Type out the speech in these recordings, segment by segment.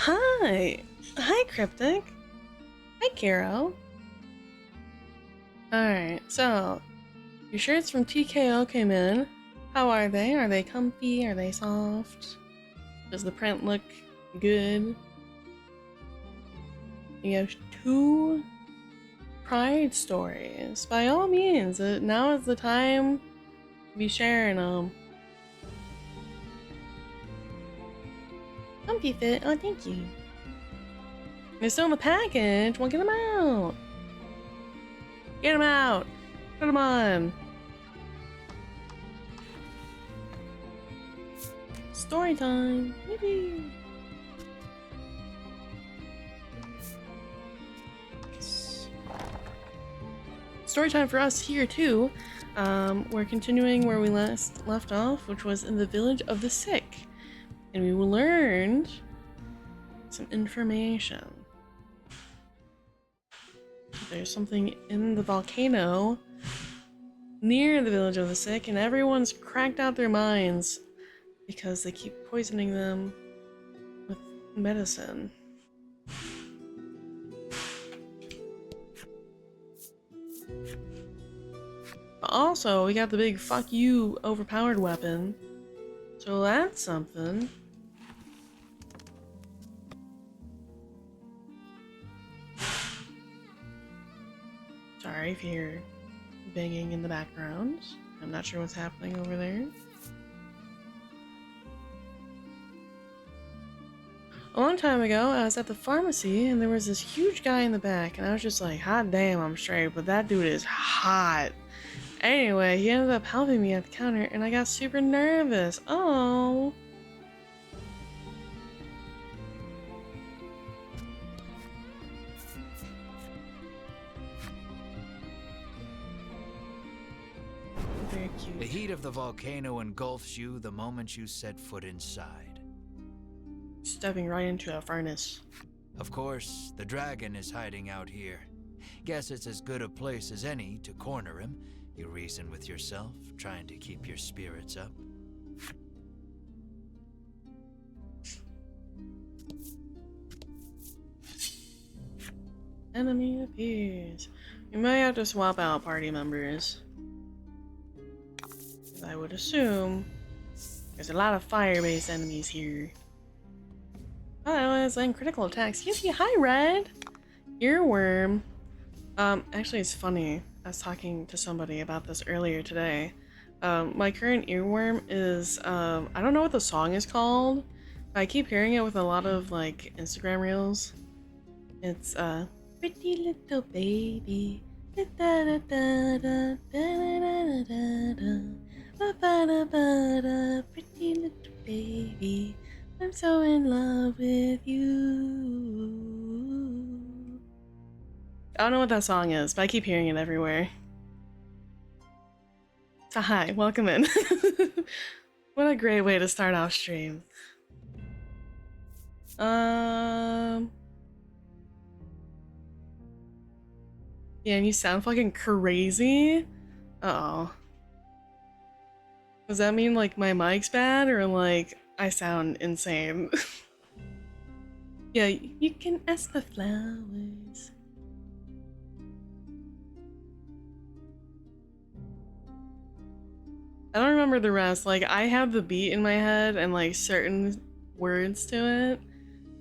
Hi! Hi, Cryptic! Hi, Caro! Alright, so, your shirts from TKO came in. How are they? Are they comfy? Are they soft? Does the print look good? You have 2 Pride stories. By all means, now is the time to be sharing them. Comfy fit. Oh, thank you. They're still in the package. Well, get them out. Get them out. Put them on. Story time. Yippee. Story time for us here too. We're continuing where we left off, which was in the village of the sick, and we learned some information. There's something in the volcano near the village of the sick, and everyone's cracked out their minds because they keep poisoning them with medicine. But also, we got the big fuck you overpowered weapon, so that's something. Sorry if you hear banging in the background. I'm not sure what's happening over there. A long time ago, I was at the pharmacy and there was this huge guy in the back, and I was just like, hot damn, I'm straight, but that dude is hot. Anyway, he ended up helping me at the counter and I got super nervous. Oh. Very cute. The heat of the volcano engulfs you the moment you set foot inside. Stepping right into a furnace. Of course, the dragon is hiding out here. Guess it's as good a place as any to corner him. You reason with yourself, trying to keep your spirits up. Enemy appears. We might have to swap out party members. I would assume there's a lot of fire-based enemies here. Oh, I was like critical attacks. Yippee! Hi, Red! Earworm. Actually, it's funny. I was talking to somebody about this earlier today. My current earworm is, I don't know what the song is called, but I keep hearing it with a lot of, like, Instagram reels. It's, pretty little baby. Pretty little baby. I'm so in love with you. I don't know what that song is, but I keep hearing it everywhere. So hi, welcome in. What a great way to start off stream. Yeah, and you sound fucking crazy? Uh-oh. Does that mean, like, my mic's bad, or, like, I sound insane? Yeah, you can ask the flowers. I don't remember the rest. Like, I have the beat in my head and, like, certain words to it.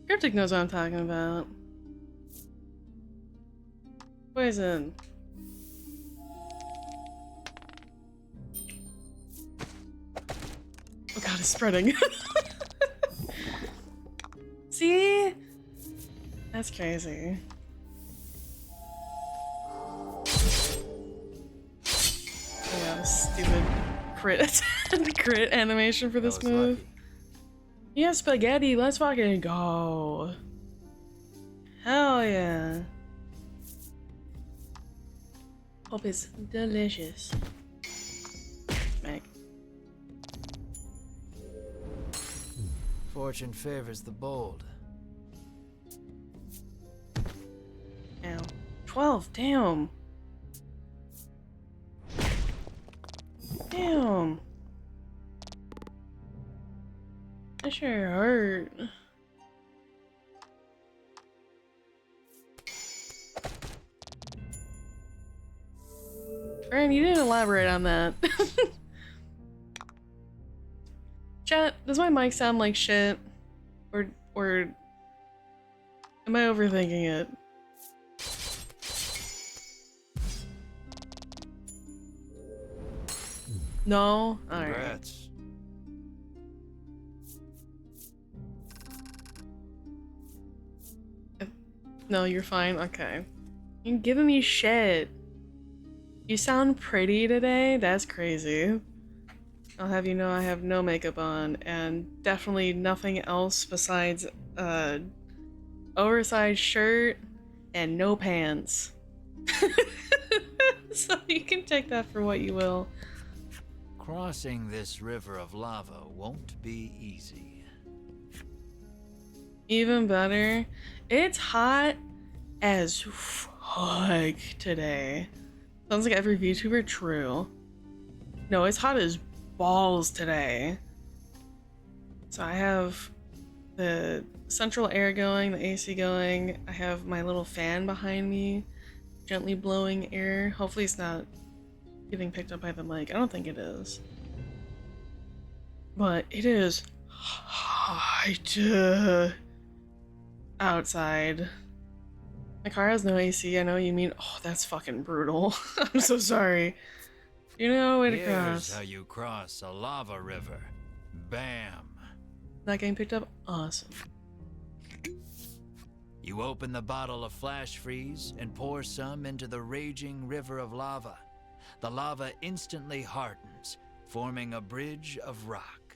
Cryptic knows what I'm talking about. Poison. Oh god, it's spreading. See? That's crazy. Yeah, stupid crit crit animation for this move. Lucky. Yeah, spaghetti, let's fucking go. Hell yeah. Hope it's delicious. Meg. Fortune favors the bold. Ow. 12, damn. Damn. That sure hurt. Ryan, you didn't elaborate on that. Chat, does my mic sound like shit? Or am I overthinking it? No? Alright. Congrats. No, you're fine. Okay. You're giving me shit. You sound pretty today? That's crazy. I'll have you know I have no makeup on, and definitely nothing else besides a oversized shirt and no pants. So you can take that for what you will. Crossing this river of lava won't be easy. Even better, it's hot as fuck today. Sounds like every VTuber, true. No, it's hot as balls today. So I have the central air going, the AC going. I have my little fan behind me, gently blowing air. Hopefully it's not getting picked up by the mic. I don't think it is. But it is hot outside. My car has no AC. I know what you mean. Oh, that's fucking brutal. I'm so sorry. You know way to Here's cross. how you cross a lava river. Bam. Not getting picked up? Awesome. You open the bottle of flash freeze and pour some into the raging river of lava. The lava instantly hardens, forming a bridge of rock.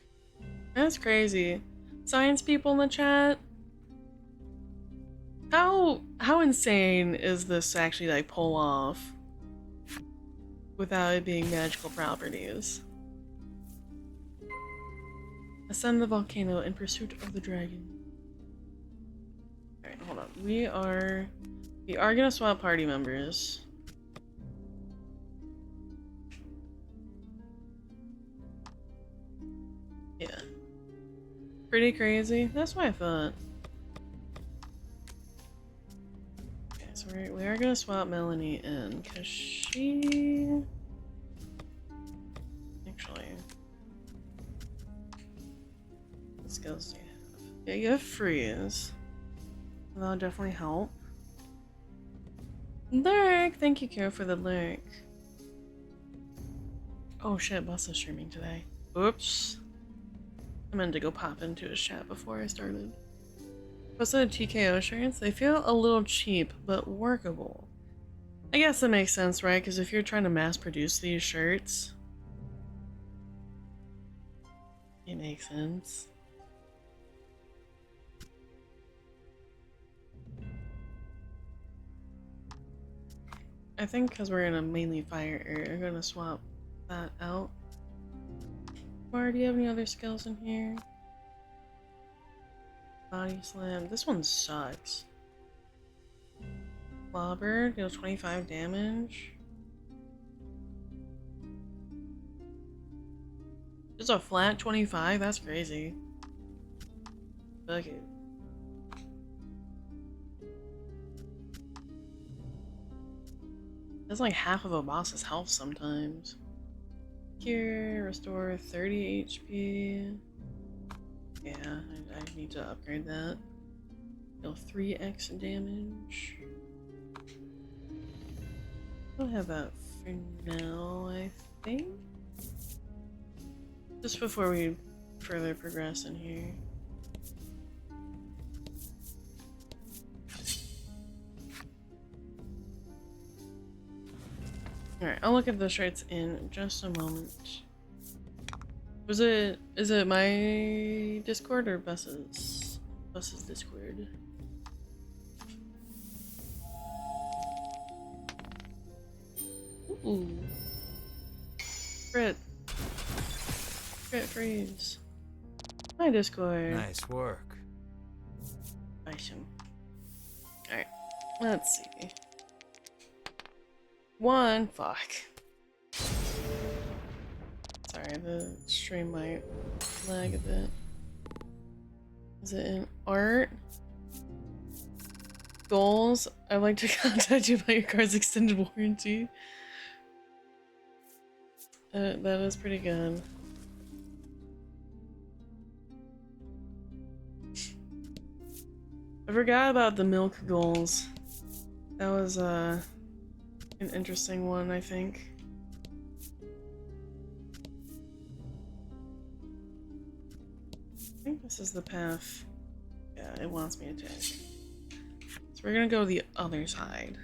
That's crazy. Science people in the chat? How insane is this to actually like pull off without it being magical properties? Ascend the volcano in pursuit of the dragon. Alright, hold on. We are gonna swap party members. Yeah. Pretty crazy. That's what I thought. Okay, so we are gonna swap Melanie in, because she... Actually... What skills do you have? Yeah, you have freeze. That'll definitely help. Lurk! Thank you, Kira, for the lurk. Oh shit, Bus is streaming today. Oops. I meant to go pop into his chat before I started. Posted TKO shirts. They feel a little cheap, but workable. I guess that makes sense, right? Because if you're trying to mass produce these shirts, it makes sense. I think because we're gonna mainly fire air, I'm gonna swap that out. Or do you have any other skills in here? Body slam. This one sucks. Clobber deals 25 damage. Just a flat 25? That's crazy. Fuck it. That's like half of a boss's health sometimes. Cure, restore 30 HP. Yeah, I need to upgrade that. Deal 3x damage. I'll have that for now, I think. Just before we further progress in here. Alright, I'll look at the shirts in just a moment. Is it my Discord or Bus's? Bus's Discord. Ooh. Crit. Crit freeze. My Discord. Nice work. Awesome. Alright, let's see. One, fuck. Sorry, the stream might lag a bit. Is it in art? Goals? I'd like to contact you about your car's extended warranty. That is pretty good. I forgot about the milk goals. That was an interesting one, I think. I think this is the path. Yeah, it wants me to take. So we're gonna go the other side.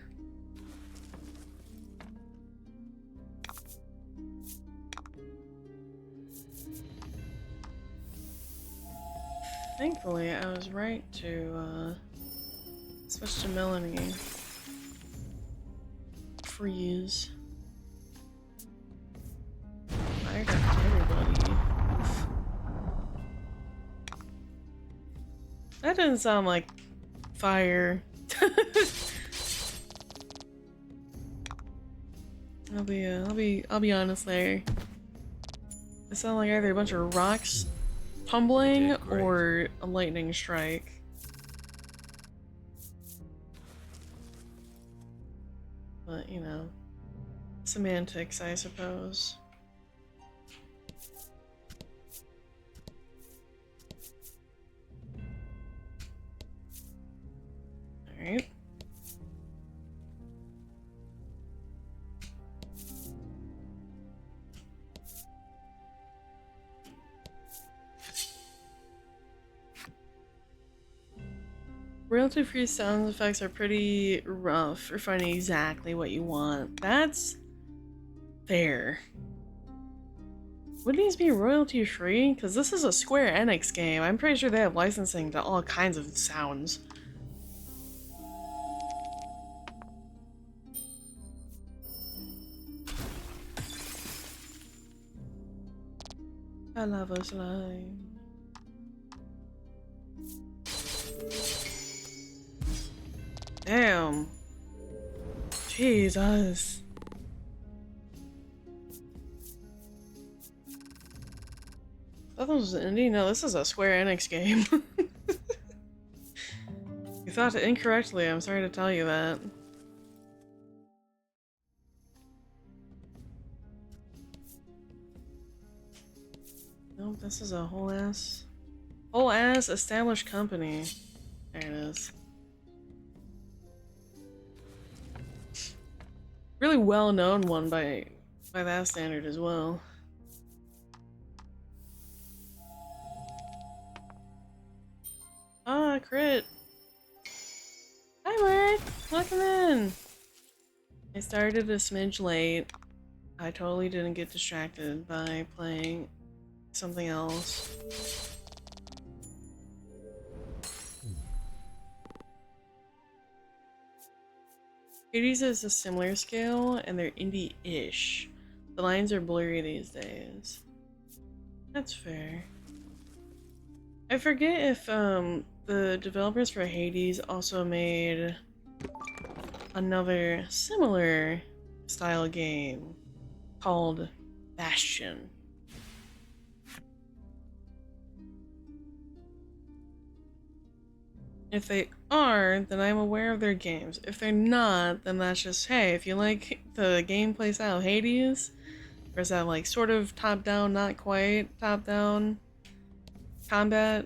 Thankfully, I was right to switch to Melanie. Freeze. Fired up to everybody. Oof. That didn't sound like fire. I'll be honest there. It sounded like either a bunch of rocks tumbling or a lightning strike. But, you know, semantics, I suppose. Alright. Royalty-free sound effects are pretty rough for finding exactly what you want. That's fair. Would these be royalty-free? Because this is a Square Enix game. I'm pretty sure they have licensing to all kinds of sounds. A lava slime. Damn. Jesus. I thought this was an indie? No, this is a Square Enix game. You thought it incorrectly, I'm sorry to tell you that. Nope, this is a whole ass established company. There it is. Really well known one by that standard as well. Ah, crit. Hi, Mark. Welcome in. I started a smidge late. I totally didn't get distracted by playing something else. Hades is a similar scale, and they're indie-ish. The lines are blurry these days. That's fair. I forget if the developers for Hades also made another similar style game called Bastion. If they are, then I'm aware of their games. If they're not, then that's just, hey, if you like the gameplay style of Hades, or is that like sort of top-down, not quite top-down combat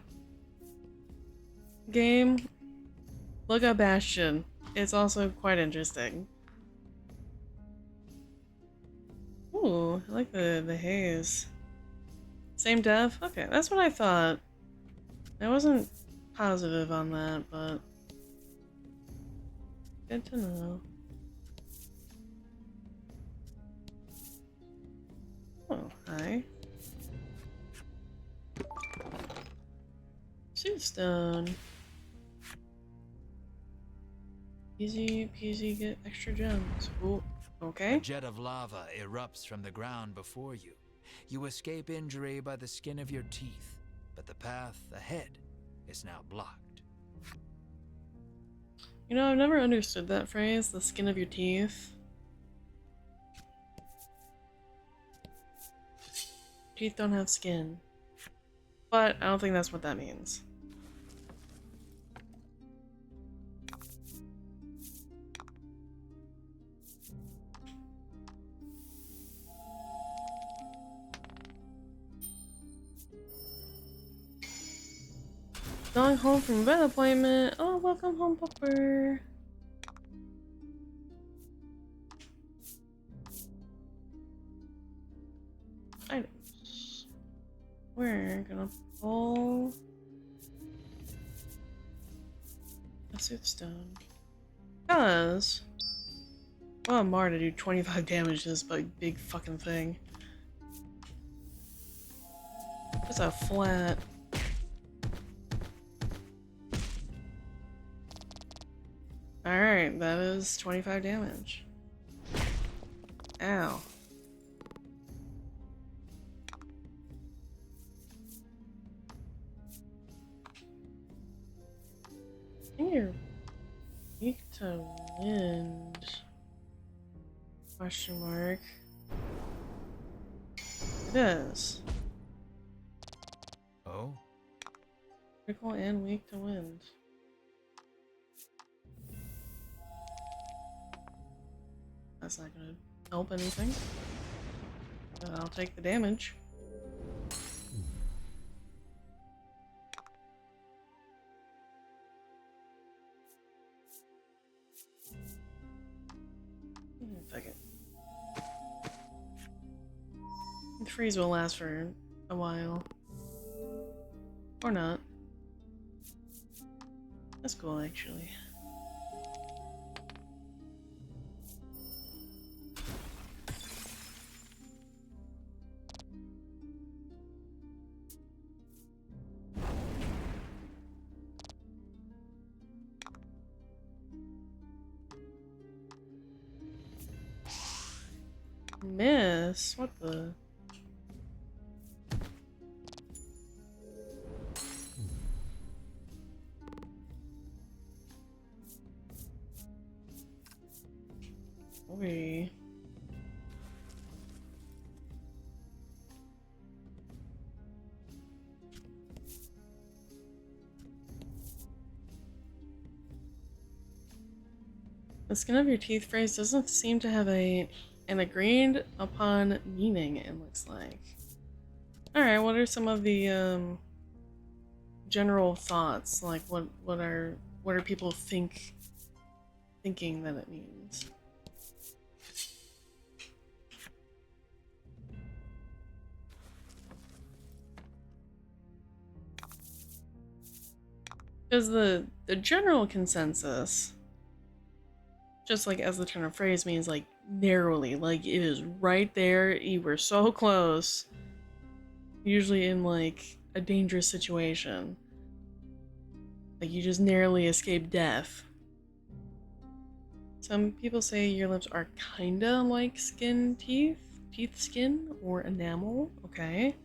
game, look up Bastion. It's also quite interesting. Ooh, I like the haze. Same dev? Okay, that's what I thought. I wasn't positive on that, but good to know. Oh, hi. Sootstone. Easy peasy, get extra gems. Ooh, okay. A jet of lava erupts from the ground before you. You escape injury by the skin of your teeth, but the path ahead is now blocked. You know, I've never understood that phrase, the skin of your teeth. Teeth don't have skin. But I don't think that's what that means. Going home from a vet appointment. Oh, welcome home, Pupper. Items. We're gonna pull a soothstone. Because I want Mar to do 25 damage to this big fucking thing. It's a flat. Alright, that is 25 damage. Ow. I think you're weak to wind. Question mark. It is. Oh? Critical and weak to wind. That's not gonna help anything. But I'll take the damage. Take it. The freeze will last for a while. Or not. That's cool, actually. Miss? What the? Oi. The skin of your teeth phrase doesn't seem to have an agreed upon meaning, it looks like. Alright, what are some of the general thoughts? Like what are people thinking that it means? Because the general consensus, just like as the turn of phrase, means like narrowly, like it is right there, you were so close. Usually in like a dangerous situation. Like you just narrowly escaped death. Some people say your lips are kinda like teeth skin, or enamel, okay.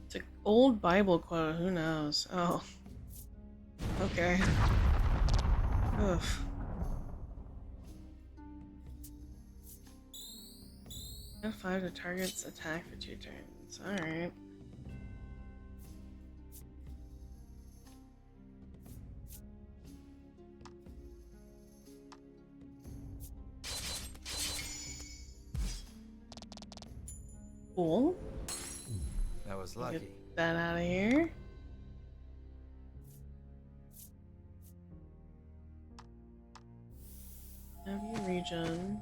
It's an old Bible quote, who knows? Oh. Okay. Ugh. F5 to target's attack for 2 turns. Alright. Cool. That was lucky. Get that out of here. Have you regen?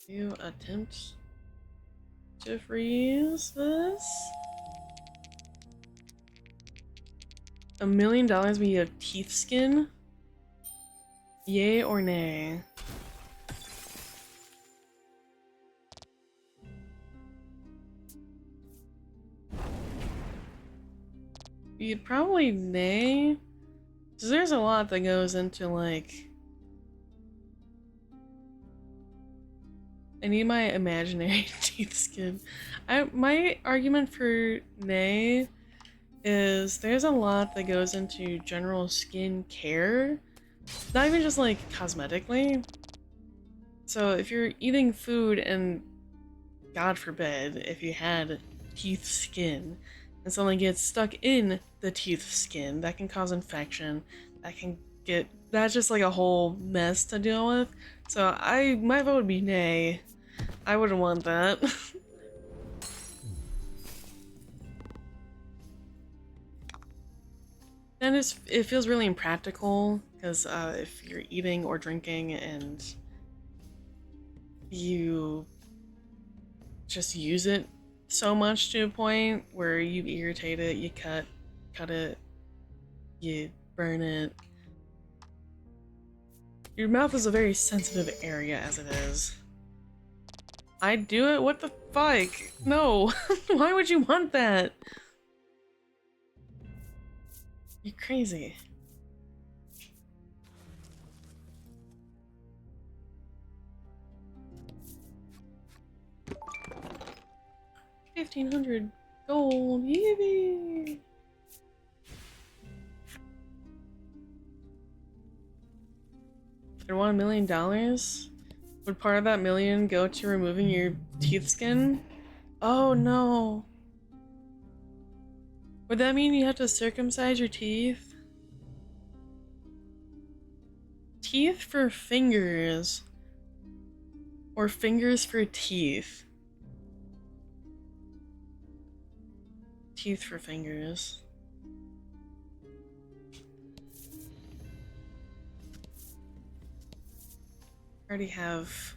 You attempt to freeze this? $1 million when you have teeth skin? Yay or nay? You'd probably nay, because there's a lot that goes into like. I need my imaginary teeth skin. My argument for nay is there's a lot that goes into general skin care. Not even just like cosmetically. So if you're eating food and, God forbid, if you had teeth skin and something gets stuck in the teeth skin, that can cause infection. That's just like a whole mess to deal with. So my vote would be nay. I wouldn't want that. And it feels really impractical because if you're eating or drinking and you just use it so much to a point where you irritate it, you cut it, you burn it. Your mouth is a very sensitive area as it is. I'd do it? What the fuck? No. Why would you want that? You're crazy. $1,500 gold. Yippee! They want $1 million? Would part of that million go to removing your teeth skin? Oh no. Would that mean you have to circumcise your teeth? Teeth for fingers. Or fingers for teeth. Teeth for fingers. I already have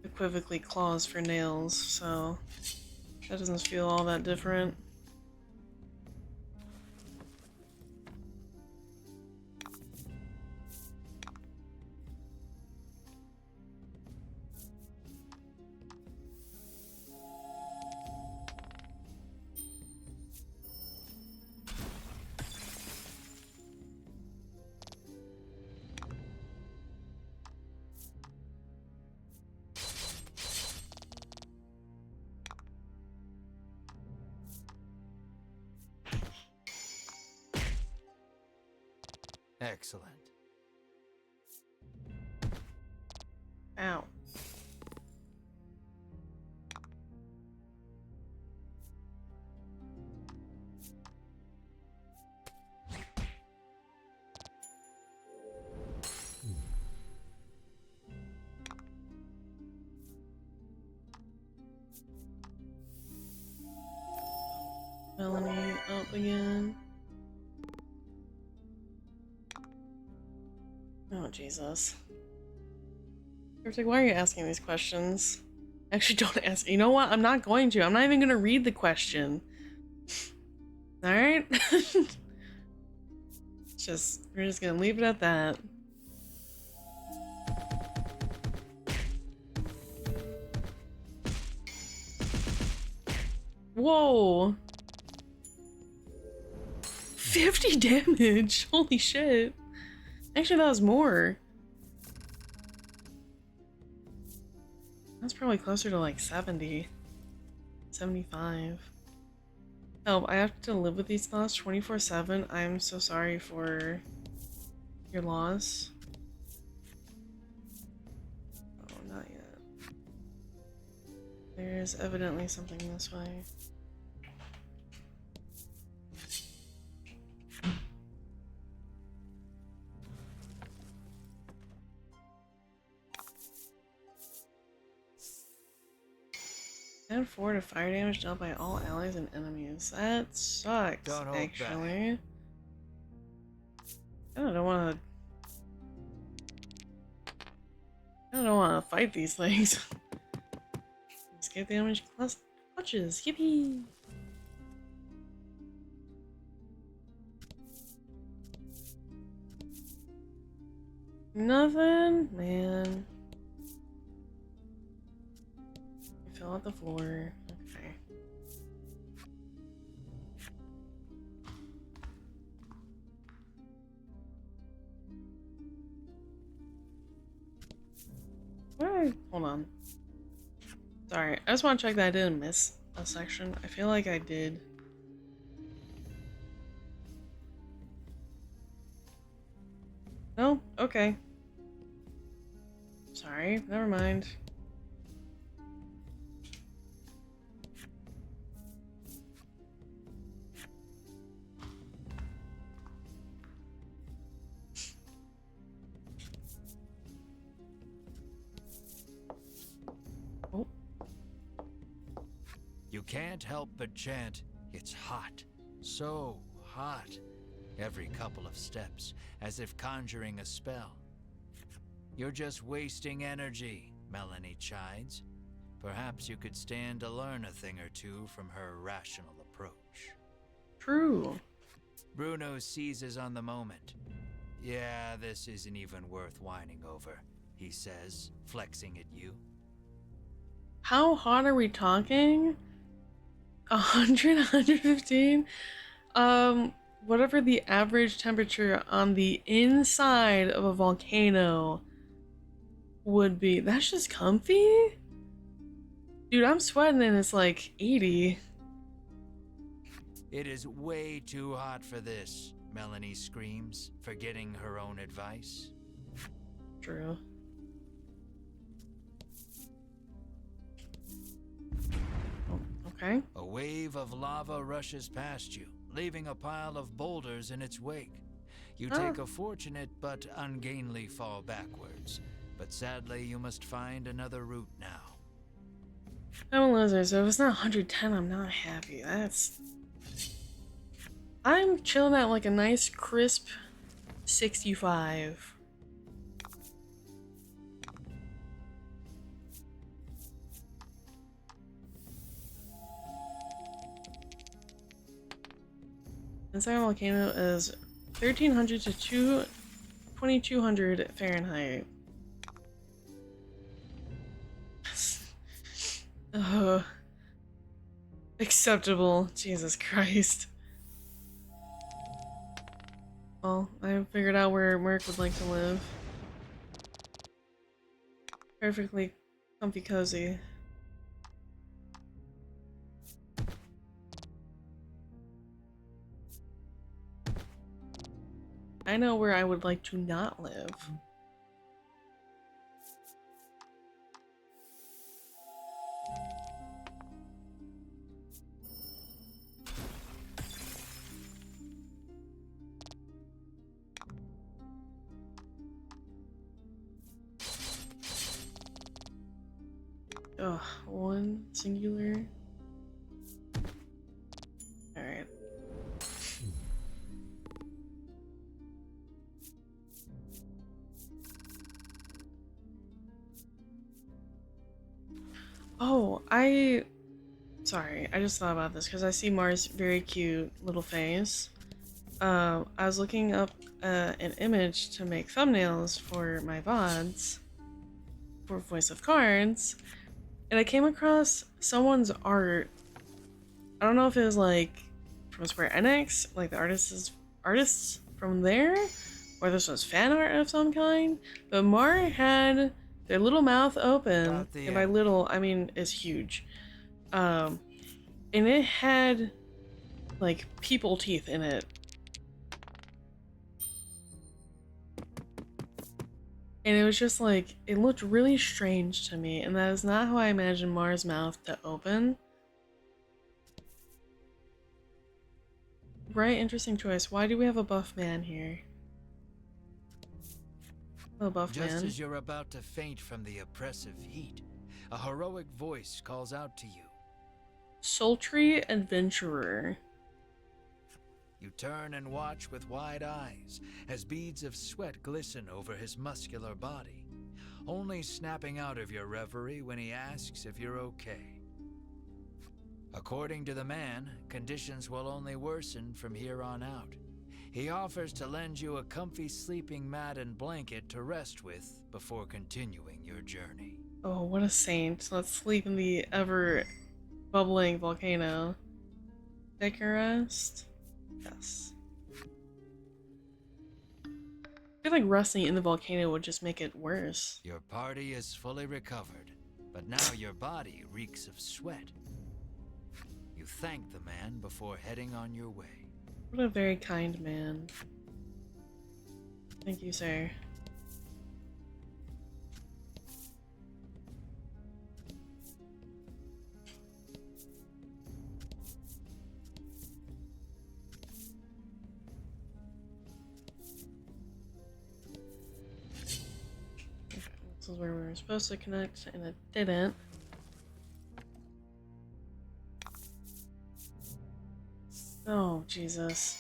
equivocally claws for nails, so that doesn't feel all that different. Excellent. Ow. Melanie up again. Oh, Jesus. Like, why are you asking these questions? Actually, don't ask. You know what? I'm not going to. I'm not even going to read the question. Alright? We're just going to leave it at that. Whoa! 50 damage! Holy shit. Actually, that was more. That's probably closer to like 70. 75. Help, I have to live with these thoughts 24/7. I'm so sorry for your loss. Oh, not yet. There's evidently something this way. Add 4 to fire damage dealt by all allies and enemies. That sucks, Don't hold actually. I don't want to fight these things. Escape damage plus touches. Yippee! Nothing? Man. I fell out the floor. Okay. Alright, hold on. Sorry, I just want to check that I didn't miss a section. I feel like I did. No? Okay. sorry. Never mind. Oh. You can't help but chant, "It's hot, so hot," every couple of steps, as if conjuring a spell. You're just wasting energy, Melanie chides. Perhaps you could stand to learn a thing or two from her rational approach. True. Bruno seizes on the moment. "Yeah, this isn't even worth whining over," he says, flexing at you. How hot are we talking? 100, 115? Whatever the average temperature on the inside of a volcano would be. That's just comfy? Dude, I'm sweating and it's like 80. "It is way too hot for this," Melanie screams, forgetting her own advice. True. Oh, okay. A wave of lava rushes past you, leaving a pile of boulders in its wake. You take a fortunate but ungainly fall backwards, but sadly you must find another route now. I'm a loser, so if it's not 110, I'm not happy. I'm chilling at like a nice crisp 65. Inside volcano is 1300 to 2200 Fahrenheit. Acceptable. Jesus Christ. Well, I figured out where Merc would like to live. Perfectly comfy cozy. I know where I would like to not live. Ugh, one singular. Alright. Oh, sorry, I just thought about this because I see Mars' very cute little face. I was looking up an image to make thumbnails for my VODs for Voice of Cards, and I came across someone's art. I don't know if it was like from Square Enix, like the artists from there, or this was fan art of some kind. But Mar had their little mouth open, and by little I mean it's huge. And it had like people teeth in it. And it was just like, it looked really strange to me, and that is not how I imagined Mars' mouth to open. Right, interesting choice. Why do we have a buff man here? Oh, buff man. Just as you're about to faint from the oppressive heat, a heroic voice calls out to you. Sultry adventurer. You turn and watch with wide eyes as beads of sweat glisten over his muscular body, only snapping out of your reverie when he asks if you're okay. According to the man, conditions will only worsen from here on out. He offers to lend you a comfy sleeping mat and blanket to rest with before continuing your journey. Oh, what a saint. Let's sleep in the ever bubbling volcano. Take a rest? Yes. I feel like resting in the volcano would just make it worse. Your party is fully recovered, but now your body reeks of sweat. You thank the man before heading on your way. What a very kind man. Thank you, sir. This is where we were supposed to connect, and it didn't. Oh, Jesus.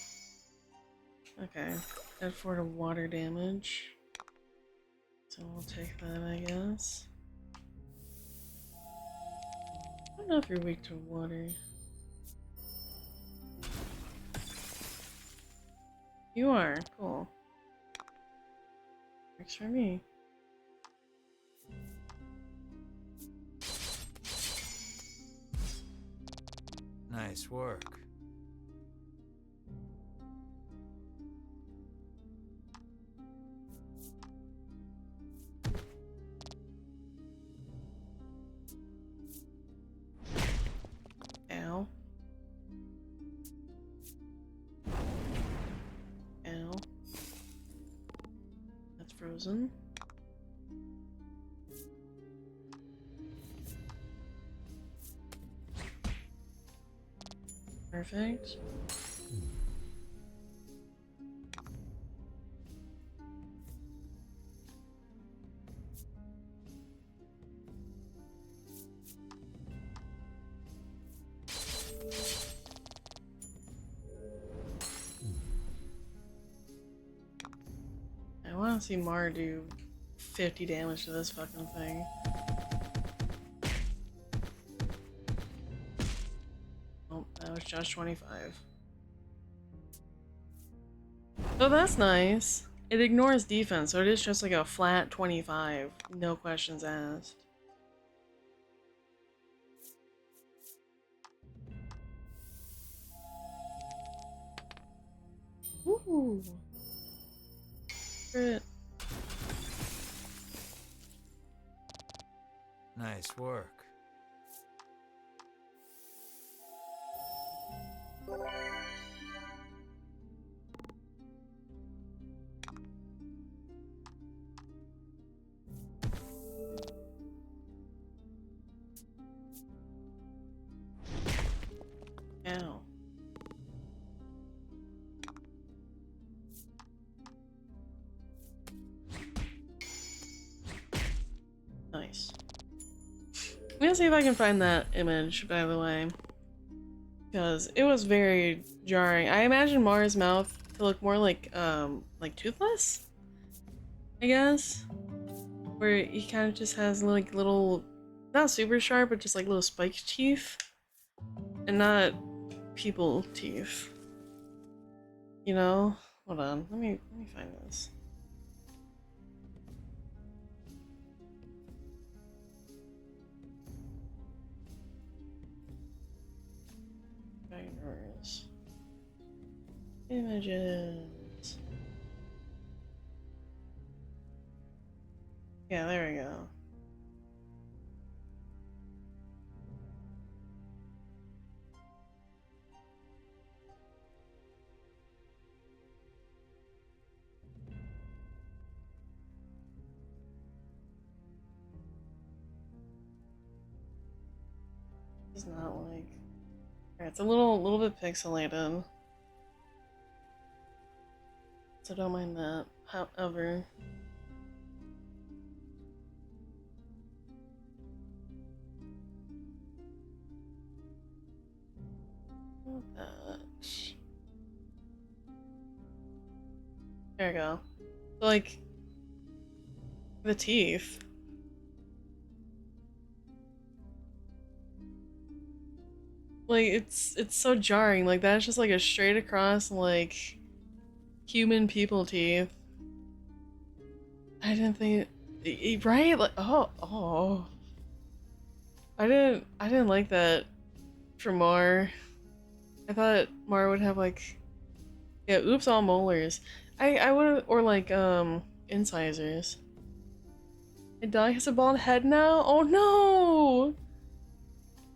Okay. Add 4 to water damage. So we'll take that, I guess. I don't know if you're weak to water. You are. Cool. Works for me. Nice work. Ow. Ow. That's frozen. Perfect. I want to see Mar do 50 damage to this fucking thing. Oh, that was just 25. Oh, that's nice. It ignores defense, so it is just like a flat 25. No questions asked. Ooh. Crit. Nice work. Ow. Nice. I'm gonna see if I can find that image, by the way. Because it was very jarring. I imagine Mara's mouth to look more like Toothless? I guess? Where he kind of just has like little, not super sharp, but just like little spiked teeth. And not people teeth. You know? Hold on, let me find this. Finders. Images. Yeah, there we go. It's not like. Alright, it's a little bit pixelated. So don't mind that. However. That. There we go. So, like, the teeth. Like, it's so jarring. Like, that's just like a straight across, like, human people teeth. I didn't think, right? Like, oh. I didn't like that for Mar. I thought Mar would have like, yeah, oops, all molars. I would, or like, incisors. My dog has a bald head now? Oh no!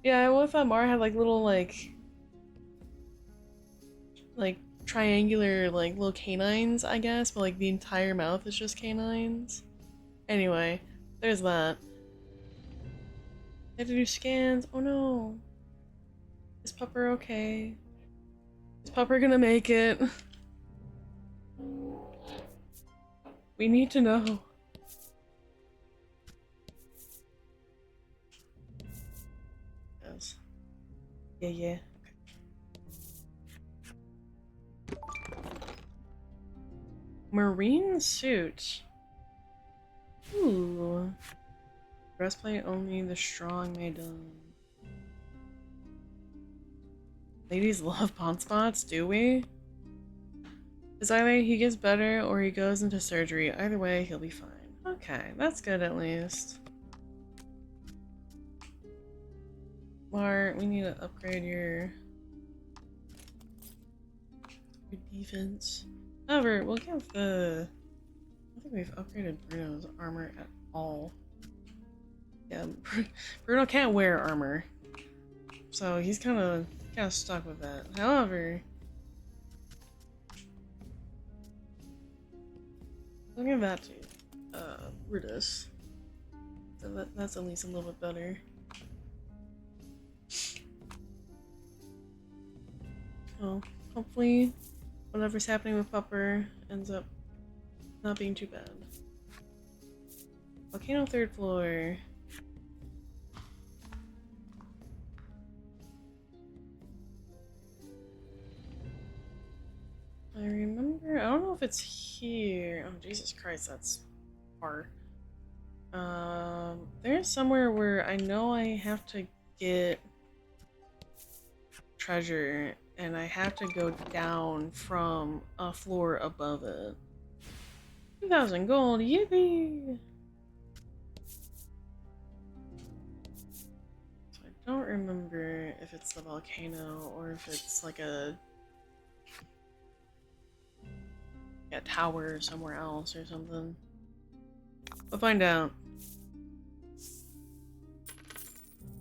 Yeah, I would have thought Mar had like little like triangular like little canines, I guess, but like the entire mouth is just canines. Anyway, there's that. I have to do scans. Oh no. Is Pupper okay? Is Pupper gonna make it? We need to know. yeah. Marine suit. Ooh. Breastplate only the strong may don. Ladies love pawn spots, do we? It's either he gets better or he goes into surgery. Either way, he'll be fine. Okay, that's good at least. Bart, we need to upgrade your defense. However, we'll give the... I don't think we've upgraded Bruno's armor at all. Yeah, Bruno can't wear armor. So he's kind of stuck with that. However... I'll give that to Brutus. So that's at least a little bit better. Well, hopefully whatever's happening with Pupper ends up not being too bad. Volcano 3rd floor. I remember, I don't know if it's here. Oh, Jesus Christ, that's far. There's somewhere where I know I have to get treasure and I have to go down from a floor above it. 2,000 gold, yippee! So I don't remember if it's the volcano or if it's like a tower somewhere else or something. We'll find out.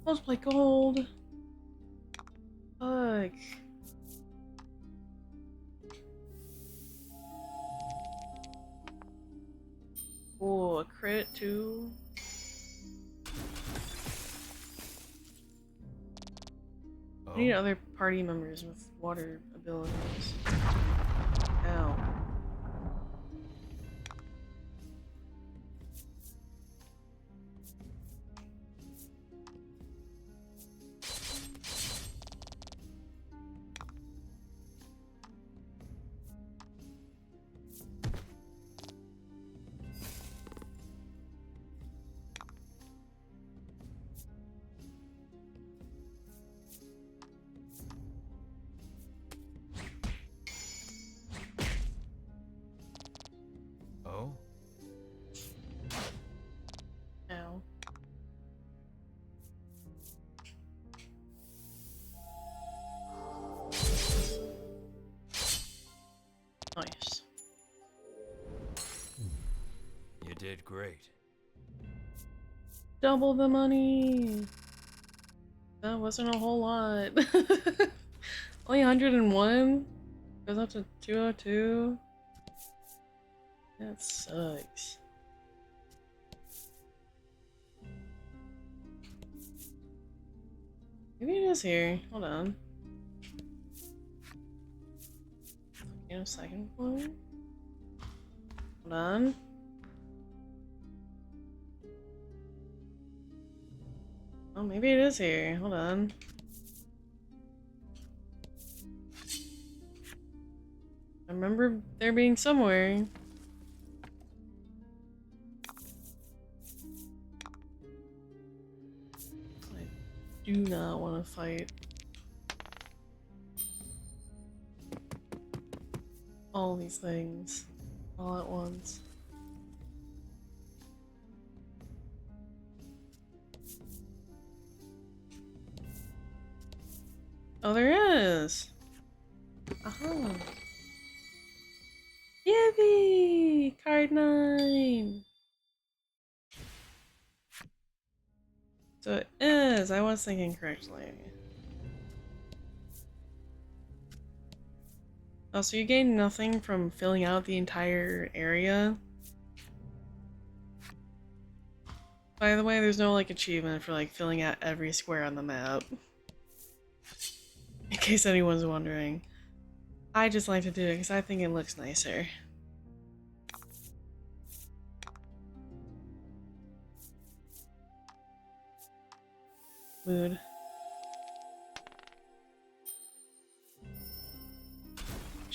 Let's play gold. Fuck. Oh, a crit too. Oh. I need other party members with water abilities. Ow. Oh? Ow. Nice. You did great. Double the money! That wasn't a whole lot. Only 101? Goes up to 202? That sucks. Maybe it is here. Hold on. You know, 2nd floor? Hold on. Oh, maybe it is here. Hold on. I remember there being somewhere. I do not want to fight all these things all at once. Oh, there is! Aha! Yippee! Card 9! So it is! I was thinking correctly. Oh, so you gain nothing from filling out the entire area? By the way, there's no, like, achievement for, like, filling out every square on the map. In case anyone's wondering. I just like to do it because I think it looks nicer. Mood.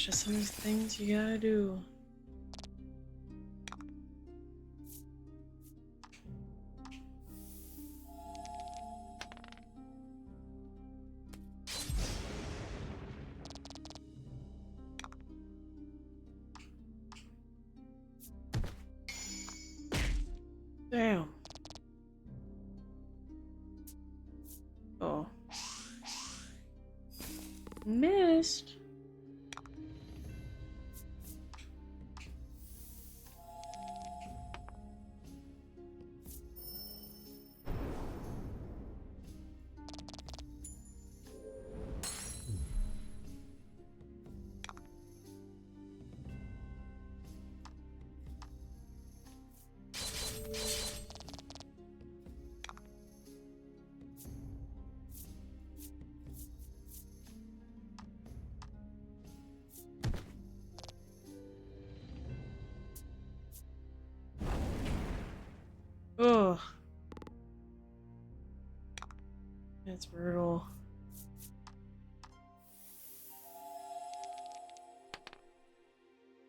It's just some things you gotta do. Damn. Oh. Missed. Ugh. That's brutal.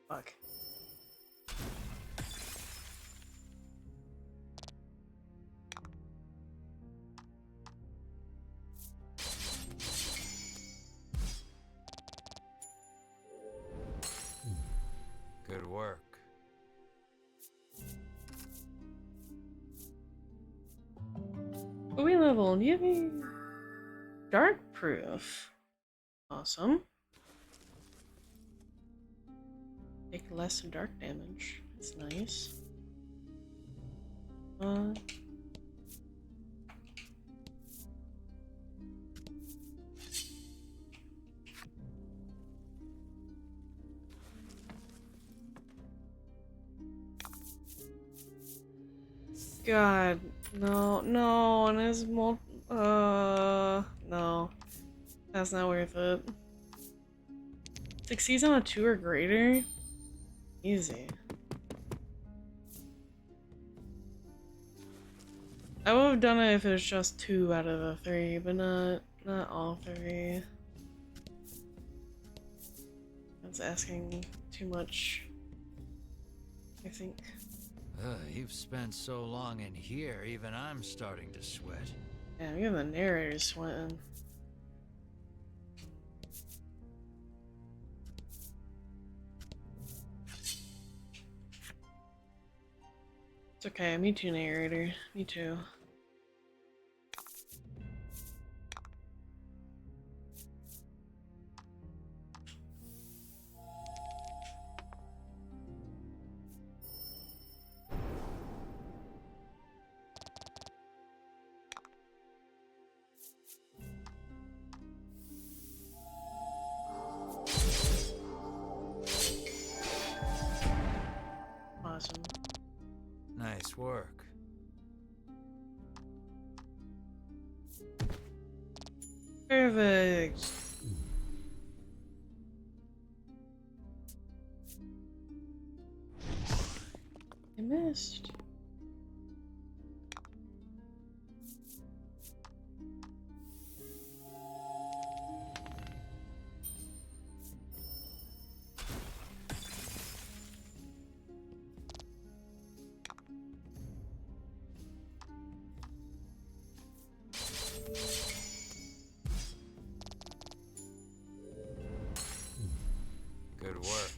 Fuck. Good work. We leveled. Yippee! Dark proof. Awesome. Take less dark damage. That's nice. God, no, and his no. That's not worth it. Succeeds on a 2 or greater? Easy. I would have done it if it was just 2 out of the 3, but not all 3. That's asking too much, I think. You've spent so long in here, even I'm starting to sweat. Yeah, even the narrator's sweating. It's okay, me too, narrator. Me too. Awesome. Nice work. Perfect. I missed. Good work.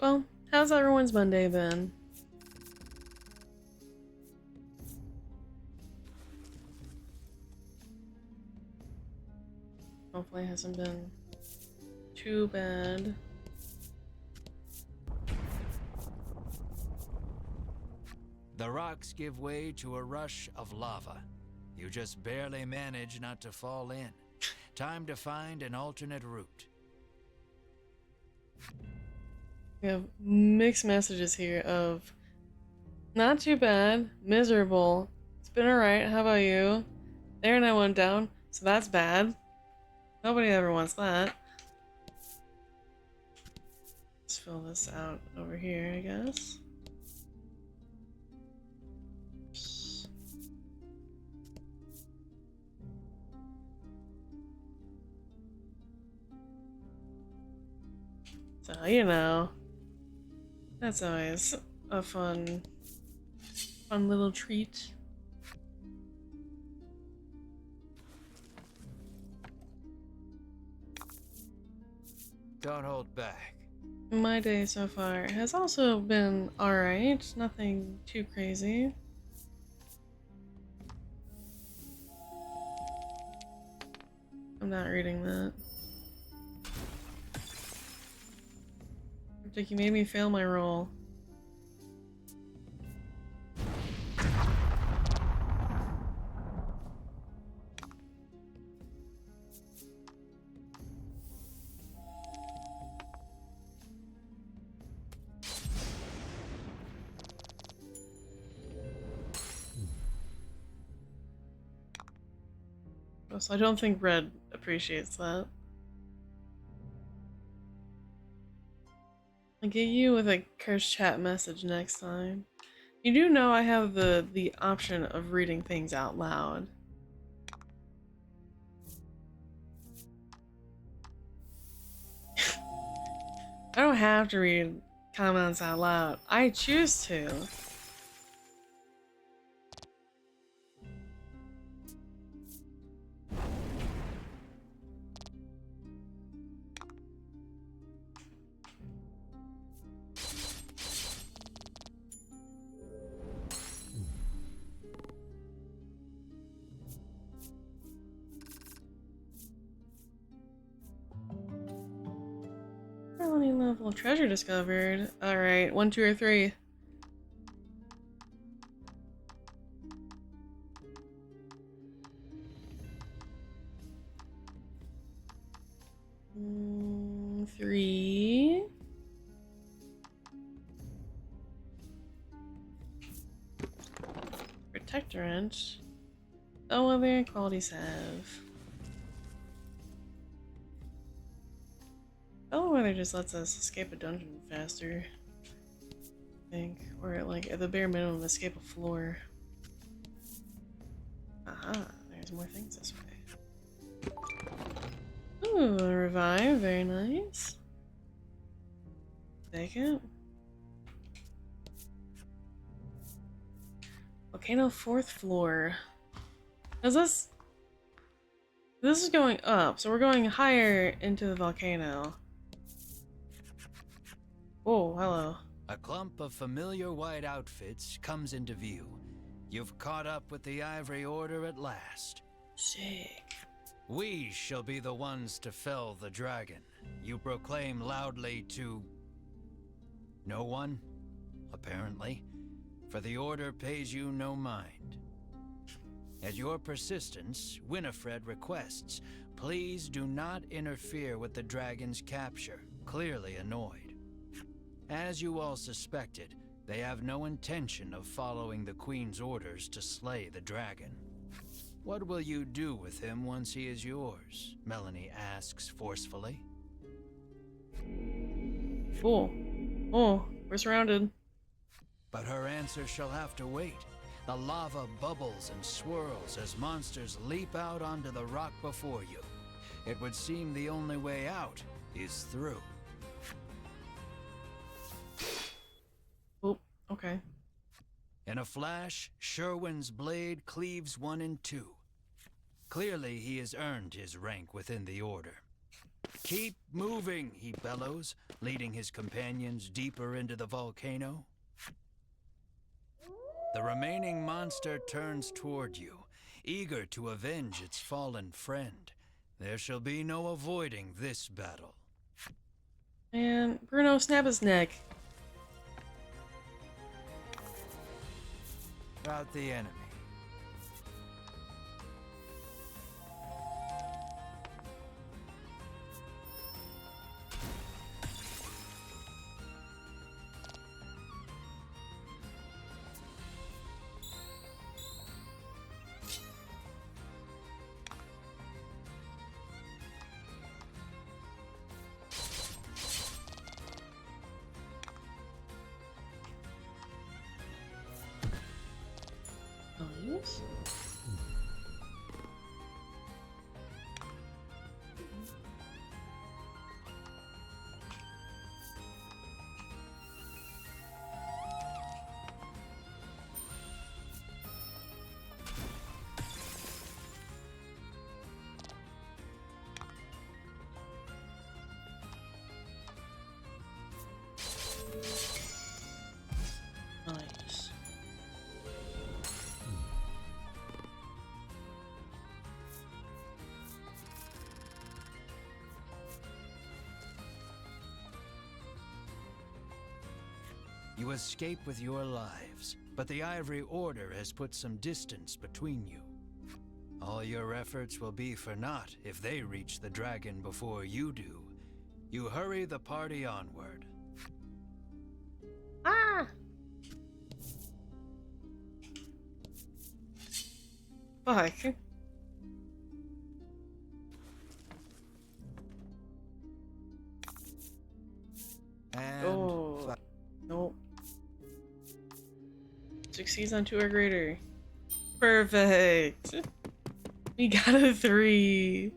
Well, how's everyone's Monday been? Hopefully it hasn't been too bad. The rocks give way to a rush of lava. You just barely manage not to fall in. Time to find an alternate route. We have mixed messages here of not too bad, miserable, it's been alright, how about you? There and I went down, so that's bad. Nobody ever wants that. Let's fill this out over here, I guess. So, you know, that's always a fun little treat. Don't hold back. My day so far has also been alright, nothing too crazy. I'm not reading that. Like, you made me fail my roll. So I don't think Red appreciates that. I'll get you with a cursed chat message next time. You do know I have the option of reading things out loud. I don't have to read comments out loud. I choose to. Felony level treasure discovered. Alright, 1, 2, or 3. Three. Protectorant. Oh, other qualities have. Bellwether just lets us escape a dungeon faster, I think. Or, like, at the bare minimum, escape a floor. Aha, there's more things this way. Ooh, a revive, very nice. Take it. Volcano 4th floor. Is this... This is going up, so we're going higher into the volcano. Oh, hello. A clump of familiar white outfits comes into view. You've caught up with the Ivory Order at last. Sick. We shall be the ones to fell the dragon. You proclaim loudly to... no one, apparently, for the Order pays you no mind. At your persistence, Winifred requests, please do not interfere with the dragon's capture, clearly annoyed. As you all suspected, they have no intention of following the Queen's orders to slay the dragon. What will you do with him once he is yours? Melanie asks forcefully. Cool. Oh, we're surrounded. But her answer shall have to wait. The lava bubbles and swirls as monsters leap out onto the rock before you. It would seem the only way out is through. Oh, okay. In a flash, Sherwin's blade cleaves one in two. Clearly, he has earned his rank within the Order. Keep moving, he bellows, leading his companions deeper into the volcano. The remaining monster turns toward you, eager to avenge its fallen friend. There shall be no avoiding this battle. And Bruno, snap his neck. About the enemy. Nice. You escape with your lives, but the Ivory Order has put some distance between you. All your efforts will be for naught if they reach the dragon before you do. You hurry the party onward. Ah! Fuck. And Oh. Nope. Succeeds on 2 or greater. Perfect. We got a 3.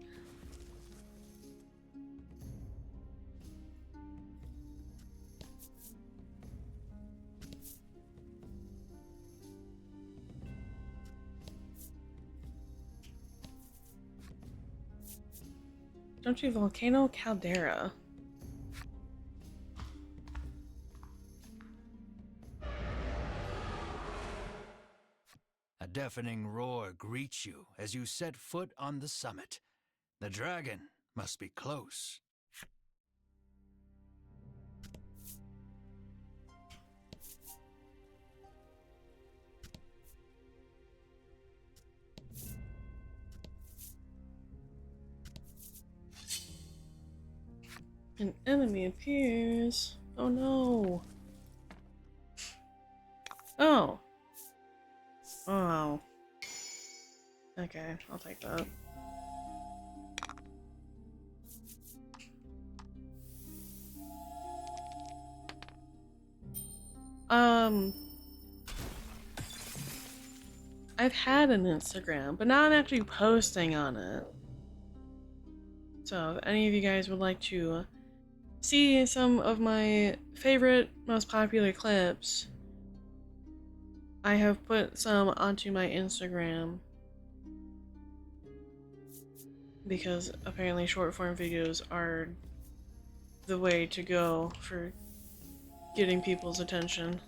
Don't you Volcano Caldera? a deafening roar greets you as you set foot on the summit. The dragon must be close. An enemy appears. Oh no. Oh. Oh. Okay, I'll take that. I've had an Instagram, but now I'm actually posting on it. So if any of you guys would like to see some of my favorite, most popular clips, I have put some onto my Instagram. Because apparently short form videos are the way to go for getting people's attention.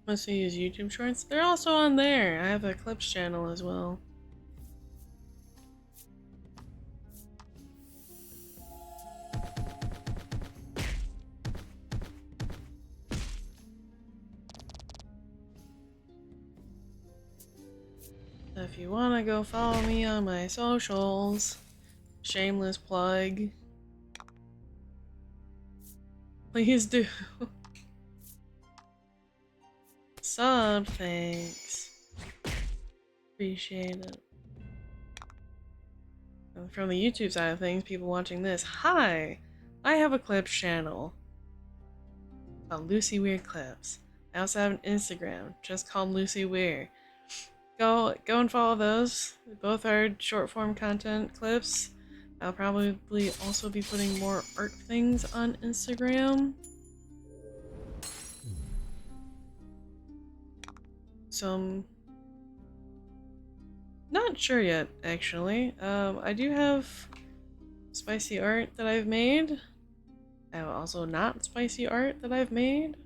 Mostly use YouTube Shorts. They're also on there. I have a clips channel as well. If you want to go follow me on my socials, shameless plug, please do. Sub, thanks. Appreciate it. And from the YouTube side of things, people watching this, hi! I have a clips channel called Lucy Weird Clips. I also have an Instagram just called Lucy Weird. Go and follow those. Both are short form content clips. I'll probably also be putting more art things on Instagram. So I'm not sure yet, actually. I do have spicy art that I've made. I have also not spicy art that I've made.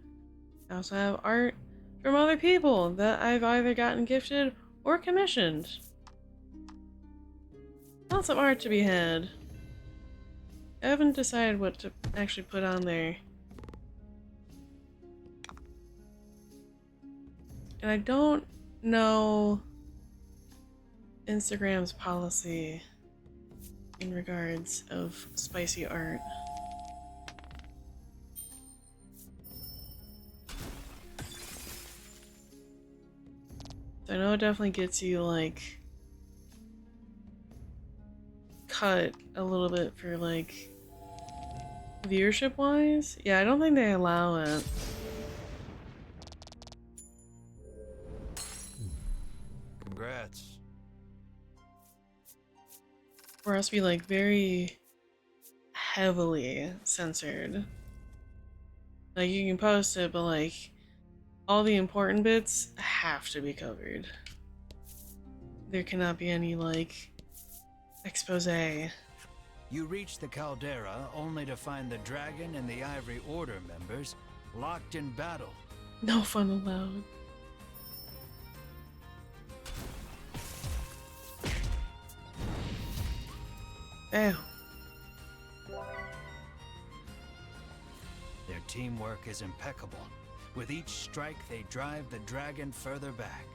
I also have art from other people that I've either gotten gifted or commissioned. Lots of art to be had. I haven't decided what to actually put on there. And I don't know Instagram's policy in regards of spicy art. So I know it definitely gets you, like, cut a little bit for, like, viewership-wise. Yeah, I don't think they allow it. Congrats. Or else be, like, very heavily censored. Like, you can post it, but, like, all the important bits have to be covered. There cannot be any, like, expose. You reach the caldera only to find the dragon and the Ivory Order members locked in battle. No fun allowed. Damn. teamwork is impeccable. With each strike, they drive the dragon further back.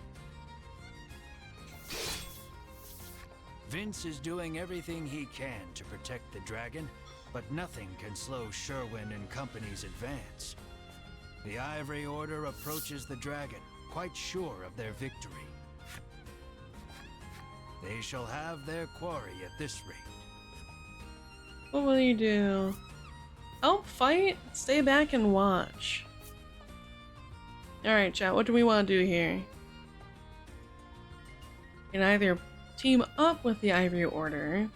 Vince is doing everything he can to protect the dragon, but nothing can slow Sherwin and company's advance. The Ivory Order approaches the dragon, quite sure of their victory. They shall have their quarry at this rate. What will you do? Help fight? Stay back and watch. Alright, chat, what do we want to do here? We can either team up with the Ivory Order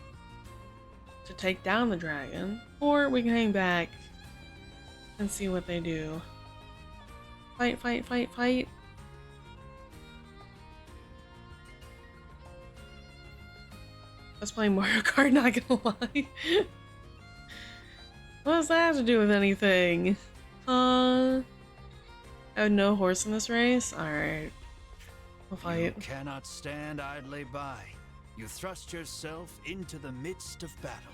to take down the dragon, or we can hang back and see what they do. Fight, fight, fight, fight. Let's play Mario Kart, not gonna lie. What does that have to do with anything? I have no horse in this race? Alright. We'll fight. You cannot stand idly by. You thrust yourself into the midst of battle.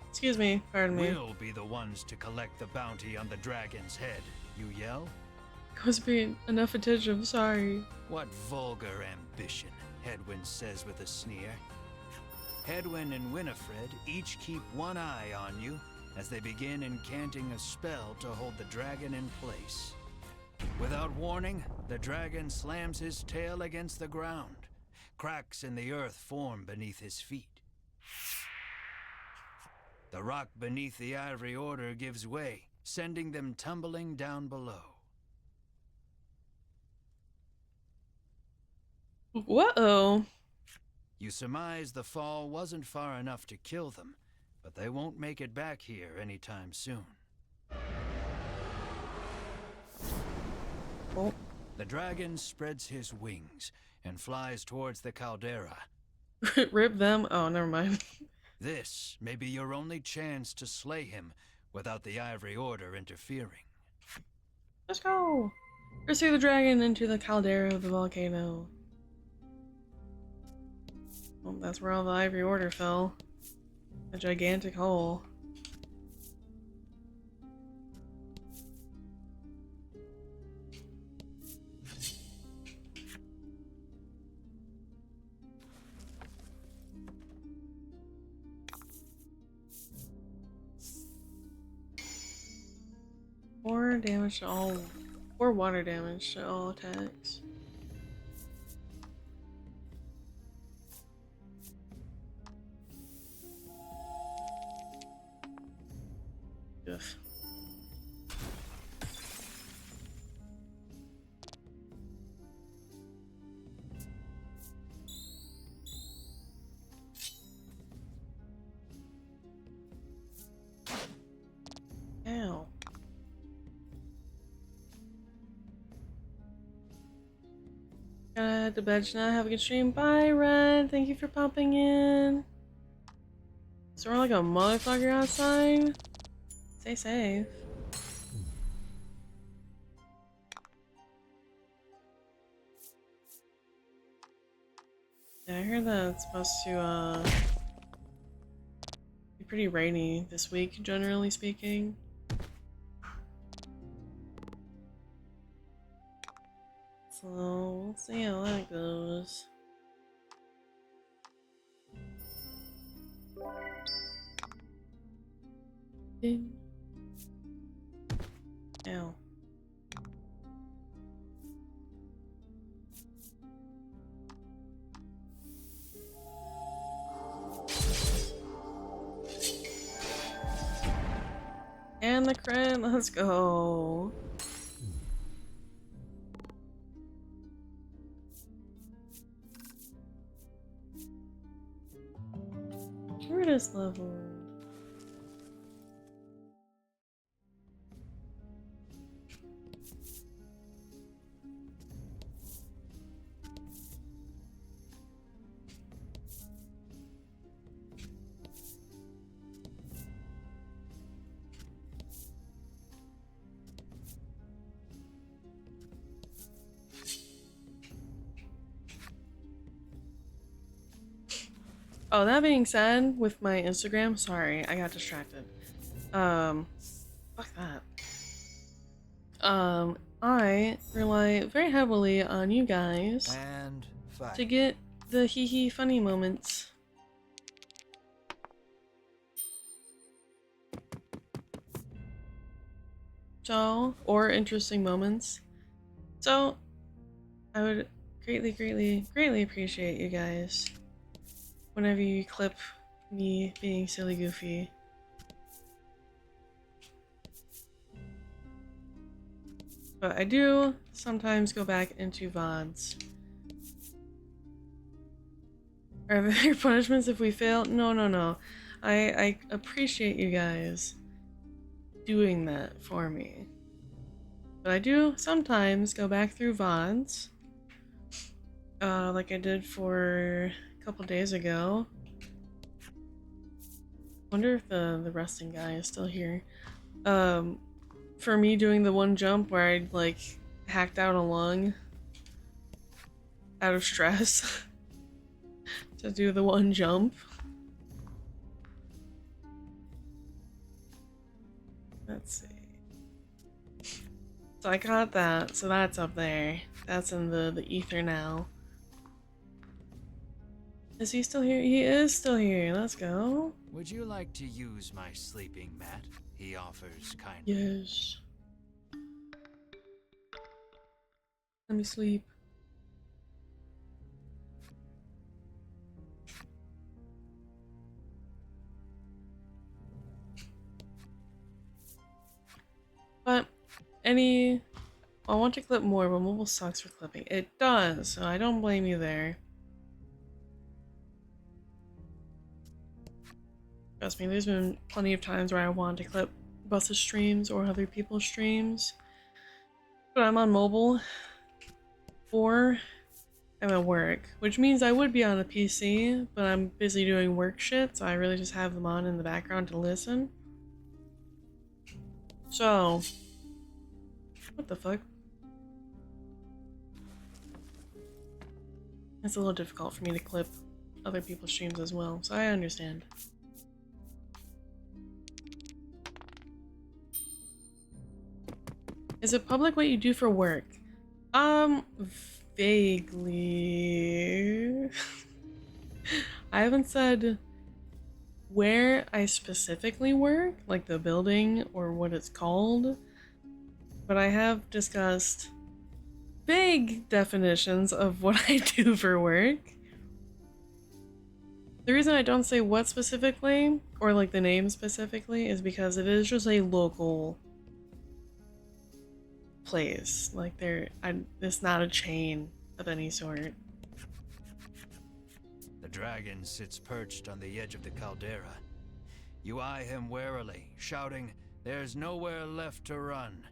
Excuse me, pardon me. We'll be the ones to collect the bounty on the dragon's head, you yell? I was being enough attention, sorry. What vulgar ambition, Hedwyn says with a sneer. Hedwyn and Winifred each keep one eye on you as they begin incanting a spell to hold the dragon in place. Without warning, the dragon slams his tail against the ground. Cracks in the earth form beneath his feet. The rock beneath the Ivory Order gives way, sending them tumbling down below. Whoa. You surmise the fall wasn't far enough to kill them, but they won't make it back here anytime soon. Oh. The dragon spreads his wings and flies towards the caldera. Rip them? Oh, never mind. This may be your only chance to slay him without the Ivory Order interfering. Let's go! Pursue the dragon into the caldera of the volcano. Well, that's where all the Ivory Order fell. A gigantic hole. Four damage to all. 4 water damage to all attacks. Ugh. Ow. Gotta head to bed now. Have a good stream. Bye, Red. Thank you for popping in. So we're like a motherfucker outside. Stay safe. Yeah, I heard that it's supposed to be pretty rainy this week, generally speaking. So we'll see how that goes. Ding. Ow. And the crit, let's go. Curtis level. Oh, that being said, with my Instagram, sorry, I got distracted. Fuck that. I rely very heavily on you guys And fight. to get the hee hee funny moments. So, or interesting moments. So, I would greatly appreciate you guys whenever you clip me being silly goofy. But I do sometimes go back into VODs. Are there punishments if we fail? No. I appreciate you guys doing that for me. But I do sometimes go back through VODs. Like I did for a couple days ago. Wonder if the resting guy is still here. For me doing the one jump where I'd like hacked out a lung out of stress to do the one jump. Let's see. So I got that, so that's up there. That's in the ether now. Is he still here? He is still here. Let's go. Would you like to use my sleeping mat? He offers kindly. Yes. Let me sleep. But I want to clip more, but mobile sucks for clipping. It does, so I don't blame you there. Trust me, there's been plenty of times where I wanted to clip Bus's streams or other people's streams, but I'm on mobile or I'm at work, which means I would be on a PC, but I'm busy doing work shit, so I really just have them on in the background to listen. So, what the fuck? It's a little difficult for me to clip other people's streams as well, so I understand. Is it public what you do for work? Vaguely. I haven't said where I specifically work, like the building or what it's called, but I have discussed vague definitions of what I do for work. The reason I don't say what specifically, or like the name specifically, is because it is just a local place. Like it's not a chain of any sort. The dragon sits perched on the edge of the caldera. You eye him warily, shouting, "There's nowhere left to run."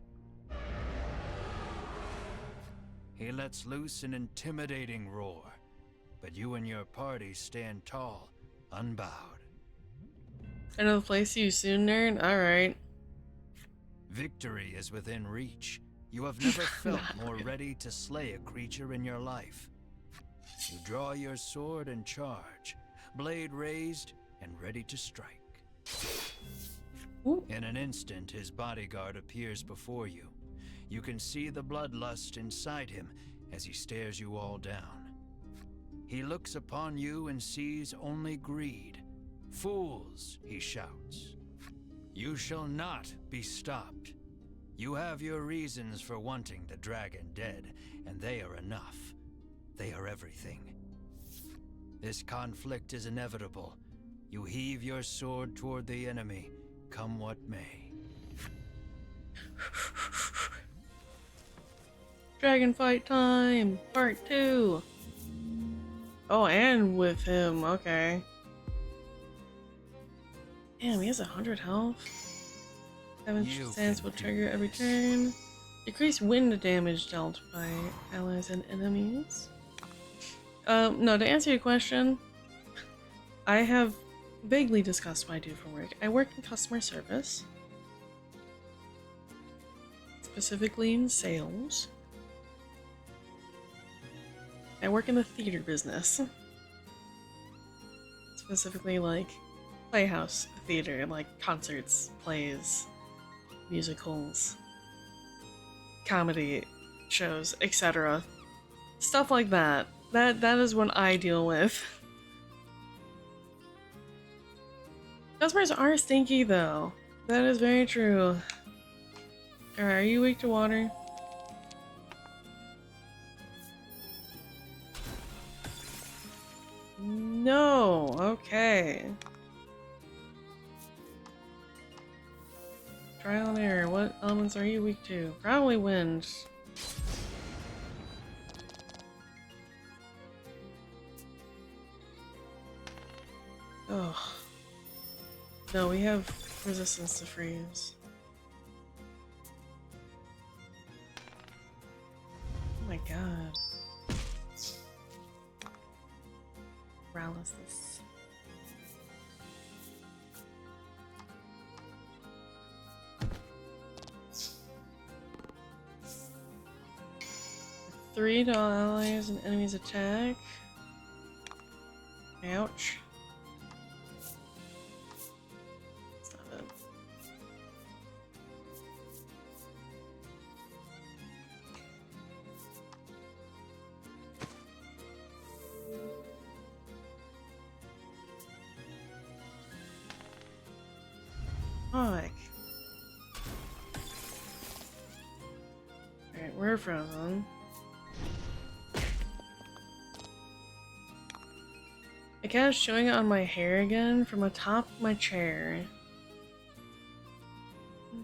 He lets loose an intimidating roar, but you and your party stand tall, unbowed. I know the place you soon, nerd? Alright. Victory is within reach. You have never felt more ready to slay a creature in your life. You draw your sword and charge, blade raised and ready to strike. Ooh. In an instant, his bodyguard appears before you. You can see the bloodlust inside him as he stares you all down. He looks upon you and sees only greed. "Fools," he shouts. "You shall not be stopped. You have your reasons for wanting the dragon dead, and they are enough. They are everything. This conflict is inevitable. You heave your sword toward the enemy, come what may." Dragon fight time! Part 2! Oh, and with him, okay. Damn, he has 100 health. 7% will trigger every turn. Decrease wind damage dealt by allies and enemies. No, to answer your question, I have vaguely discussed what I do for work. I work in customer service. Specifically in sales. I work in the theater business. It's specifically like playhouse theater, like concerts, plays, musicals, comedy shows, etc. Stuff like that. That is what I deal with. Customers are stinky though. That is very true. Alright, are you weak to water? No, okay. Trial and error. What elements are you weak to? Probably wind. Oh. No, we have resistance to freeze. Oh my god. Paralysis. Three to all allies and enemies attack. Ouch. That's not it. Fuck. Alright, we're frozen. I kept showing it on my hair again from atop my chair.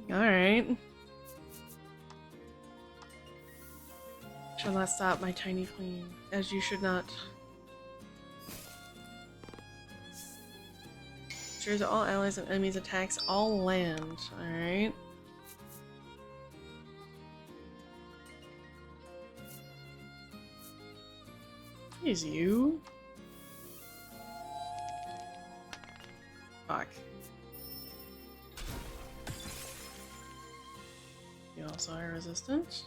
Alright. Shall not stop, my tiny queen, as you should not. Shares all allies and enemies attacks all land. Alright. Is you? Fuck. You also are resistant.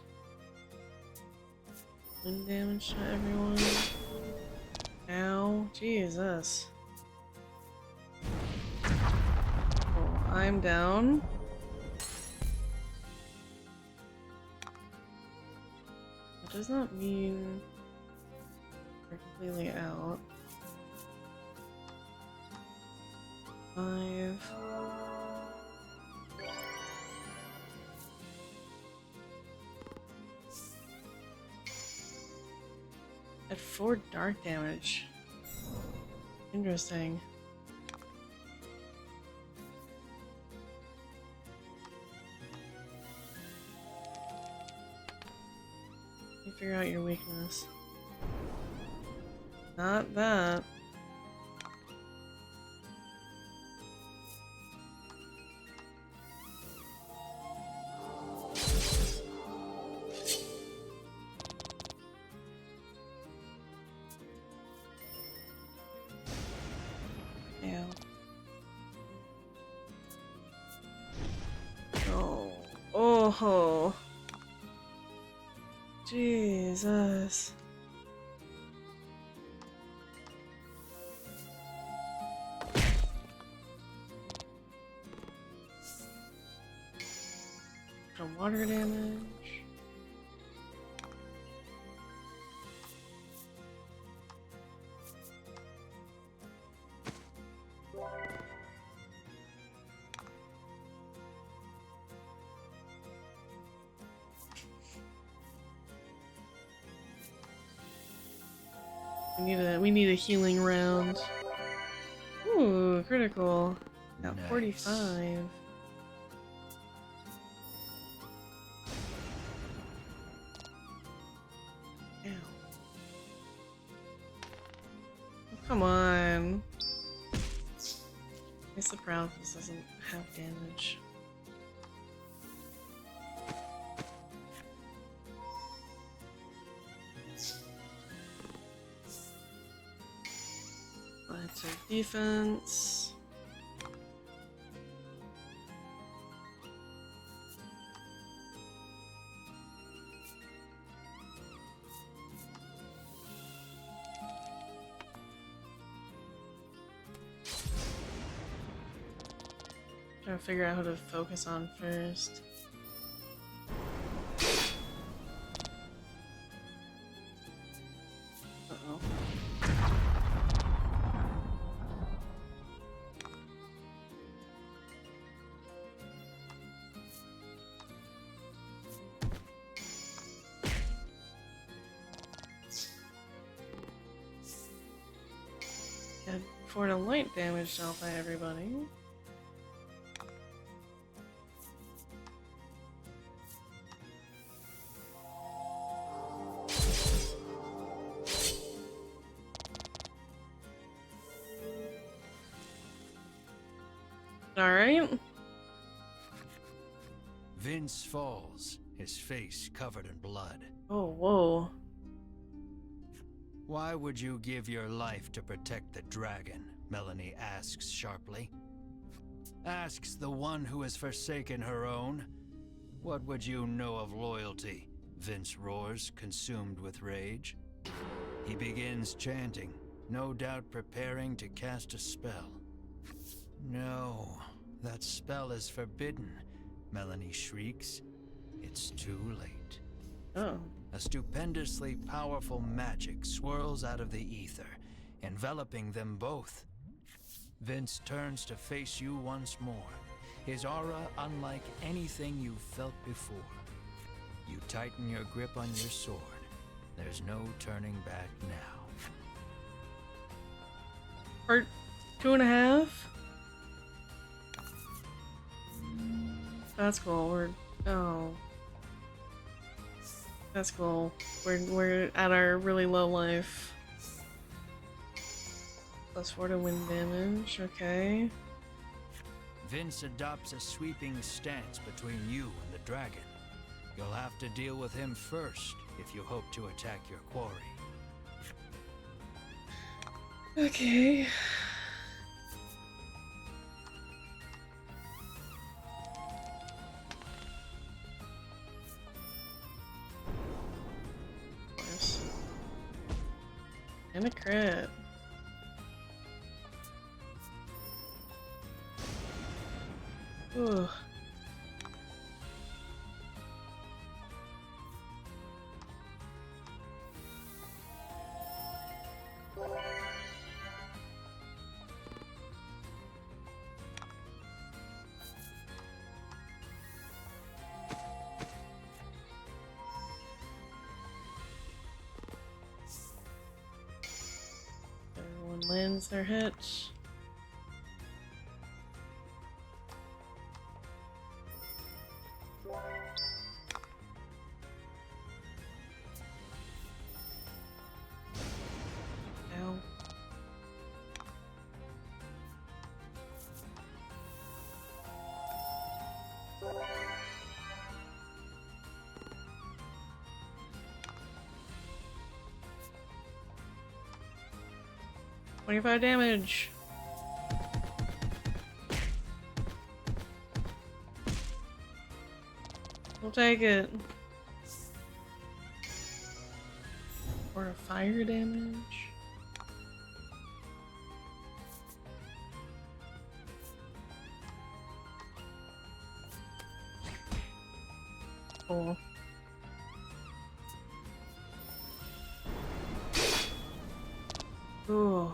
Wind damage to everyone. Ow. Jesus. Oh, I'm down. That does not mean we're completely out. 5. At 4 dark damage. Interesting. You figure out your weakness. Not that. Oh, Jesus. From water damage. We need a healing round. Ooh, critical. Got Nice. 45. Ow. Oh, come on. I guess the paralysis doesn't have damage. Let's take defense. Trying to figure out who to focus on first. Uh-oh. Add 4 to light damage dealt by everybody. Alright. Vince falls, his face covered in blood. Oh, whoa. Why would you give your life to protect the dragon? Melanie asks sharply. Asks the one who has forsaken her own. What would you know of loyalty? Vince roars, consumed with rage. He begins chanting, no doubt preparing to cast a spell. No, that spell is forbidden, Melanie shrieks. It's too late. Oh. A stupendously powerful magic swirls out of the ether, enveloping them both. Vince turns to face you once more, his aura unlike anything you've felt before. You tighten your grip on your sword. There's no turning back now. Part 2.5? That's cool. Oh. That's cool. We're at our really low life. +4 to wind damage, okay. Vince adopts a sweeping stance between you and the dragon. You'll have to deal with him first if you hope to attack your quarry. Okay. And a crit. Ooh. Everyone lands their hit. Ow. $25 damage. We'll take it. Or a fire damage. Cool. Ooh.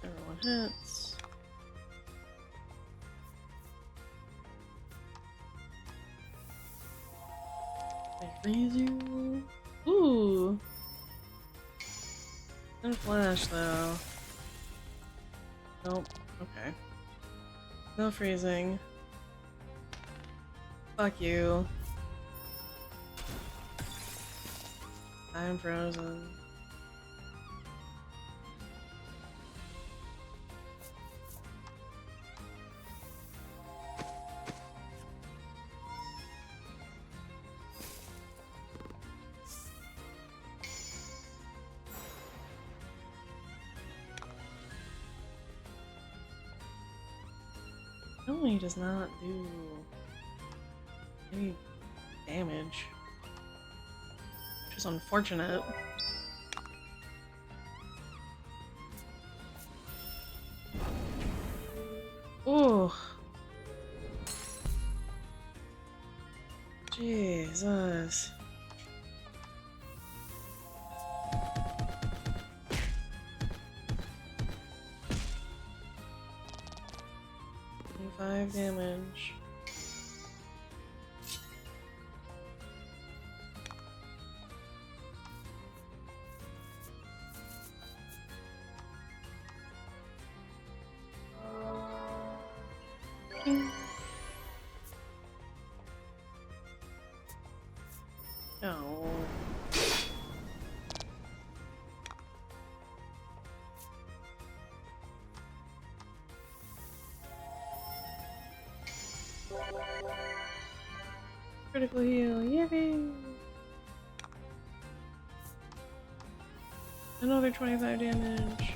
Everyone hits. They freeze you. Ooh. And flash though. Nope. Okay. No freezing. Fuck you. I'm frozen. No, he does not do any damage, which is unfortunate. Oh, Jesus. Five damage. No. Critical heal, yippee! Another 25 damage.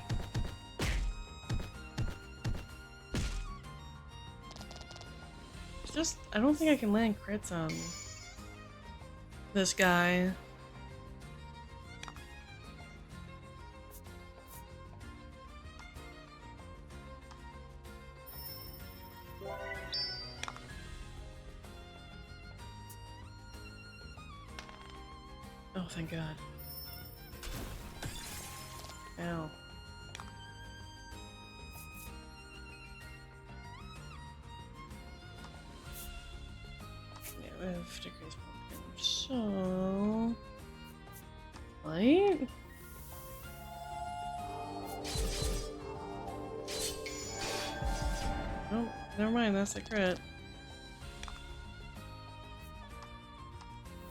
It's just, I don't think I can land crits on this guy. Oh, thank God. Ow. Yeah, we have decreased damage. So... Light? Oh, never mind, that's a crit.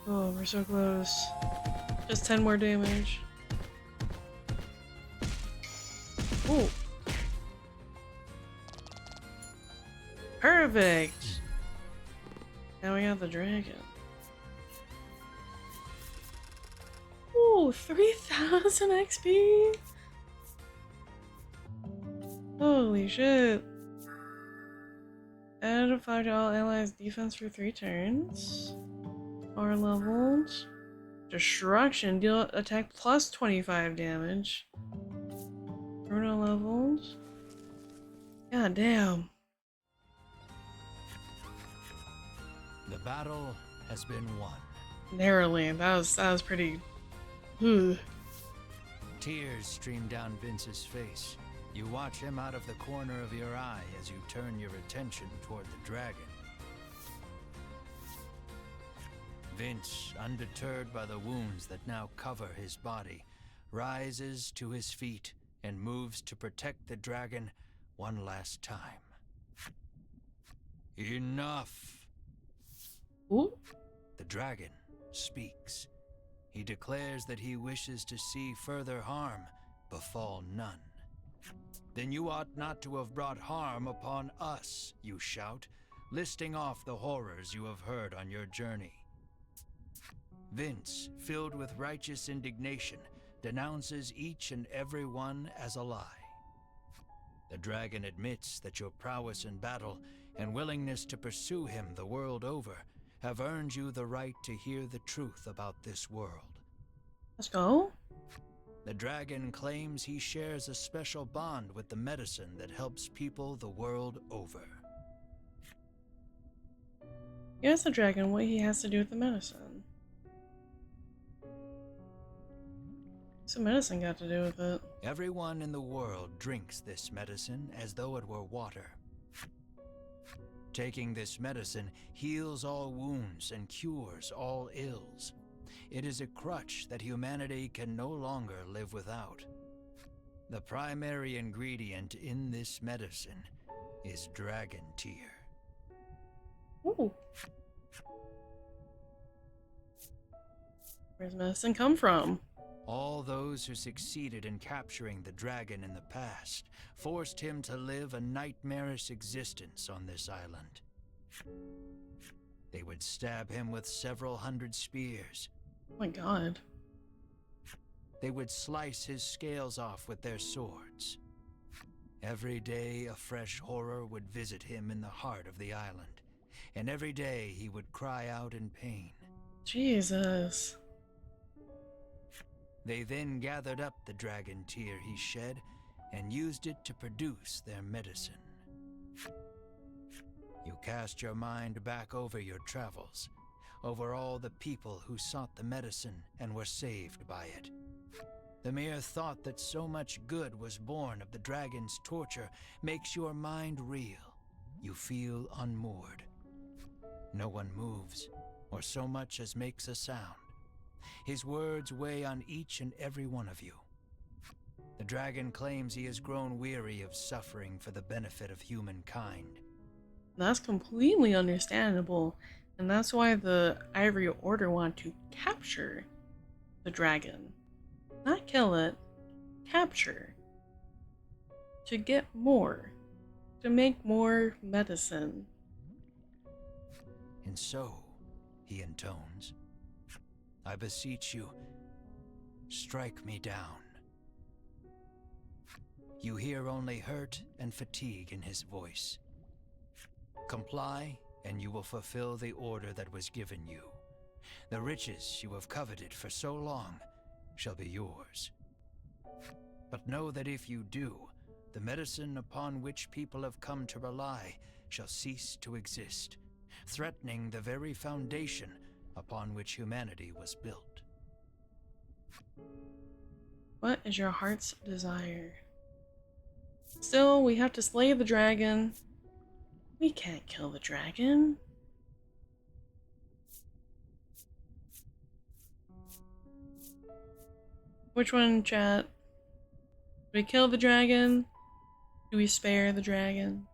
Oh, we're so close. Just 10 more damage. Ooh. Perfect! Now we got the dragon. Ooh, 3000 XP! Holy shit. Add 5 to all allies' defense for 3 turns. Are leveled. Destruction, deal attack plus 25 damage. Bruno leveled. God damn. The battle has been won. Narrowly, that was pretty. Ugh. Tears stream down Vince's face. You watch him out of the corner of your eye as you turn your attention toward the dragon. Vince, undeterred by the wounds that now cover his body, rises to his feet and moves to protect the dragon one last time. Enough! Ooh. The dragon speaks. He declares that he wishes to see further harm befall none. Then you ought not to have brought harm upon us, you shout, listing off the horrors you have heard on your journey. Vince, filled with righteous indignation, denounces each and every one as a lie. The dragon admits that your prowess in battle and willingness to pursue him the world over have earned you the right to hear the truth about this world. Let's go. The dragon claims he shares a special bond with the medicine that helps people the world over. You ask the dragon what he has to do with the medicine. What's the medicine got to do with it? Everyone in the world drinks this medicine as though it were water. Taking this medicine heals all wounds and cures all ills. It is a crutch that humanity can no longer live without. The primary ingredient in this medicine is dragon tear. Ooh. Where's medicine come from? All those who succeeded in capturing the dragon in the past forced him to live a nightmarish existence on this island. They would stab him with several hundred spears. Oh my God. They would slice his scales off with their swords. Every day a fresh horror would visit him in the heart of the island, and every day he would cry out in pain. Jesus. They then gathered up the dragon tear he shed and used it to produce their medicine. You cast your mind back over your travels, over all the people who sought the medicine and were saved by it. The mere thought that so much good was born of the dragon's torture makes your mind reel. You feel unmoored. No one moves, or so much as makes a sound. His words weigh on each and every one of you. The dragon claims he has grown weary of suffering for the benefit of humankind. That's completely understandable, and that's why the Ivory Order want to capture the dragon. Not kill it, capture. To get more. To make more medicine. And so, he intones, I beseech you, strike me down. You hear only hurt and fatigue in his voice. Comply, and you will fulfill the order that was given you. The riches you have coveted for so long shall be yours. But know that if you do, the medicine upon which people have come to rely shall cease to exist, threatening the very foundation upon which humanity was built. What is your heart's desire? Still, we have to slay the dragon. We can't kill the dragon. Which one, chat? Do we kill the dragon? Do we spare the dragon?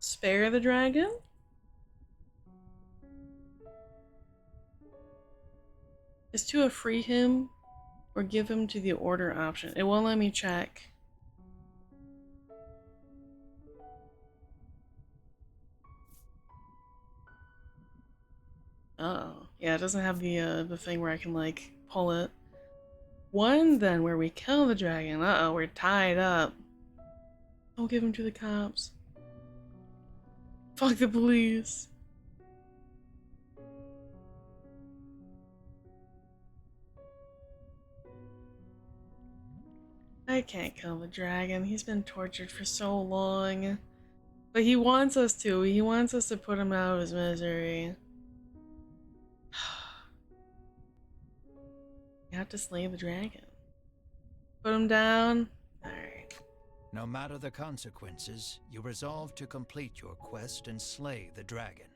Spare the dragon? Is to free him or give him to the order option? It won't let me check. Oh, yeah, it doesn't have the thing where I can like pull it. One then where we kill the dragon. Uh-oh, we're tied up. Don't give him to the cops. Fuck the police. I can't kill the dragon. He's been tortured for so long. But he wants us to. He wants us to put him out of his misery. You have to slay the dragon. Put him down. Alright. No matter the consequences, you resolve to complete your quest and slay the dragon.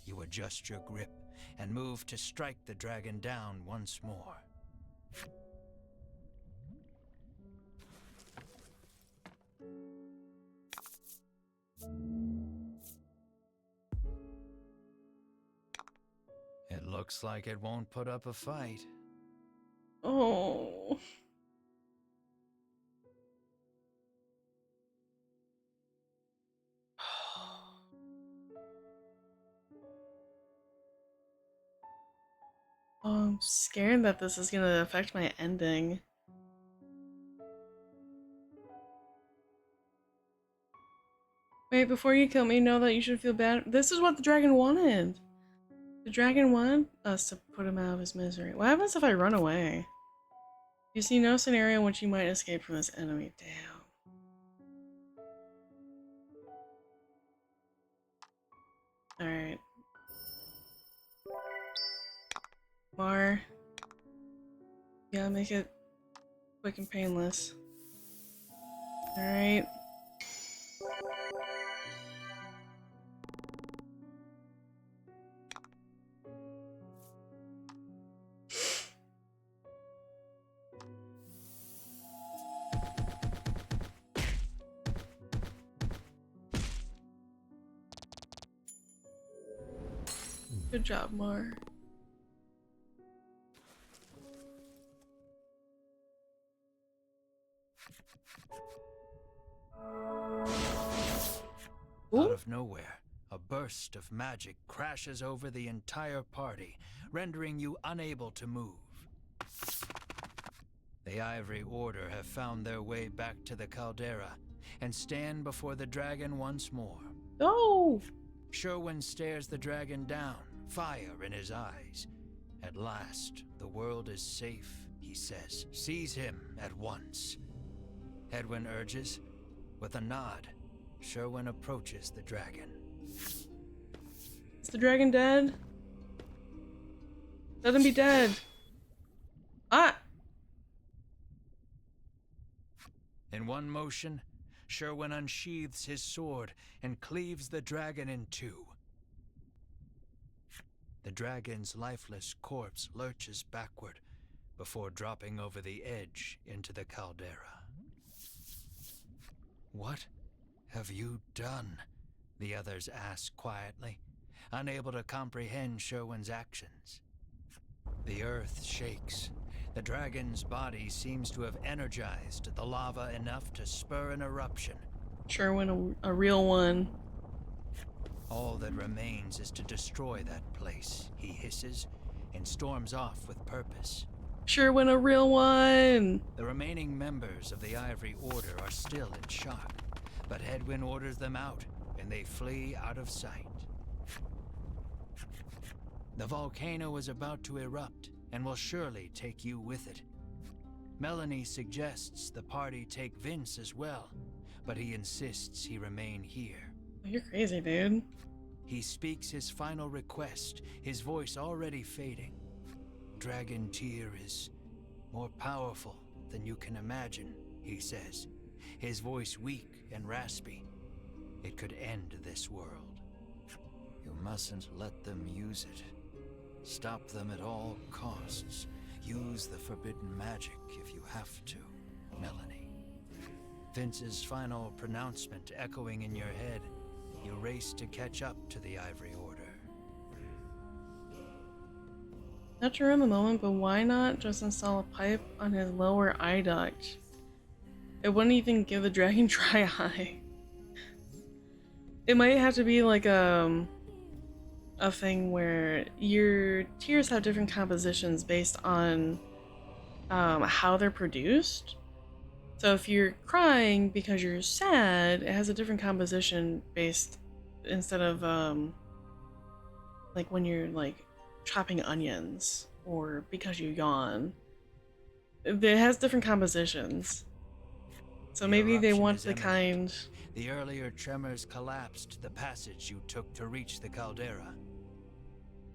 You adjust your grip and move to strike the dragon down once more. It looks like it won't put up a fight. Oh. Oh, I'm scared that this is gonna affect my ending. Wait, before you kill me, know that you should feel bad. This is what the dragon wanted. The dragon wanted us to put him out of his misery. What happens if I run away? You see no scenario in which you might escape from this enemy. Damn. Alright. Mar. Yeah, make it quick and painless. Alright. Good job, Mar. Out of nowhere, a burst of magic crashes over the entire party, rendering you unable to move. The Ivory Order have found their way back to the caldera and stand before the dragon once more. Oh! Sherwin stares the dragon down, fire in his eyes. At last, the world is safe, he says. Seize him at once. Edwin urges. With a nod, Sherwin approaches the dragon. Is the dragon dead? Let him be dead. Ah! In one motion, Sherwin unsheathes his sword and cleaves the dragon in two. The dragon's lifeless corpse lurches backward before dropping over the edge into the caldera. What have you done? The others ask quietly, unable to comprehend Sherwin's actions. The earth shakes. The dragon's body seems to have energized the lava enough to spur an eruption. Sherwin, a real one. All that remains is to destroy that place, he hisses, and storms off with purpose. Sherwin, a real one! The remaining members of the Ivory Order are still in shock, but Edwin orders them out, and they flee out of sight. The volcano is about to erupt, and will surely take you with it. Melanie suggests the party take Vince as well, but he insists he remain here. You're crazy, dude. He speaks his final request, his voice already fading. Dragon Tear is more powerful than you can imagine, he says, his voice weak and raspy. It could end this world. You mustn't let them use it. Stop them at all costs. Use the forbidden magic if you have to, Melanie. Vince's final pronouncement echoing in your head, you race to catch up to the Ivory Order. Not to ruin the moment, but why not just install a pipe on his lower eye duct? It wouldn't even give the dragon dry eye. It might have to be like a thing where your tears have different compositions based on how they're produced. So if you're crying because you're sad, it has a different composition based instead of like when you're like chopping onions or because you yawn. It has different compositions. So maybe they want the kind. The earlier tremors collapsed the passage you took to reach the caldera.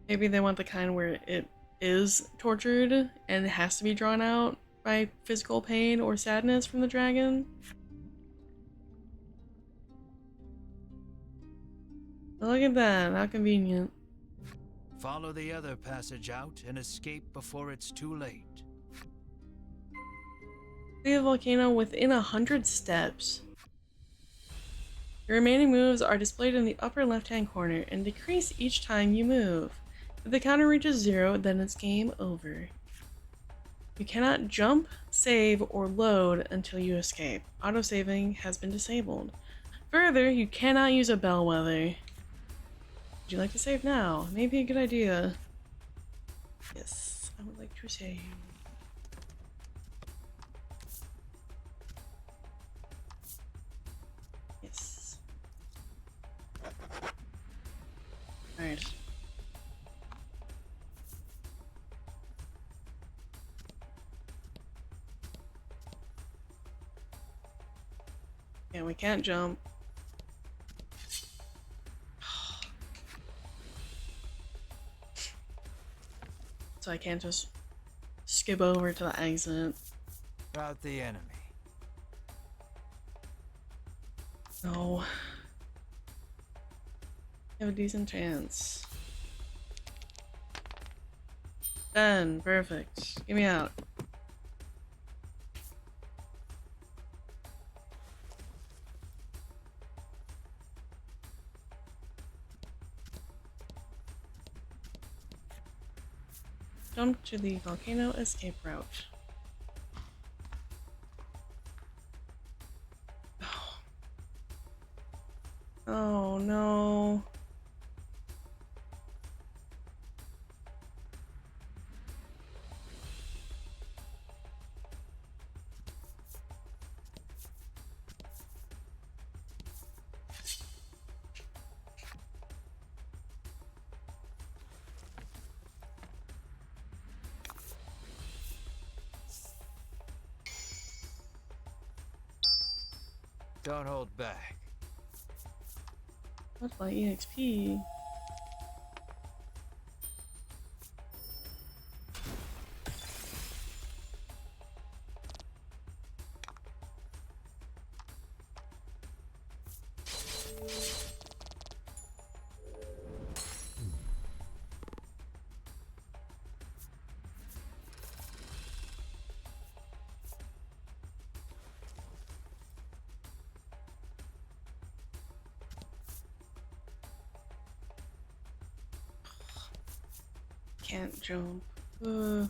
Maybe they want the kind where it is tortured and it has to be drawn out by physical pain or sadness from the dragon. Look at that, how convenient. Follow the other passage out and escape before it's too late. See the volcano within 100 steps. Your remaining moves are displayed in the upper left-hand corner and decrease each time you move. If the counter reaches 0, then it's game over. You cannot jump, save, or load until you escape. Autosaving has been disabled. Further, you cannot use a bellwether. Would you like to save now? Maybe a good idea. Yes, I would like to save. Yes. Alright. Yeah, we can't jump. So I can't just skip over to the exit. About the enemy. No. You have a decent chance. Done. Perfect. Get me out. Jump to the volcano escape route. Oh no. Don't hold back. What about EXP? Can't jump. We're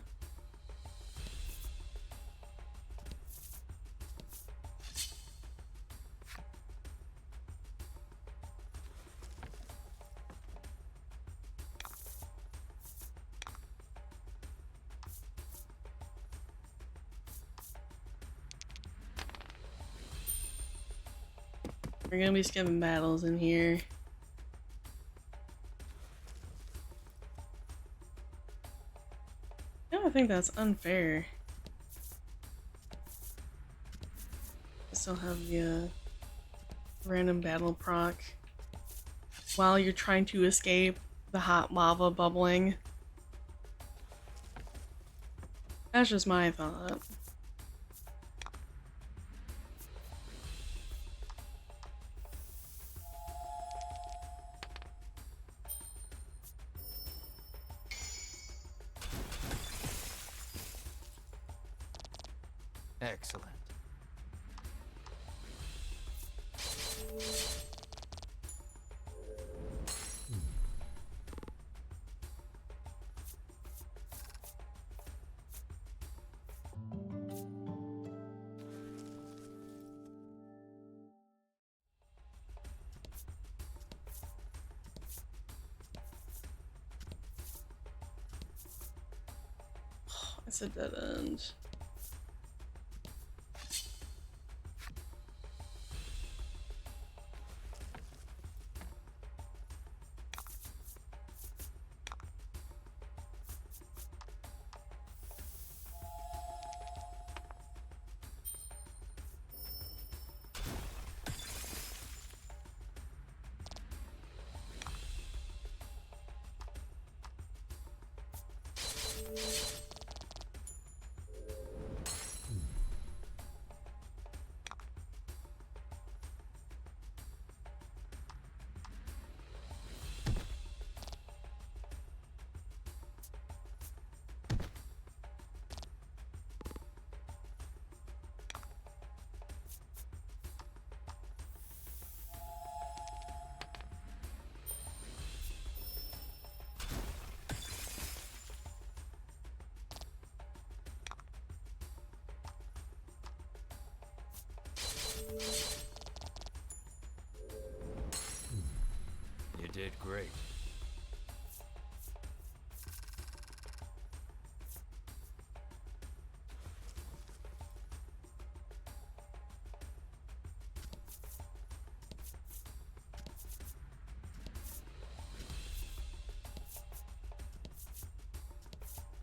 gonna be skipping battles in here. I think that's unfair. I still have the random battle proc while you're trying to escape the hot lava bubbling. That's just my thought. Excellent. It's a dead end. You did great.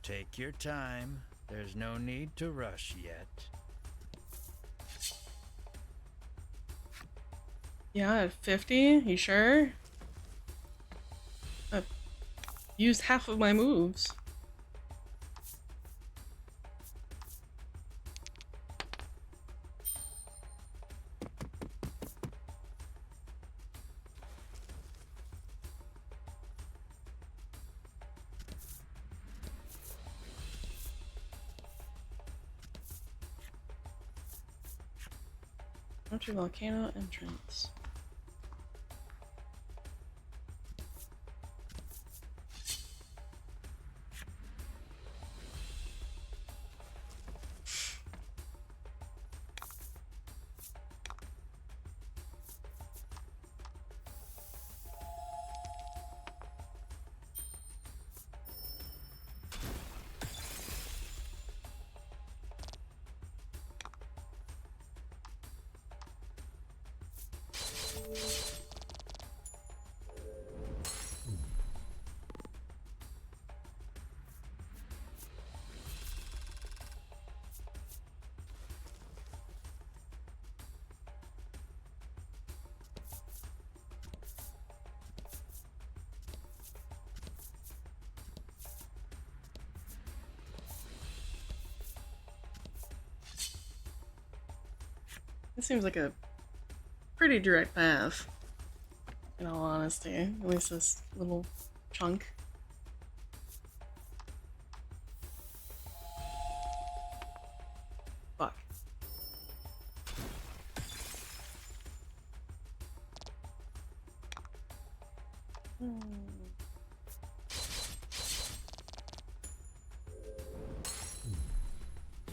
Take your time. There's no need to rush yet. Yeah, at 50? You sure? I've used half of my moves. What's your volcano entrance? It seems like a pretty direct path, in all honesty. At least this little chunk. Fuck.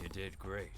You did great.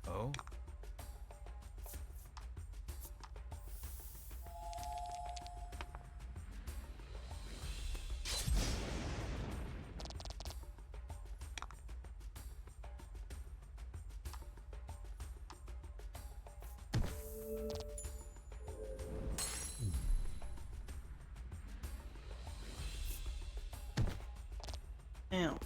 Oh? Ow.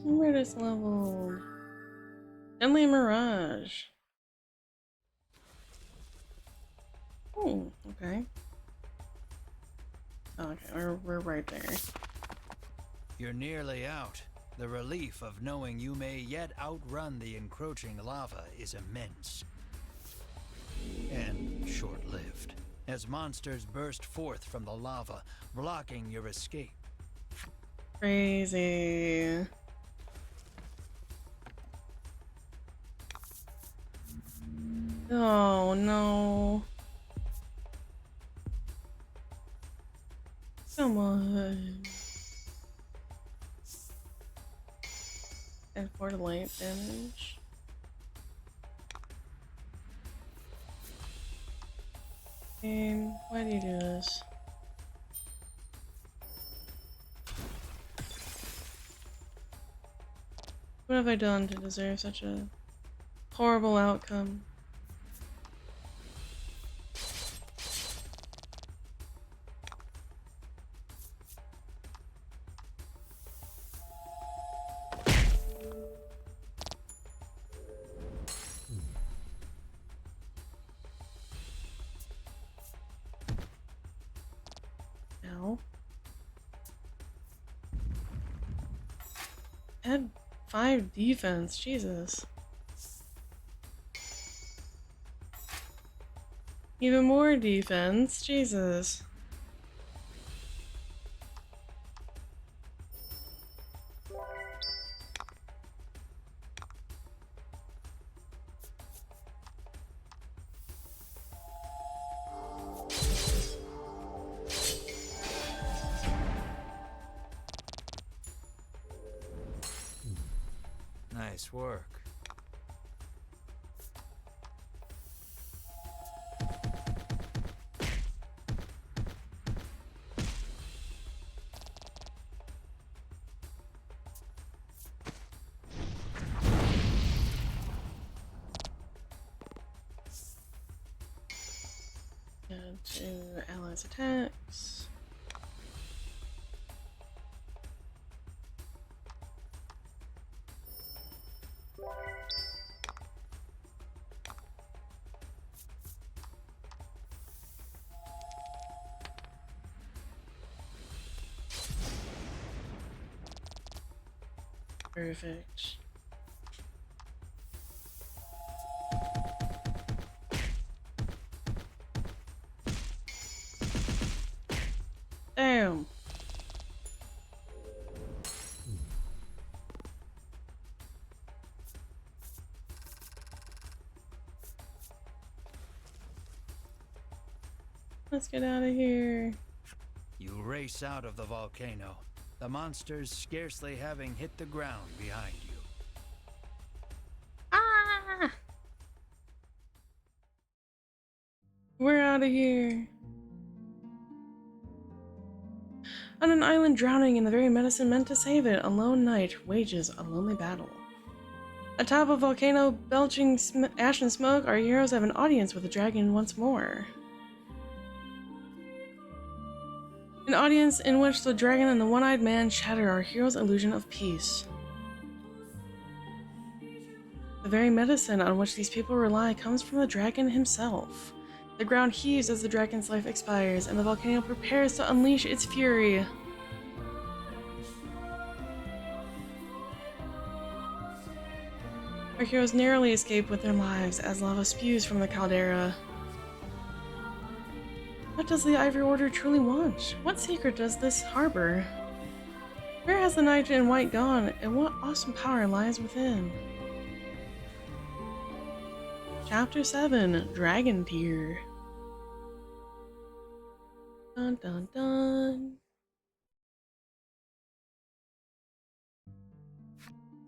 Where is leveled? Deadly Mirage. Oh, okay. Oh, okay, we're right there. You're nearly out. The relief of knowing you may yet outrun the encroaching lava is immense. And short-lived, as monsters burst forth from the lava, blocking your escape. Crazy. Oh no. Come on. And for light damage. Game, why do you do this? What have I done to deserve such a horrible outcome? Ow. Had 5 defense, Jesus. Even more defense, Jesus. Nice work. Add to allies' attacks. Perfect. Damn. Let's get out of here. You race out of the volcano, the monsters scarcely having hit the ground behind you. Ah! We're out of here. On an island drowning in the very medicine meant to save it, a lone knight wages a lonely battle. Atop a volcano belching ash and smoke, our heroes have an audience with the dragon once more. An audience in which the dragon and the one-eyed man shatter our hero's illusion of peace. The very medicine on which these people rely comes from the dragon himself. The ground heaves as the dragon's life expires, and the volcano prepares to unleash its fury. Our heroes narrowly escape with their lives as lava spews from the caldera. What does the Ivory Order truly want? What secret does this harbor? Where has the knight in white gone, and what awesome power lies within? Chapter 7, Dragon Tier. Dun dun dun.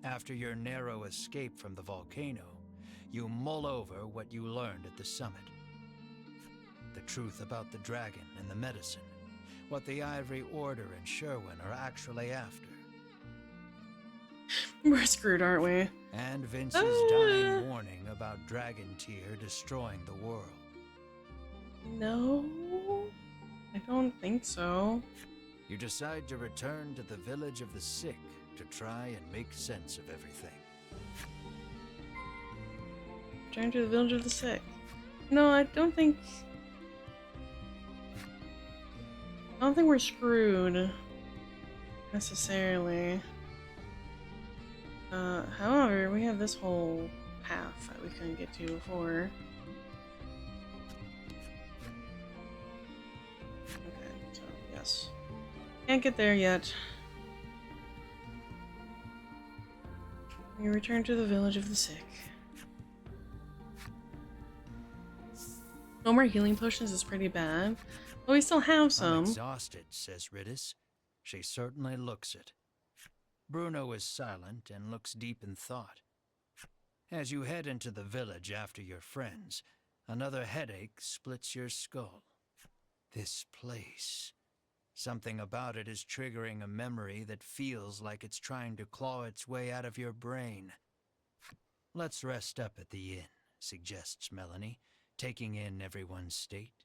After your narrow escape from the volcano, you mull over what you learned at the summit. The truth about the dragon and the medicine, what the Ivory Order and Sherwin are actually after. We're screwed, aren't we? And Vince's dying warning about Dragon Tier destroying the world. No, I don't think so. You decide to return to the village of the sick to try and make sense of everything. Return to the village of the sick. No, I don't think we're screwed necessarily. However, we have this whole path that we couldn't get to before. Okay, so yes. Can't get there yet. We return to the village of the sick. No more healing potions is pretty bad, but we still have I'm some. exhausted, says Riddis. She certainly looks it. Bruno is silent and looks deep in thought. As you head into the village after your friends, another headache splits your skull. This place. Something about it is triggering a memory that feels like it's trying to claw its way out of your brain. Let's rest up at the inn, suggests Melanie, taking in everyone's state.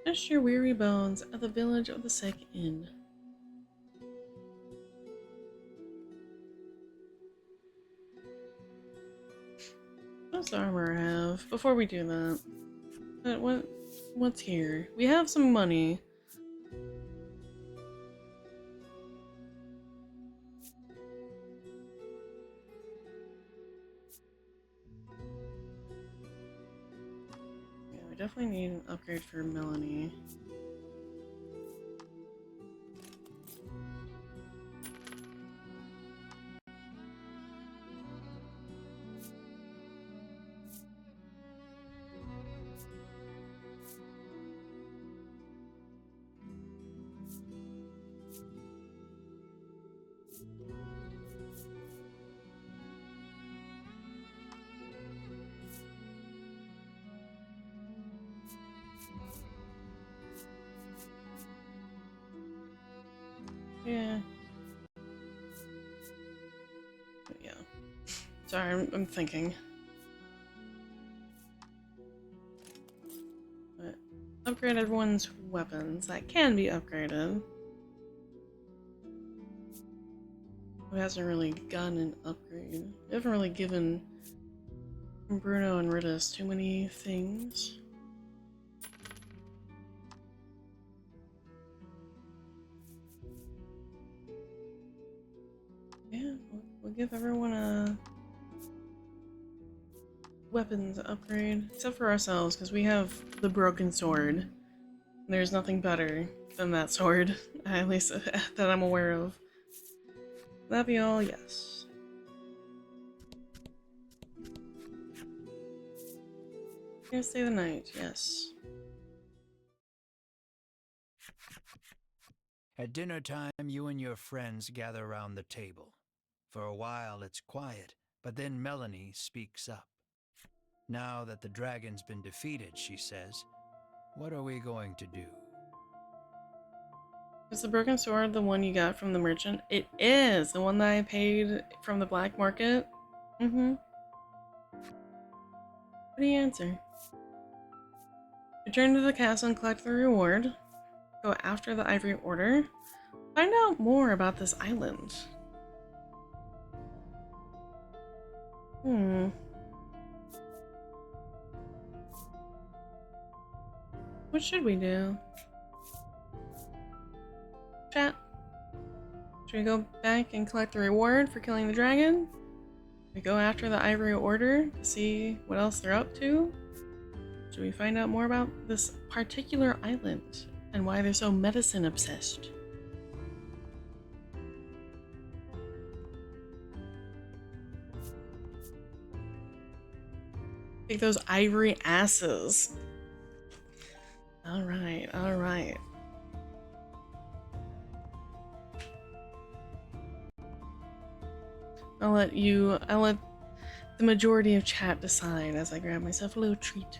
Rest your weary bones at the village of the sick inn. What's armor I have? Before we do that, what's here? We have some money. Yeah, we definitely need an upgrade for Melanie. Yeah. Yeah. Sorry, I'm thinking. But upgrade everyone's weapons. That can be upgraded. Who hasn't really gotten an upgrade? We haven't really given Bruno and Riddis too many things. Yeah, we'll give everyone a weapons upgrade, except for ourselves, because we have the broken sword. There's nothing better than that sword, at least that I'm aware of. That be all? Yes. Here stay the night, yes. At dinner time, you and your friends gather around the table. For a while, it's quiet, but then Melanie speaks up. Now that the dragon's been defeated, she says, what are we going to do? Is the broken sword the one you got from the merchant? It is! The one that I paid from the black market? Mm-hmm. What do you answer? Return to the castle and collect the reward. Go after the Ivory Order. Find out more about this island. What should we do? Chat. Should we go back and collect the reward for killing the dragon? We go after the Ivory Order to see what else they're up to? Should we find out more about this particular island and why they're so medicine obsessed? Take those ivory asses. Alright, alright. I'll let the majority of chat decide as I grab myself a little treat.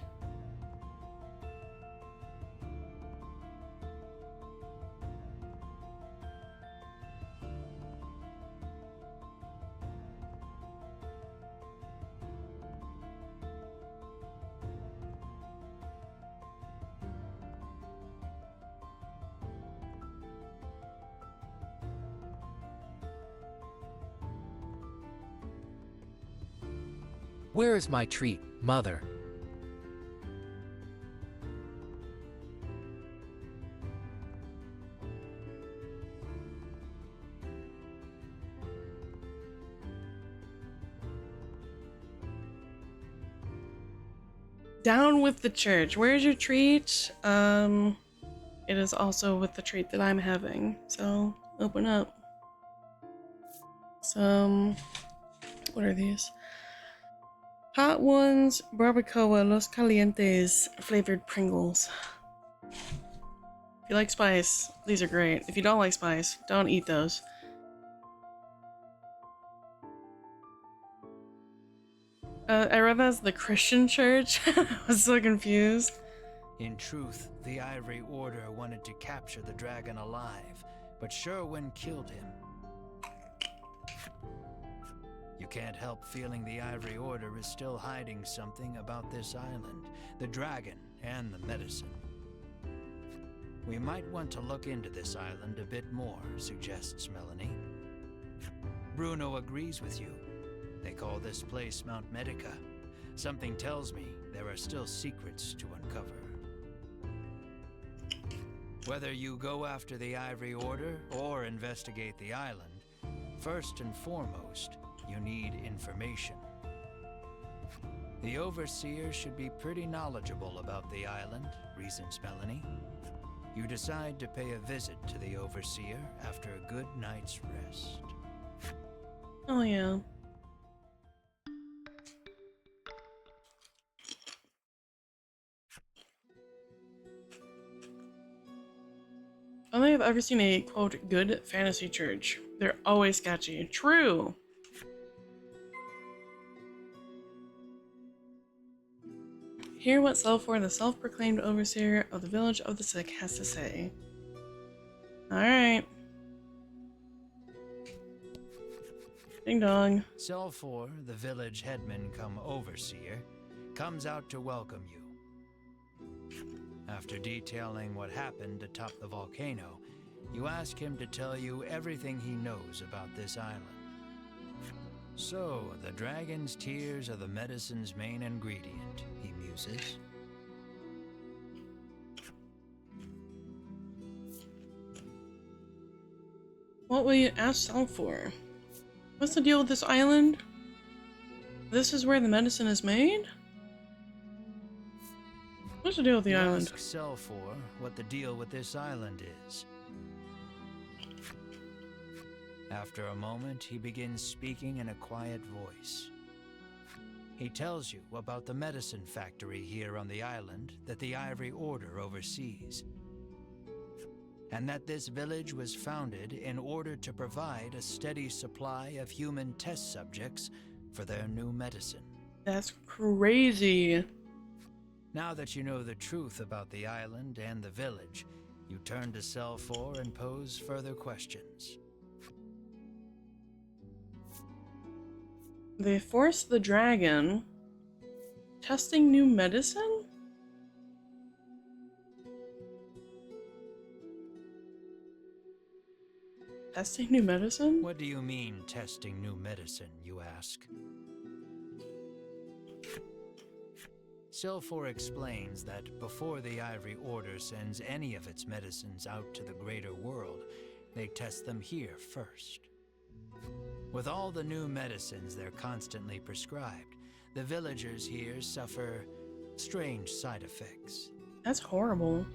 Where is my treat, Mother? Down with the church. Where's your treat? It is also with the treat that I'm having. So, open up. Some... What are these? Hot ones, barbacoa, Los Calientes, flavored Pringles. If you like spice, these are great. If you don't like spice, don't eat those. I read that as the Christian church. I was so confused. In truth, the Ivory Order wanted to capture the dragon alive, but Sherwin killed him. You can't help feeling the Ivory Order is still hiding something about this island, the dragon and the medicine. We might want to look into this island a bit more, suggests Melanie. Bruno agrees with you. They call this place Mount Medica. Something tells me there are still secrets to uncover. Whether you go after the Ivory Order or investigate the island, first and foremost, you need information. The Overseer should be pretty knowledgeable about the island, reasons Melanie. You decide to pay a visit to the Overseer after a good night's rest. Oh yeah. I don't think I've ever seen a, quote, good fantasy church. They're always sketchy. True! Hear what Selfor, the self-proclaimed overseer of the village of the sick, has to say. Alright. Ding dong. Selfor, the village headman come overseer, comes out to welcome you. After detailing what happened atop the volcano, you ask him to tell you everything he knows about this island. So, the dragon's tears are the medicine's main ingredient, he muses. What will you ask Selfor? What's the deal with this island? This is where the medicine is made? What's the deal with the island? Ask Selfor what the deal with this island is. After a moment, he begins speaking in a quiet voice. He tells you about the medicine factory here on the island that the Ivory Order oversees. and that this village was founded in order to provide a steady supply of human test subjects for their new medicine. That's crazy. Now that you know the truth about the island and the village, you turn to Cell 4 and pose further questions. They forced the dragon. Testing new medicine? Testing new medicine? What do you mean, testing new medicine, you ask? Cell 4 explains that before the Ivory Order sends any of its medicines out to the greater world, they test them here first. With all the new medicines they're constantly prescribed, the villagers here suffer strange side effects. That's horrible.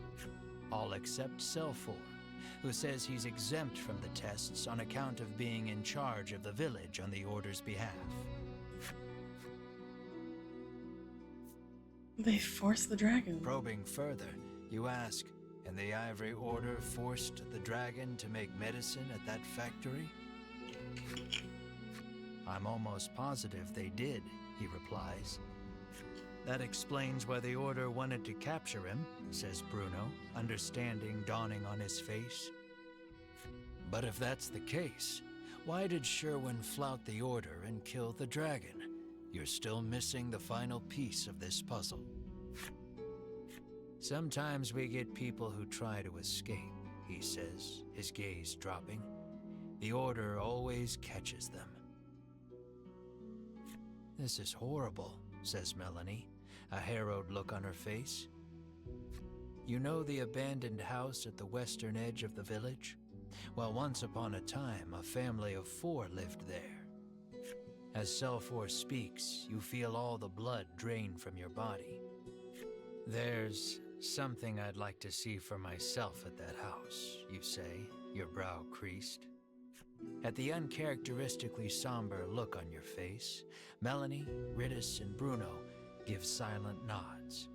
All except Cell 4, who says he's exempt from the tests on account of being in charge of the village on the Order's behalf. They forced the dragon. Probing further, you ask, and the Ivory Order forced the dragon to make medicine at that factory? I'm almost positive they did, he replies. That explains why the Order wanted to capture him, says Bruno, understanding dawning on his face. But if that's the case, why did Sherwin flout the Order and kill the dragon? You're still missing the final piece of this puzzle. Sometimes we get people who try to escape, he says, his gaze dropping. The Order always catches them. This is horrible, says Melanie, a harrowed look on her face. You know the abandoned house at the western edge of the village? Well, once upon a time, a family of 4 lived there. As Cell 4 speaks, you feel all the blood drain from your body. There's something I'd like to see for myself at that house, you say, your brow creased. At the uncharacteristically somber look on your face, Melanie, Rittis, and Bruno give silent nods.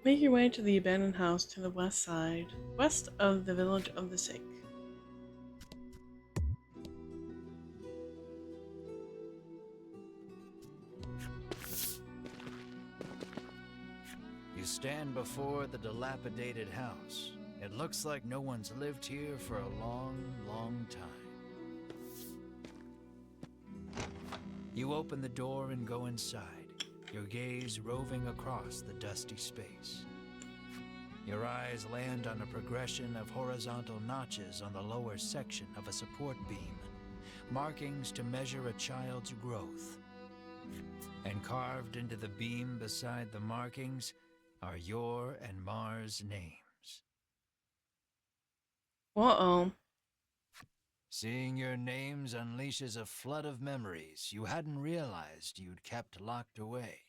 Make your way to the abandoned house to the west side, west of the village of the sick. You stand before the dilapidated house. It looks like no one's lived here for a long, long time. You open the door and go inside, your gaze roving across the dusty space. Your eyes land on a progression of horizontal notches on the lower section of a support beam, markings to measure a child's growth. And carved into the beam beside the markings are your and Mars' names. Uh-oh. Seeing your names unleashes a flood of memories you hadn't realized you'd kept locked away.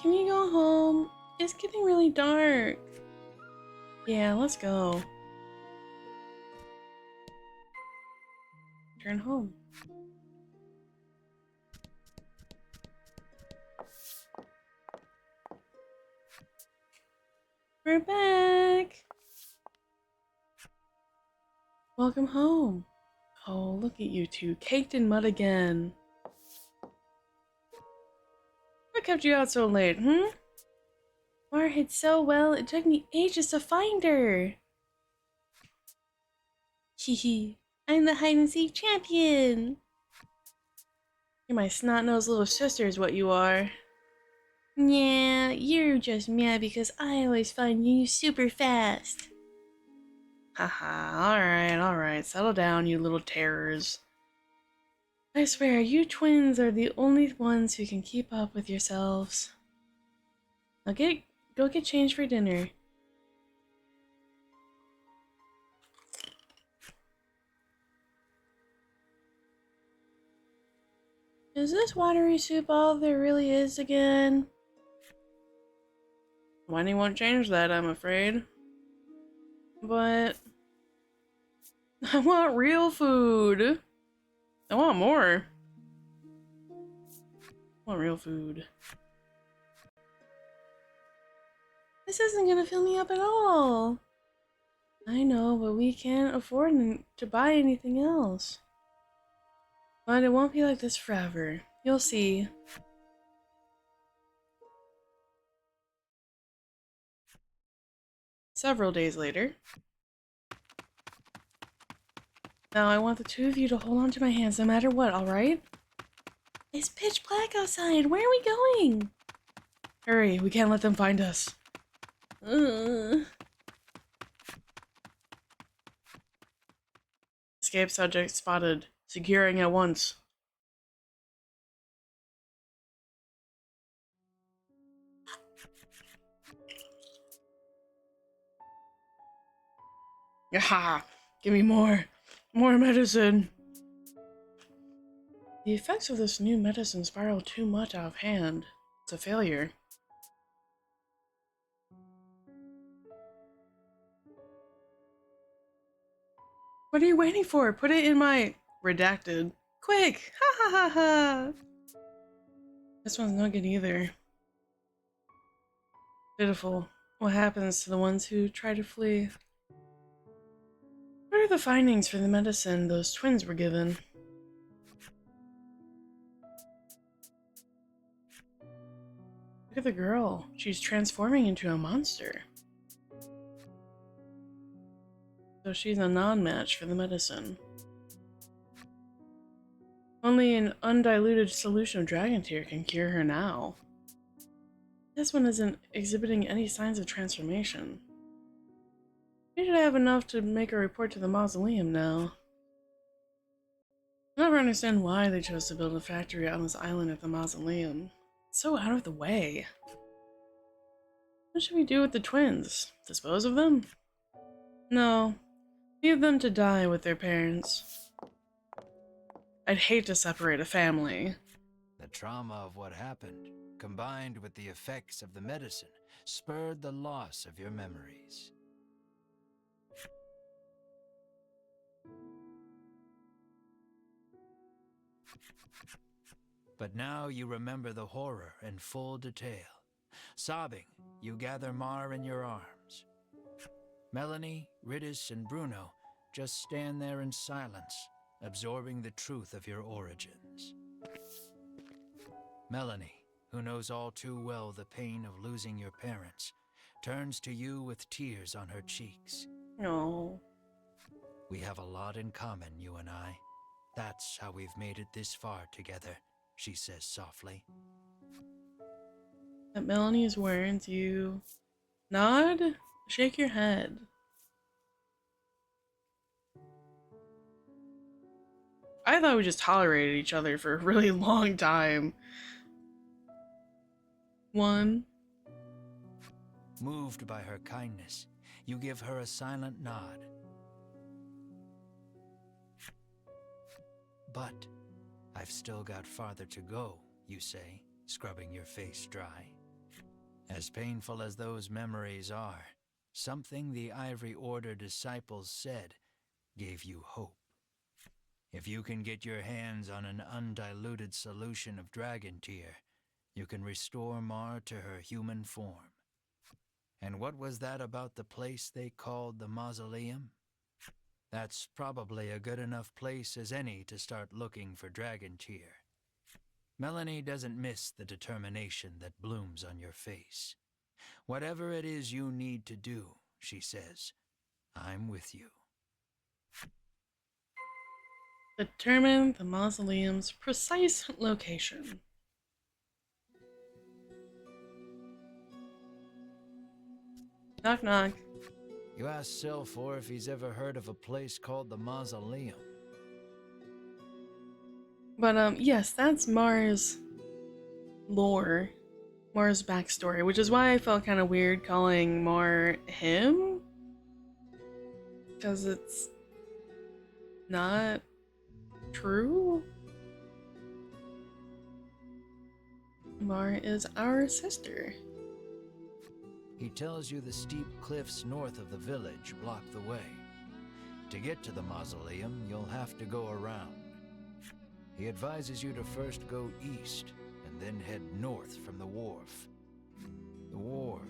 Can we go home? It's getting really dark. Yeah, let's go. Turn home. We're back! Welcome home. Oh, look at you two, caked in mud again. What kept you out so late, Mara hid so well, it took me ages to find her. Hehe, I'm the hide-and-seek champion. You're my snot-nosed little sister is what you are. Yeah, you're just mad because I always find you super fast. Haha, alright, settle down, you little terrors. I swear, you twins are the only ones who can keep up with yourselves. Now go get changed for dinner. Is this watery soup all there really is again? Wendy won't change that, I'm afraid. But I want real food. I want more. want real food. This isn't gonna fill me up at all. I know, but we can't afford to buy anything else. But it won't be like this forever. You'll see. Several days later. Now I want the two of you to hold on to my hands no matter what, alright? It's pitch black outside. Where are we going? Hurry, we can't let them find us. Escape subject spotted. Securing at once. Yaha! Give me more! More medicine! The effects of this new medicine spiral too much out of hand. It's a failure. What are you waiting for? Put it in my... redacted. Quick! Ha ha ha ha! This one's no good either. Pitiful. What happens to the ones who try to flee? What are the findings for the medicine those twins were given? Look at the girl. She's transforming into a monster. So she's a non-match for the medicine. Only an undiluted solution of dragon tear can cure her now. This one isn't exhibiting any signs of transformation. We should have enough to make a report to the mausoleum now. I never understand why they chose to build a factory on this island at the mausoleum. It's so out of the way. What should we do with the twins? Dispose of them? No. Leave them to die with their parents. I'd hate to separate a family. The trauma of what happened, combined with the effects of the medicine, spurred the loss of your memories. But now you remember the horror in full detail. Sobbing, you gather Mar in your arms. Melanie, Riddis, and Bruno just stand there in silence, absorbing the truth of your origins. Melanie, who knows all too well the pain of losing your parents, turns to you with tears on her cheeks. No. We have a lot in common, you and I. That's how we've made it this far together, she says softly. That Melanie is wearing you. Nod? Shake your head. I thought we just tolerated each other for a really long time. One. Moved by her kindness, you give her a silent nod. But I've still got farther to go, you say, scrubbing your face dry. As painful as those memories are, something the Ivory Order disciples said gave you hope. If you can get your hands on an undiluted solution of dragon tear, you can restore Mar to her human form. And what was that about the place they called the mausoleum? That's probably a good enough place as any to start looking for dragon tear. Melanie doesn't miss the determination that blooms on your face. Whatever it is you need to do, she says, I'm with you. Determine the mausoleum's precise location. Knock knock. You ask Silfor if he's ever heard of a place called the Mausoleum. But yes, that's Mar's lore. Mar's backstory, which is why I felt kind of weird calling Mar him. Because it's not true. Mar is our sister. He tells you the steep cliffs north of the village block the way. To get to the mausoleum, you'll have to go around. He advises you to first go east and then head north from the wharf. The wharf,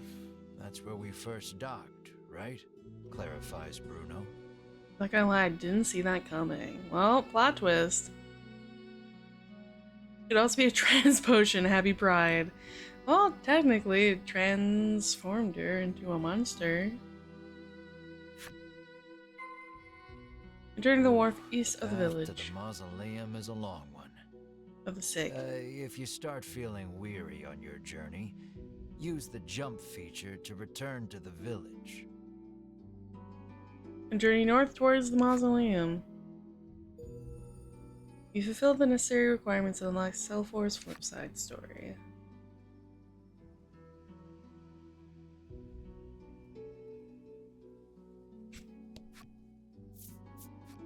that's where we first docked, right? Clarifies Bruno. Not gonna lie, I didn't see that coming. Well, plot twist. Could also be a trans potion, Happy Pride. Well, technically, it transformed her into a monster. Entering the wharf east of the Path village. to the mausoleum is a long one. Of the sick. If you start feeling weary on your journey, use the jump feature to return to the village. And journey north towards the mausoleum. You fulfill the necessary requirements to unlock Cell4's Flipside story.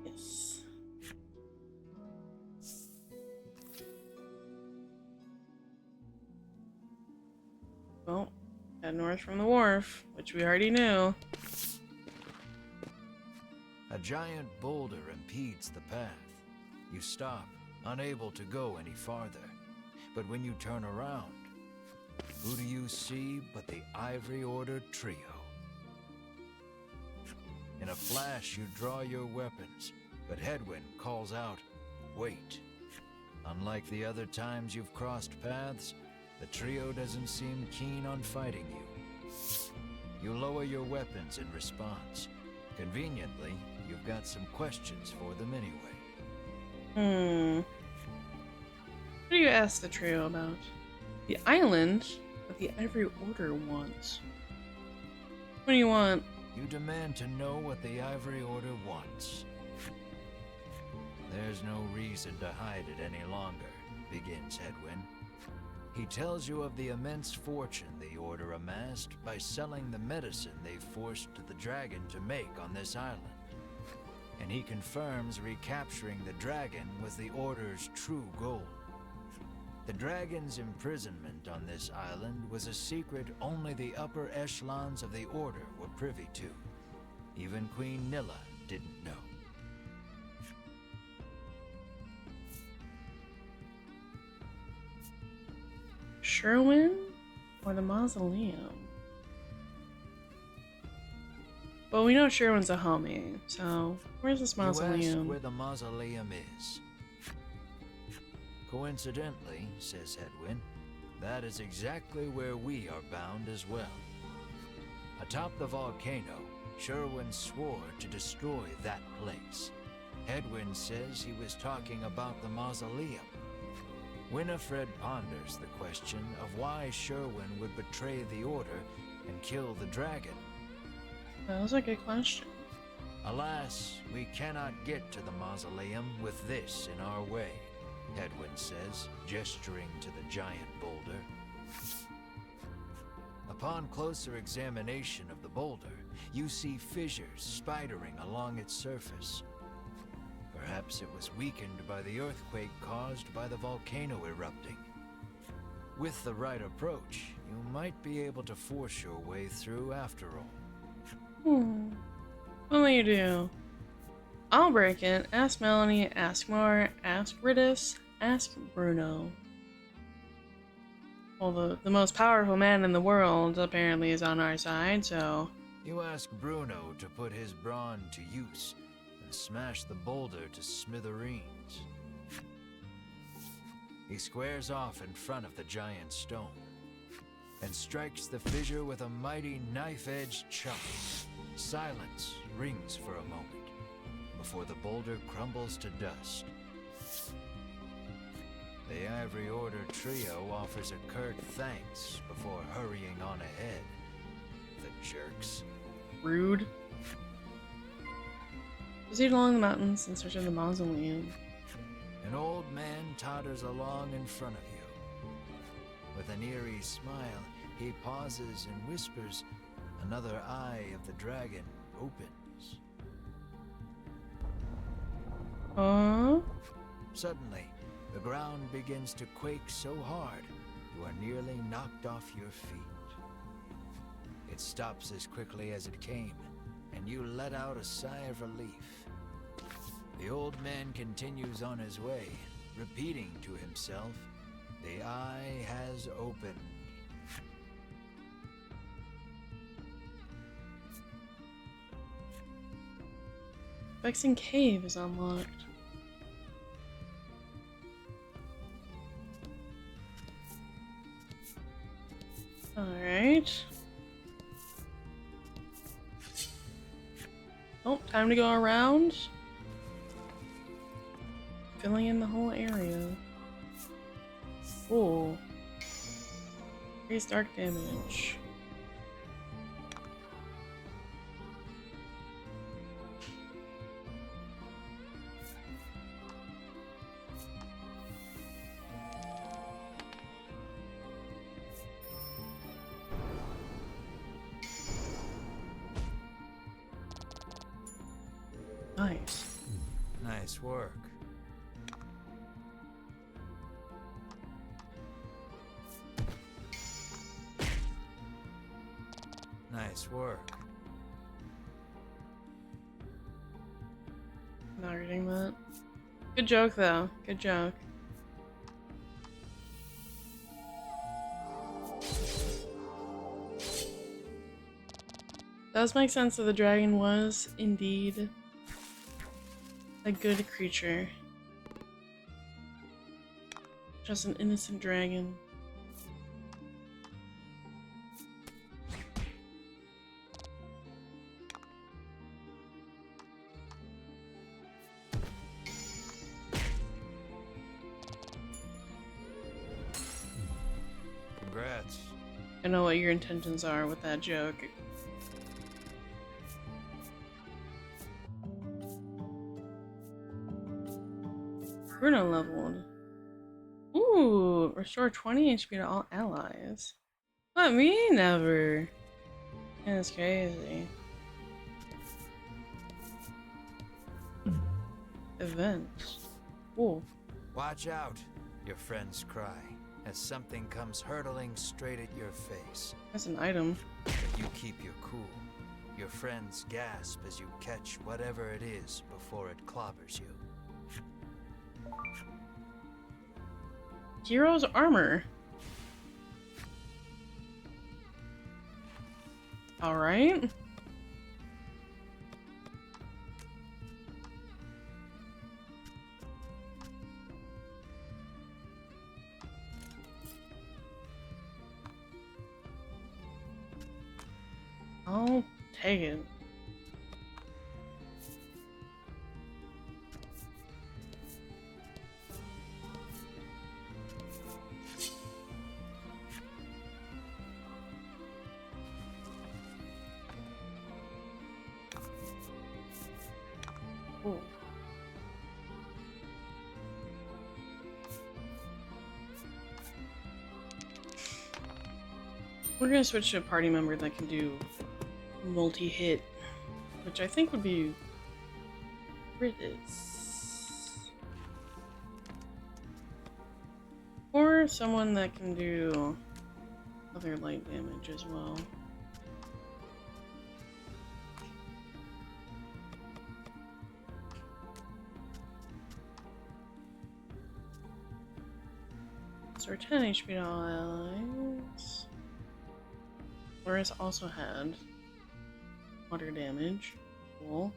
Yes. Well, head north from the wharf, which we already knew. A giant boulder impedes the path. You stop, unable to go any farther. But when you turn around, who do you see but the Ivory Order trio? In a flash, you draw your weapons, but Hedwyn calls out, "Wait." Unlike the other times you've crossed paths, the trio doesn't seem keen on fighting you. You lower your weapons in response. Conveniently, you've got some questions for them anyway. What do you ask the trio about? The island that the Ivory Order wants. What do you want? You demand to know what the Ivory Order wants. There's no reason to hide it any longer, begins Hedwyn. He tells you of the immense fortune the Order amassed by selling the medicine they forced the dragon to make on this island. And he confirms recapturing the dragon was the Order's true goal. The dragon's imprisonment on this island was a secret only the upper echelons of the Order were privy to. Even Queen Nilla didn't know. Sherwin or the mausoleum? Well, we know Sherwin's a homie, so where's this You ask mausoleum? where the mausoleum is. Coincidentally, says Hedwyn, that is exactly where we are bound as well. Atop the volcano, Sherwin swore to destroy that place. Hedwyn says he was talking about the mausoleum. Winifred ponders the question of why Sherwin would betray the Order and kill the dragon. That was a good question. Alas, we cannot get to the mausoleum with this in our way, Hedwyn says, gesturing to the giant boulder. Upon closer examination of the boulder, you see fissures spidering along its surface. Perhaps it was weakened by the earthquake caused by the volcano erupting. With the right approach, you might be able to force your way through after all. What will you do? I'll break it. Ask Melanie, ask Mar, ask Ritus, ask Bruno. Well, the most powerful man in the world apparently is on our side, so... You ask Bruno to put his brawn to use and smash the boulder to smithereens. He squares off in front of the giant stone and strikes the fissure with a mighty knife-edged chop. Silence rings for a moment before the boulder crumbles to dust. The Ivory Order trio offers a curt thanks before hurrying on ahead. The jerks. Rude. Proceed along the mountains in search of the mausoleum. An old man totters along in front of you. With an eerie smile, he pauses and whispers, "Another eye of the dragon opens." Suddenly, the ground begins to quake so hard, you are nearly knocked off your feet. It stops as quickly as it came, and you let out a sigh of relief. The old man continues on his way, repeating to himself, The eye has opened. Vexing Cave is unlocked. Alright. Oh, time to go around. Filling in the whole area. Ooh. Increase dark damage. Nice. Nice work. Nice work. Not reading that. Good joke, though. Good joke. Does make sense that the dragon was indeed a good creature. Just an innocent dragon. Congrats. I know what your intentions are with that joke. Bruno leveled. Ooh, restore 20 HP to all allies. Not me, never. That's crazy. Events. Ooh. Watch out, your friends cry, as something comes hurtling straight at your face. That's an item. But you keep your cool. Your friends gasp as you catch whatever it is before it clobbers you. Hero's armor. Alright. I'll take it. Ooh. We're gonna switch to a party member that can do multi-hit, which I think would be Ritis. Or someone that can do other light damage as well. So 10 HP to all allies. Loris also had water damage. Cool.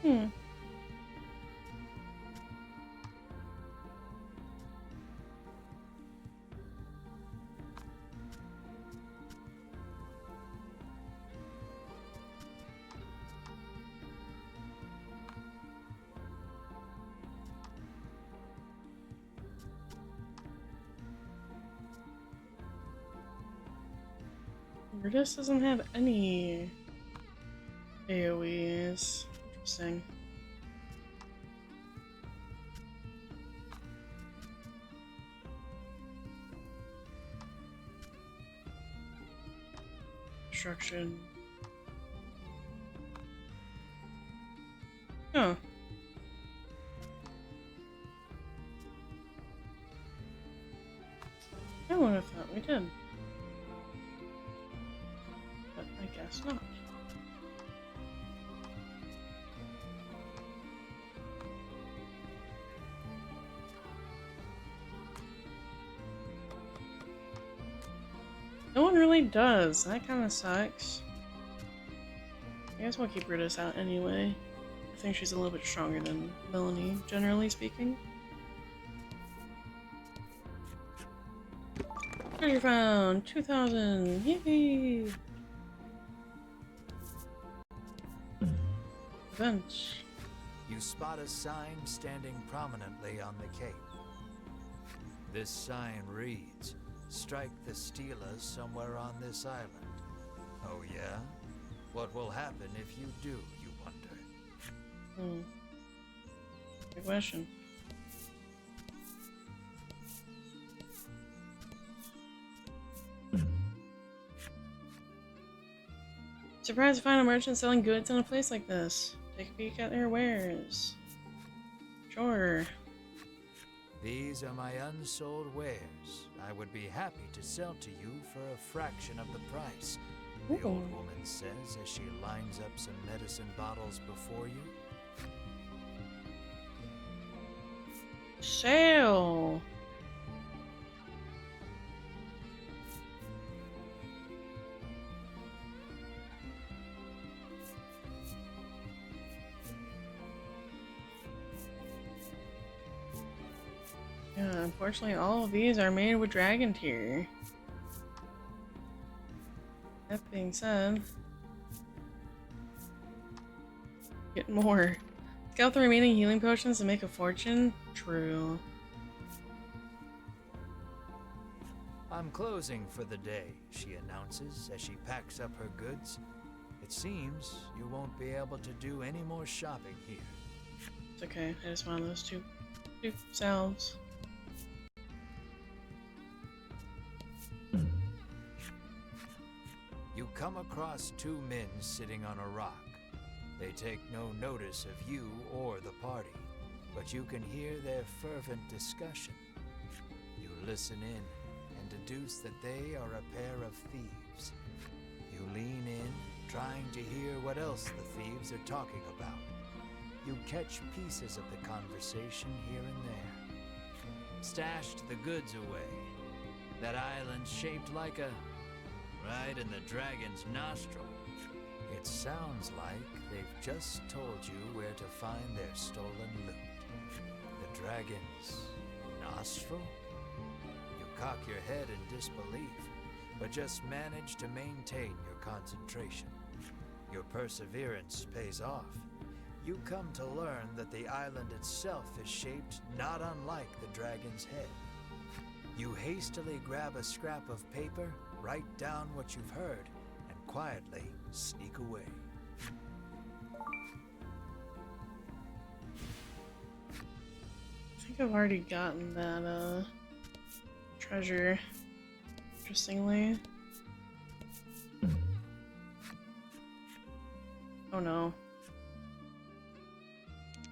Hmm. Brutus doesn't have any AoEs. Interesting. Destruction. Huh. I would have thought we did. But I guess not. No one really does. That kind of sucks. I guess we'll keep Brutus out anyway. I think she's a little bit stronger than Melanie, generally speaking. Treasure found! 2,000! Yippee! Events. You spot a sign standing prominently on the cape. This sign reads, "Strike the Stela somewhere on this island." Oh yeah? What will happen if you do, you wonder? Good question. Surprised to find a merchant selling goods in a place like this. Take a peek at their wares. Sure. These are my unsold wares. I would be happy to sell to you for a fraction of the price, the old woman says as she lines up some medicine bottles before you. Sale! Yeah, unfortunately all of these are made with dragon tier. That being said, get more. Scout the remaining healing potions to make a fortune? True. I'm closing for the day, she announces as she packs up her goods. It seems you won't be able to do any more shopping here. It's okay, I just wanted those two salves. You come across two men sitting on a rock. They take no notice of you or the party, but you can hear their fervent discussion. You listen in and deduce that they are a pair of thieves. You lean in, trying to hear what else the thieves are talking about. You catch pieces of the conversation here and there. Stashed the goods away. That island shaped like a... right in the dragon's nostril. It sounds like they've just told you where to find their stolen loot. The dragon's nostril? You cock your head in disbelief, but just manage to maintain your concentration. Your perseverance pays off. You come to learn that the island itself is shaped not unlike the dragon's head. You hastily grab a scrap of paper, write down what you've heard, and quietly sneak away. I think I've already gotten that, treasure, interestingly. Oh no.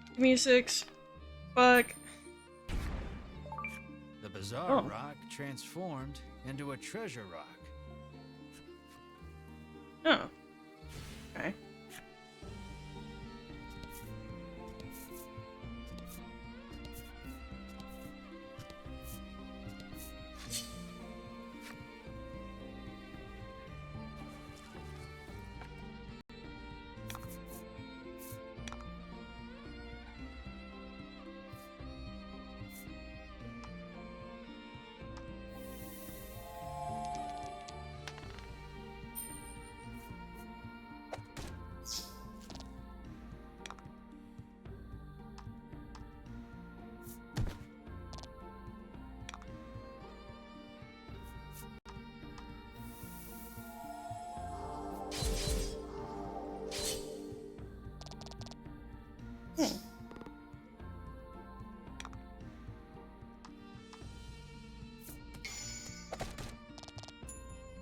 Give me a 6. Fuck. The bizarre Oh. rock transformed into a treasure rock. Oh. Okay.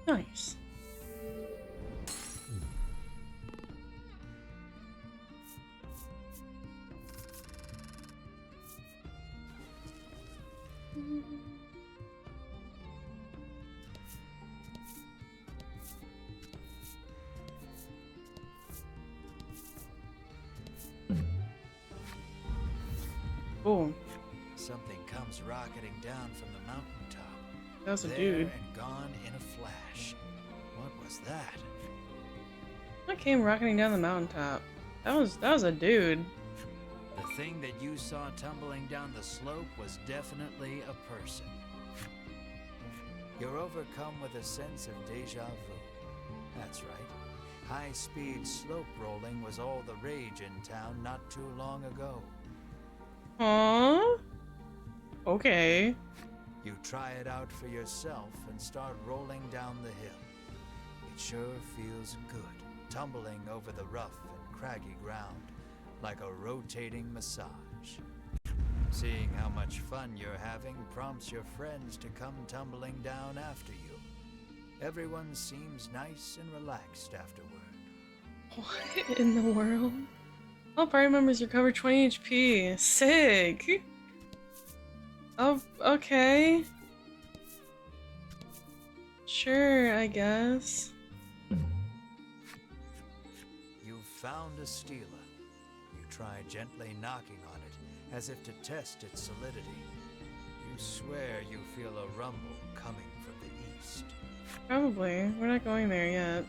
Nice. Oh, Something comes rocketing down from the mountaintop. that was a There dude. and gone in a flash. What was that? I came rocketing down the mountaintop. That was a dude. The thing that you saw tumbling down the slope was definitely a person. You're overcome with a sense of deja vu. That's right. High-speed slope rolling was all the rage in town not too long ago. Huh? Okay. You try it out for yourself and start rolling down the hill. It sure feels good, tumbling over the rough and craggy ground, like a rotating massage. Seeing how much fun you're having prompts your friends to come tumbling down after you. Everyone seems nice and relaxed afterward. What in the world? All party members recover 20 HP. Sick! Oh, okay. Sure, I guess. You've found a stela. You try gently knocking on it, as if to test its solidity. You swear you feel a rumble coming from the east. Probably. We're not going there yet.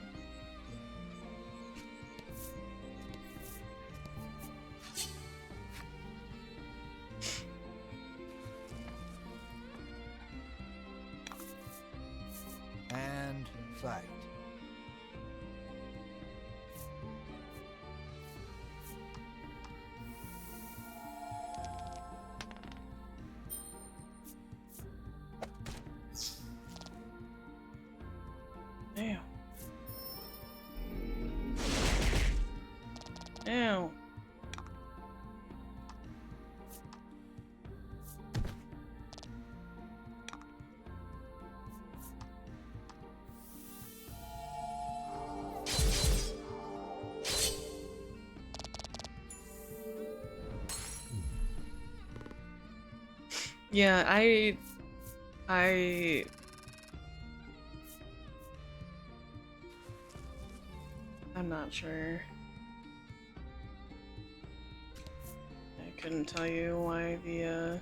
And fight. Damn. Ow. Yeah, I'm not sure. I couldn't tell you why the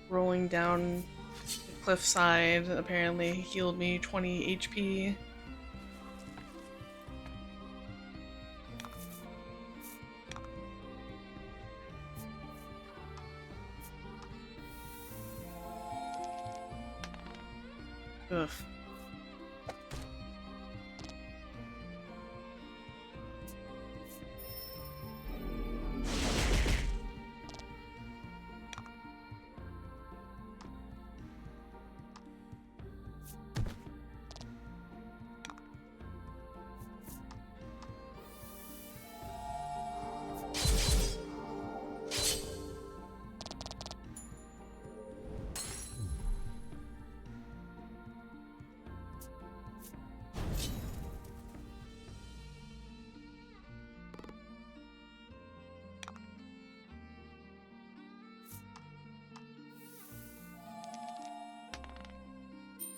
rolling down the cliffside apparently healed me 20 HP. Ugh.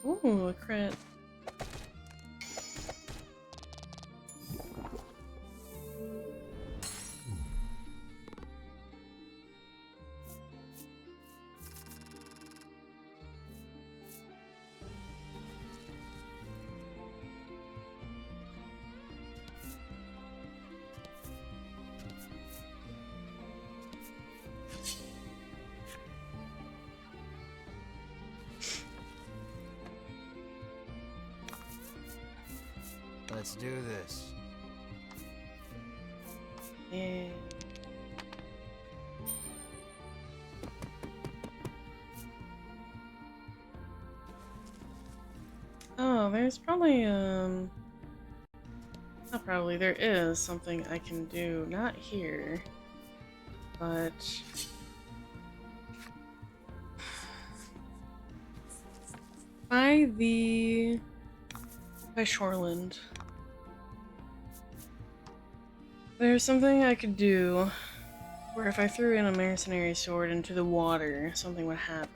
Ooh, a crit. Let's do this. Yeah. Oh, there's probably, not probably, there is something I can do. Not here, but by the By Shoreland. There's something I could do where if I threw in a mercenary sword into the water, something would happen.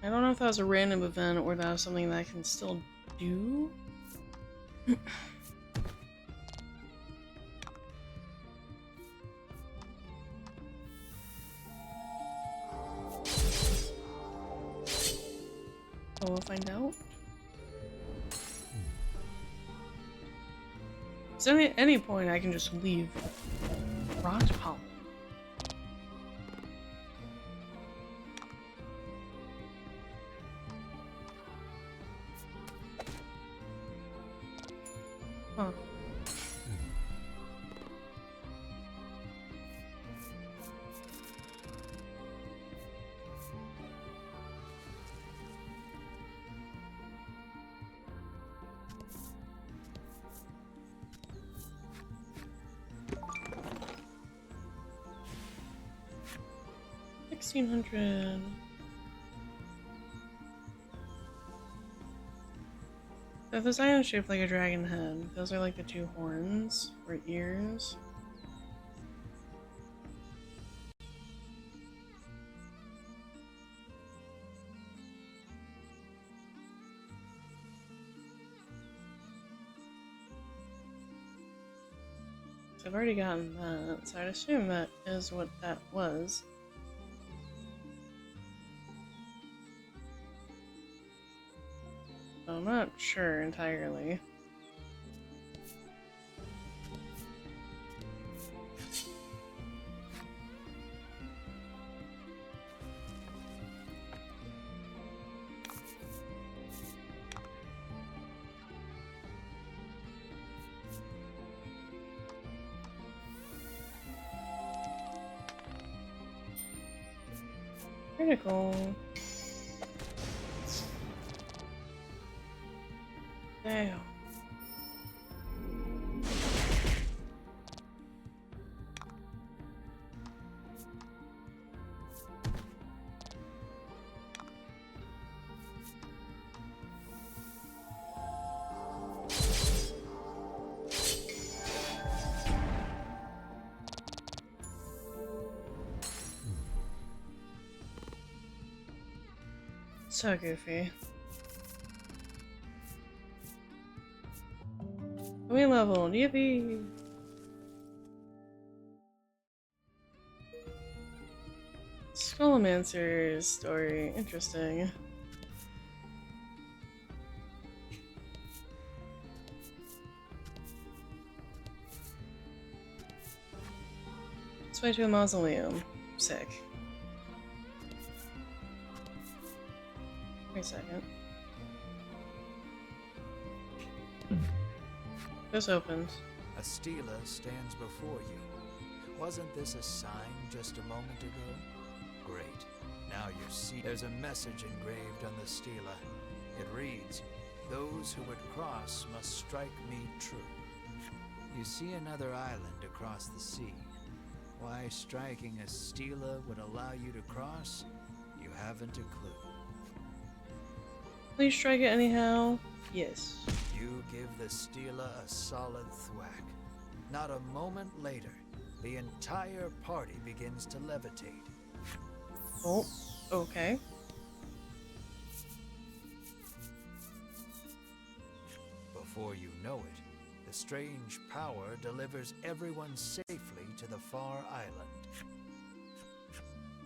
I don't know if that was a random event or that was something that I can still do. So we'll find out. So at any point I can just leave rot pollen. Huh. $1,600. So this island shaped like a dragon head. Those are like the two horns or ears. So I've already gotten that, so I'd assume that is what that was. I'm not sure entirely. Critical. Damn. So goofy. We leveled, yippee! Skullmancer's story, interesting. Let's way to a mausoleum. Sick. Wait a second. This opens. A stela stands before you. Wasn't this a sign just a moment ago? Great. Now you see there's a message engraved on the stela. It reads, "Those who would cross must strike me true." You see another island across the sea. Why striking a stela would allow you to cross, you haven't a clue. Please strike it anyhow. Yes. You give the stela a solid thwack. Not a moment later, the entire party begins to levitate. Oh, okay. Before you know it, the strange power delivers everyone safely to the far island.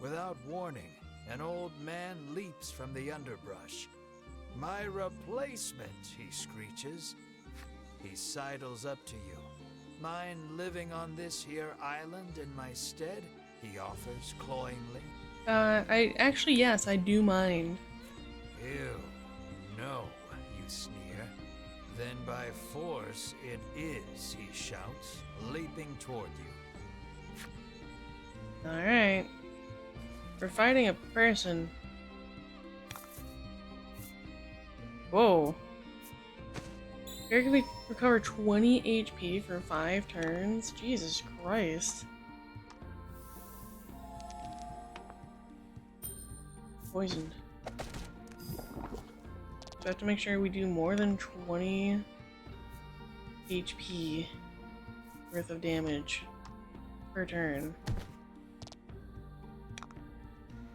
Without warning, an old man leaps from the underbrush. "My replacement," he screeches. He sidles up to you. "Mind living on this here island in my stead?" he offers cloyingly. Yes, I do mind. "Ew, no," you sneer. "Then by force it is," he shouts, leaping toward you. Alright. We're fighting a person. Whoa. Here can we recover 20 HP for 5 turns? Jesus Christ. Poisoned. So I have to make sure we do more than 20 HP worth of damage per turn.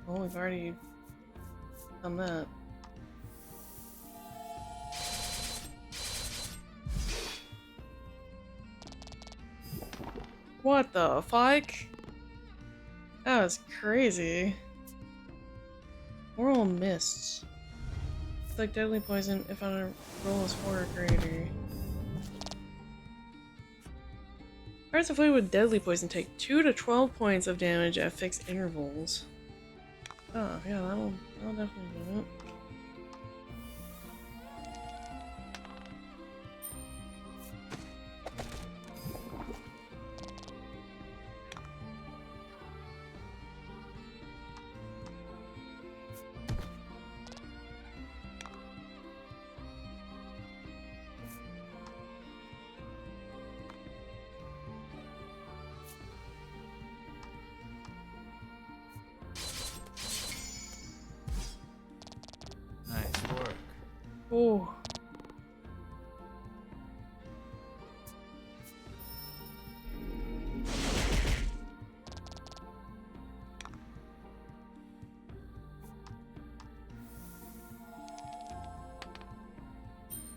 Well, we've already done that. What the fuck? That was crazy. Oral mists. It's like deadly poison if on a roll is 4 or greater. Cards afflicted with deadly poison take 2 to 12 points of damage at fixed intervals. Oh, yeah, that'll definitely do it. Oh.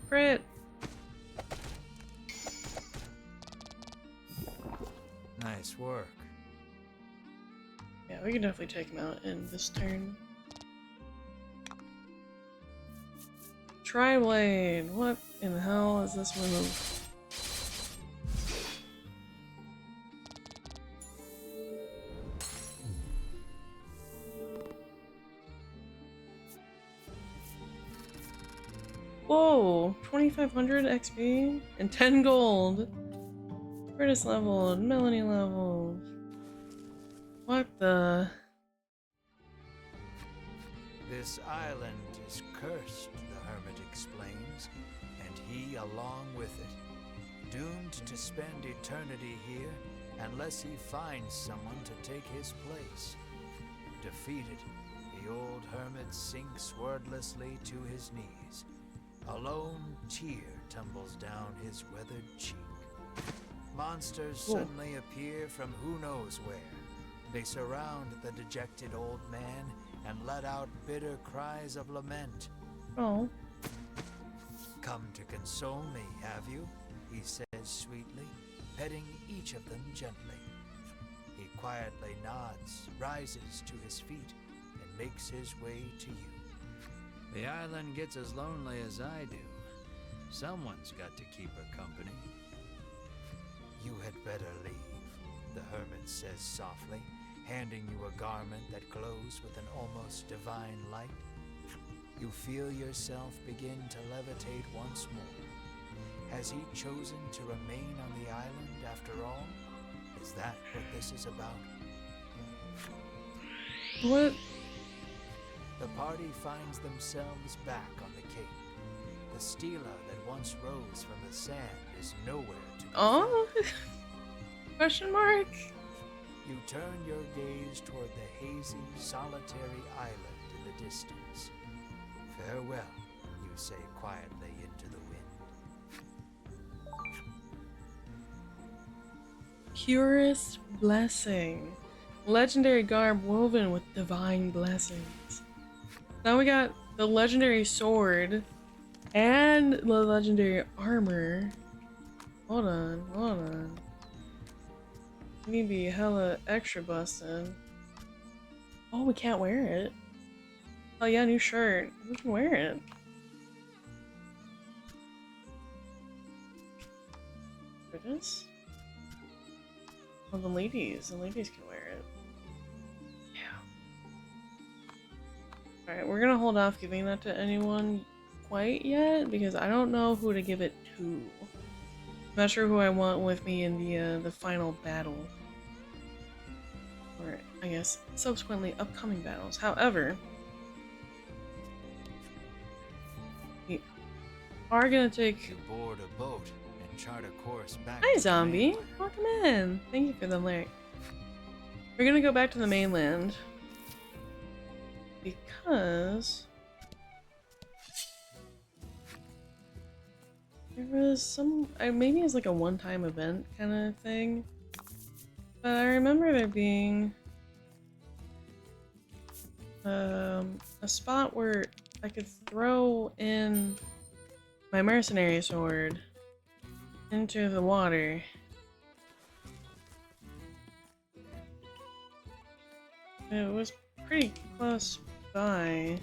Crit. Nice work. Yeah, we can definitely take him out in this turn. Tri-blade! What in the hell is this move? Whoa! 2500 XP and 10 gold! Curtis leveled, Melanie leveled. What the? This island is cursed, the hermit explains, and he along with it. Doomed to spend eternity here unless he finds someone to take his place. Defeated, the old hermit sinks wordlessly to his knees. A lone tear tumbles down his weathered cheek. Monsters suddenly appear from who knows where. They surround the dejected old man and let out bitter cries of lament. Oh. Come to console me, have you? He says sweetly, petting each of them gently. He quietly nods, rises to his feet, and makes his way to you. The island gets as lonely as I do. Someone's got to keep her company. You had better leave, the hermit says softly, handing you a garment that glows with an almost divine light. You feel yourself begin to levitate once more. Has he chosen to remain on the island after all? Is that what this is about? What? The party finds themselves back on the cape. The stela that once rose from the sand is nowhere to be Oh? found. Question mark? You turn your gaze toward the hazy, solitary island in the distance. Farewell, you say quietly into the wind. Purest blessing. Legendary garb woven with divine blessings. Now we got the legendary sword and the legendary armor. Hold on. We need to be hella extra busted. Oh, we can't wear it. Oh yeah, new shirt. We can wear it. For this? Oh, the ladies can wear it. Yeah. Alright, we're gonna hold off giving that to anyone quite yet, because I don't know who to give it to. I'm not sure who I want with me in the final battle. Or, I guess, subsequently upcoming battles. However, we are gonna take... You board a boat and chart a course back Hi, to the zombie! mainland. Welcome in! Thank you for the lyric. We're gonna go back to the mainland. Because... there was some, maybe it's like a one-time event kind of thing. But I remember there being a spot where I could throw in my mercenary sword into the water. It was pretty close by.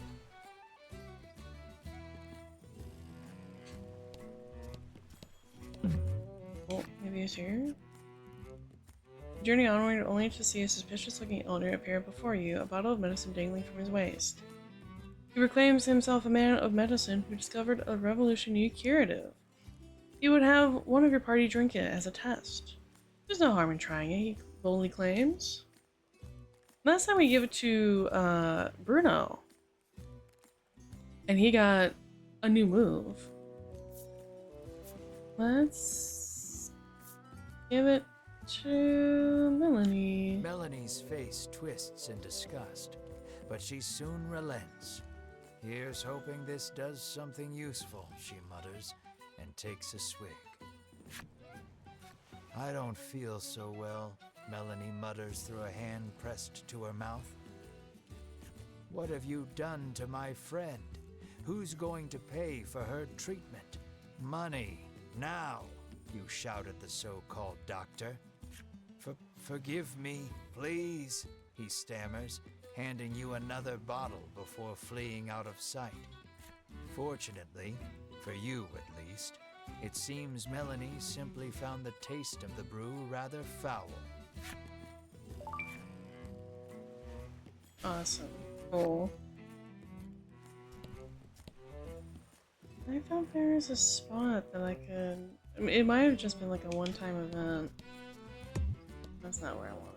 Oh, maybe it's here? Journey onward only to see a suspicious-looking elder appear before you, a bottle of medicine dangling from his waist. He proclaims himself a man of medicine who discovered a revolutionary curative. He would have one of your party drink it as a test. There's no harm in trying it, he boldly claims. Last time we gave it to Bruno, and he got a new move. Let's give it to Melanie. Melanie's face twists in disgust, but she soon relents. Here's hoping this does something useful, she mutters, and takes a swig. I don't feel so well, Melanie mutters through a hand pressed to her mouth. What have you done to my friend? Who's going to pay for her treatment? Money, now, you shout at the so-called doctor. Forgive me, please, he stammers, handing you another bottle before fleeing out of sight. Fortunately, for you at least, it seems Melanie simply found the taste of the brew rather foul. Awesome. Cool. I thought there was a spot that I could... I mean, it might have just been like a one-time event. That's not where I wanted.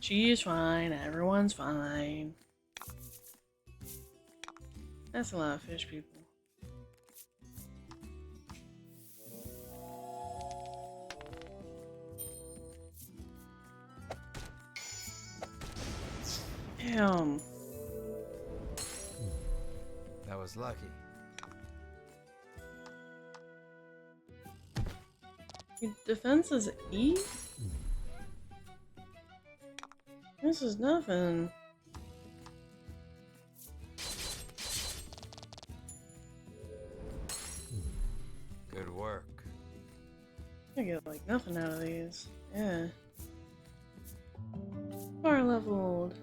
She's fine, everyone's fine. That's a lot of fish people. Damn. That was lucky. Your defense is E? This is nothing. Good work. I get like nothing out of these. Yeah. Far leveled.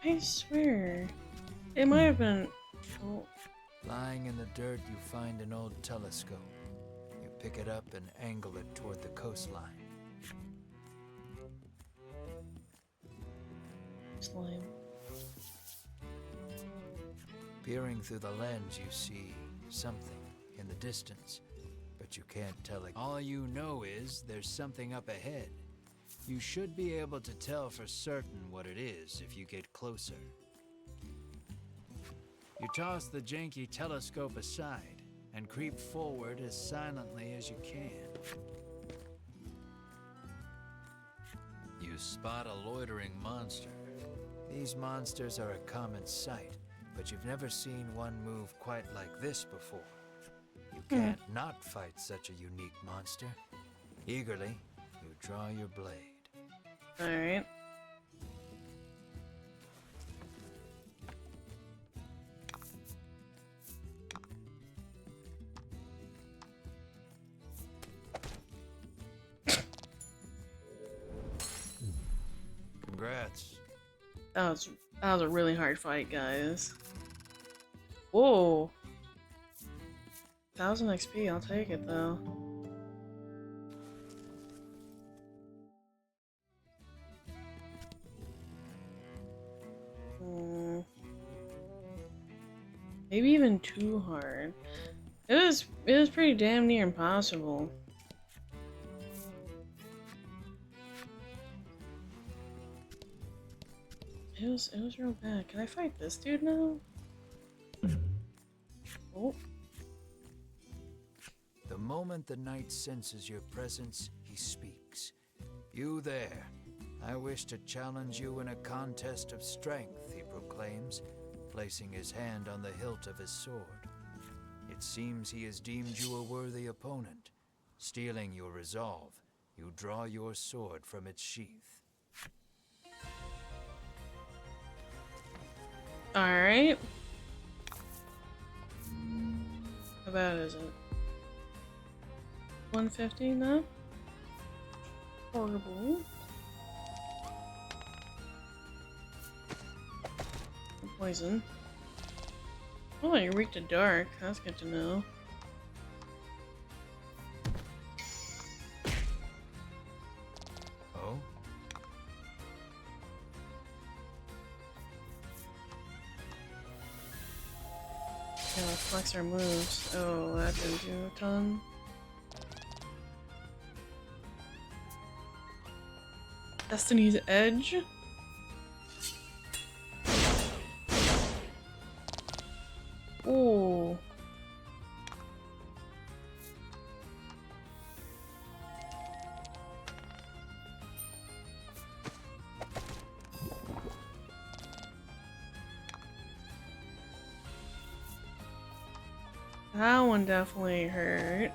I swear. It might have been. Oh. Lying in the dirt, you find an old telescope. You pick it up and angle it toward the coastline. Slime. Peering through the lens, you see something in the distance, but you can't tell it. All you know is there's something up ahead. You should be able to tell for certain what it is if you get closer. You toss the janky telescope aside and creep forward as silently as you can. You spot a loitering monster. These monsters are a common sight, but you've never seen one move quite like this before. You can't not fight such a unique monster. Eagerly, you draw your blade. Alright. Congrats. That was a really hard fight, guys. Whoa. 1000 XP, I'll take it though. Maybe even too hard. It was pretty damn near impossible. It was real bad. Can I fight this dude now? Oh. The moment the knight senses your presence, he speaks. You there. I wish to challenge you in a contest of strength, he proclaims, placing his hand on the hilt of his sword. It seems he has deemed you a worthy opponent. Stealing your resolve, you draw your sword from its sheath. Alright. How bad is it? 150 now? Horrible. Poison. Oh, you're weak to dark. That's good to know. Oh? Yeah, flex our moves. Oh, that didn't do a ton. Destiny's Edge? Ooh. That one definitely hurt.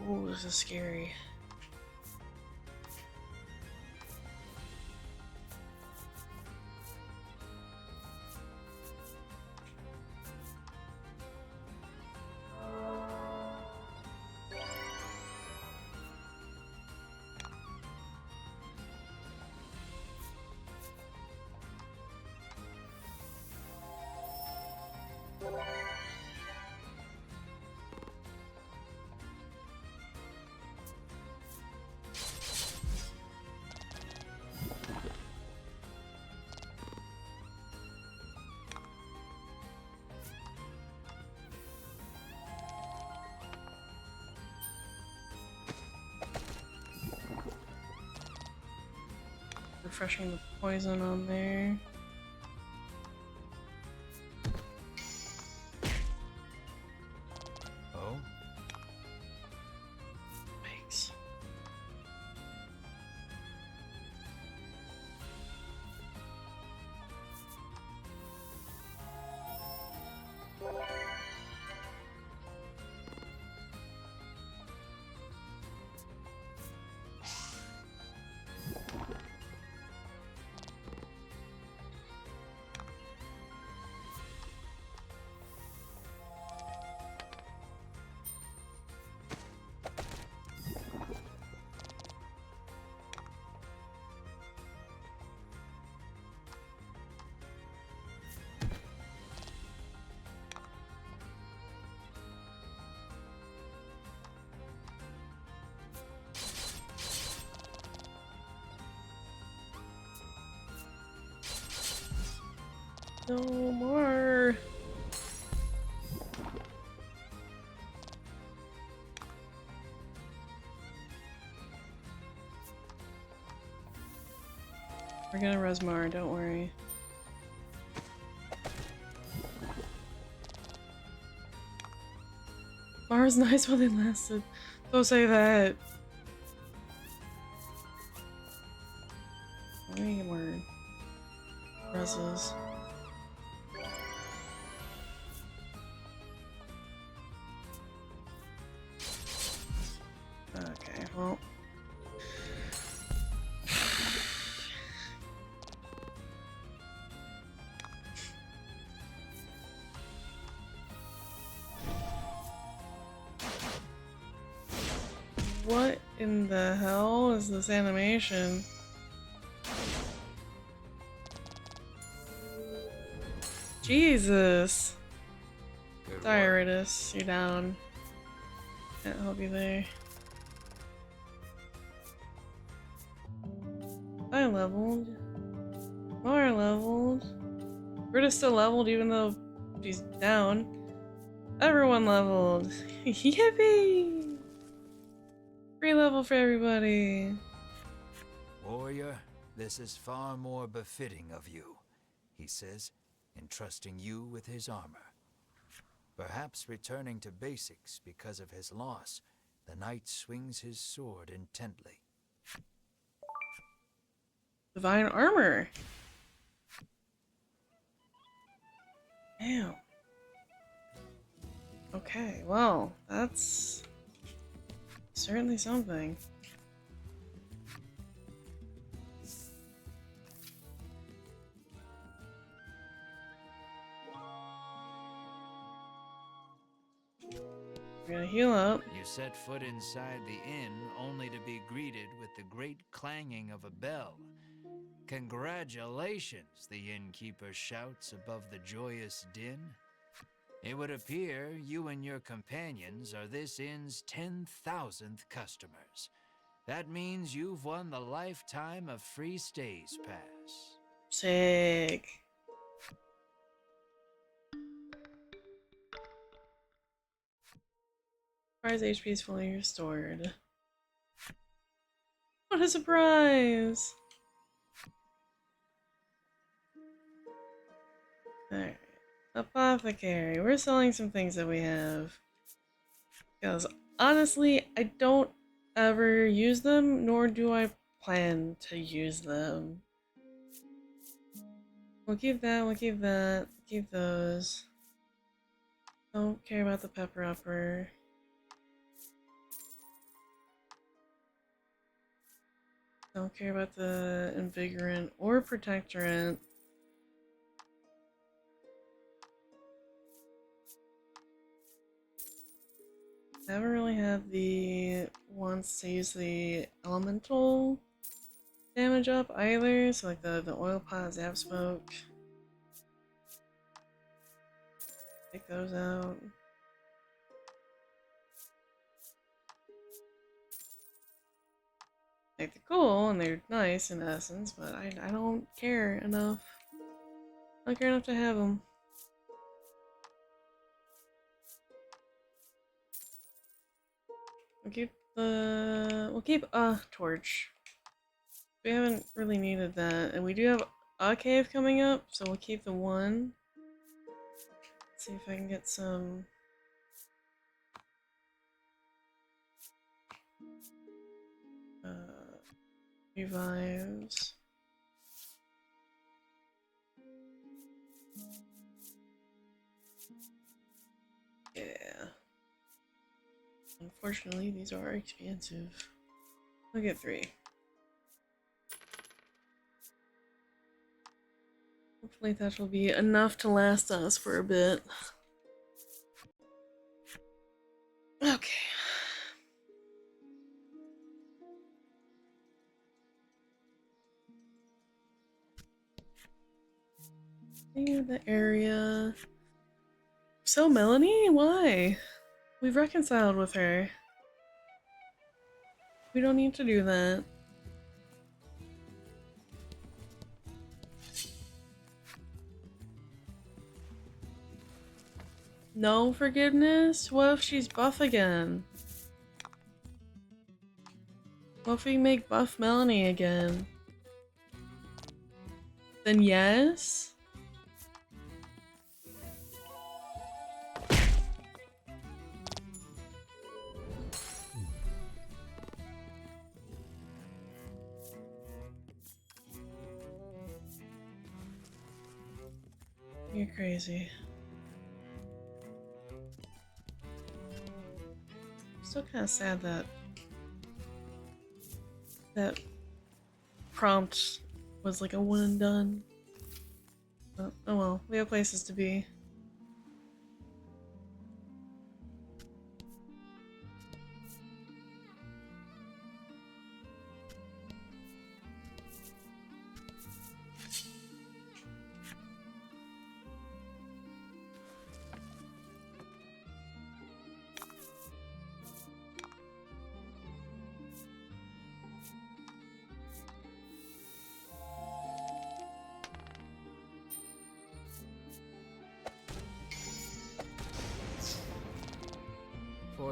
Ooh, this is scary. Refreshing the poison on there. Oh? Thanks. No more. We're gonna Resmar, don't worry. Mara's nice while they lasted. Don't say that. Way more reses. Okay, well. What in the hell is this animation? Jesus! Good Sorry, work. Ritus, you're down. Can't help you there. I leveled. Laura leveled. Britta's still leveled even though she's down. Everyone leveled. Yippee! Free level for everybody. Warrior, this is far more befitting of you, he says, entrusting you with his armor. Perhaps returning to basics because of his loss, the knight swings his sword intently. Divine armor. Damn. Okay, well, that's certainly something. We're gonna heal up. You set foot inside the inn only to be greeted with the great clanging of a bell. Congratulations, the innkeeper shouts above the joyous din. It would appear you and your companions are this inn's 10,000th customers. That means you've won the lifetime of free stays pass. Sick. Surprise HP is fully restored. What a surprise! Alright. Apothecary. We're selling some things that we have. Because honestly, I don't ever use them, nor do I plan to use them. We'll keep that, we'll keep that, keep those. Don't care about the pepper upper. Don't care about the invigorant or protectorant. I haven't really had the wants to use the elemental damage up either, so like the oil pot, zap smoke. Take those out. Like they're cool and they're nice in essence, but I don't care enough. I don't care enough to have them. We'll keep a torch. We haven't really needed that, and we do have a cave coming up, so we'll keep the one. Let's see if I can get some revives. Yeah. Unfortunately, these are expensive. I'll get 3. Hopefully that will be enough to last us for a bit. Okay. Clear the area. So Melanie, why? We've reconciled with her. We don't need to do that. No forgiveness? What if she's buff again? What if we make buff Melanie again? Then yes? You're crazy. Still kind of sad that that prompt was like a one and done. But, oh well, we have places to be.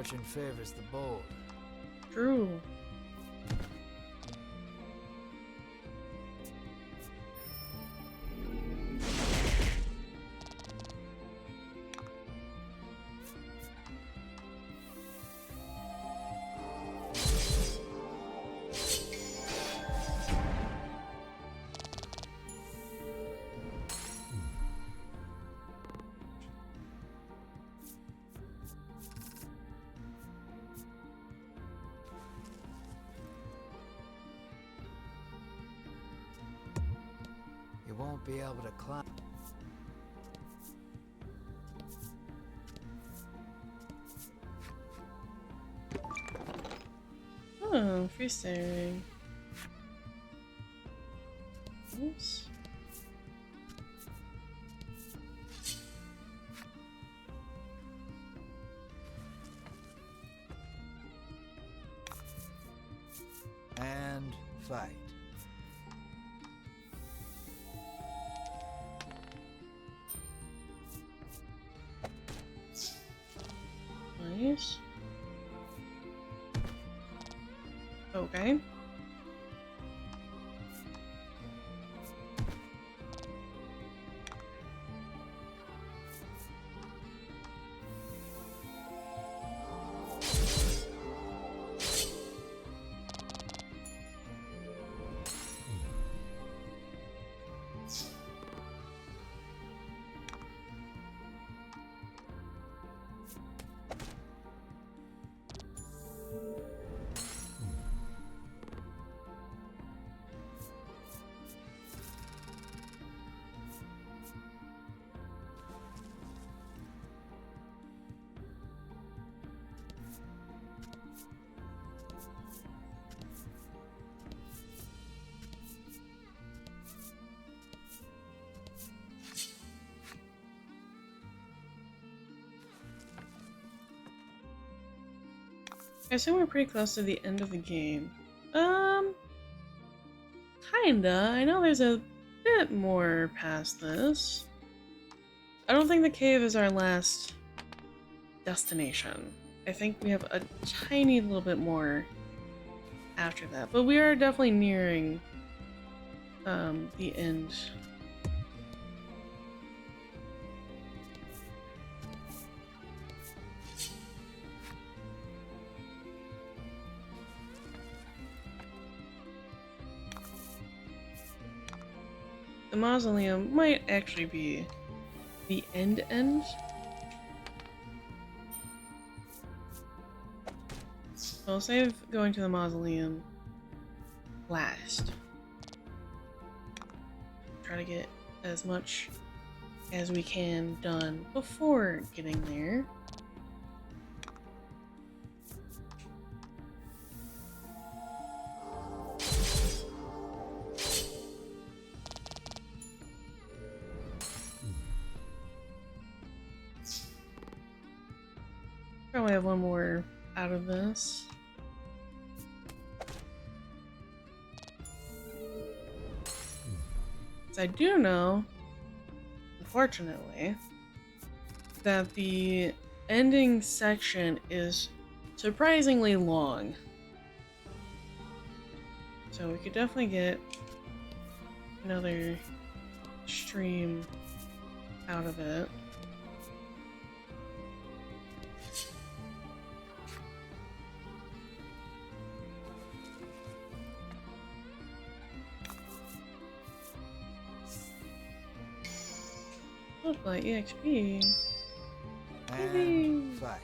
Fortune favors the bold. True. You won't be able to climb. Oh, free staring. Oops. And fight. Nice. Okay. I assume we're pretty close to the end of the game. Kinda. I know there's a bit more past this. I don't think the cave is our last destination. I think we have a tiny little bit more after that, but we are definitely nearing the end. The mausoleum might actually be the end. I'll save going to the mausoleum last. Try to get as much as we can done before getting there. Probably have one more out of this. So I do know, unfortunately, that the ending section is surprisingly long. So we could definitely get another stream out of it. Look like EXP. And fight.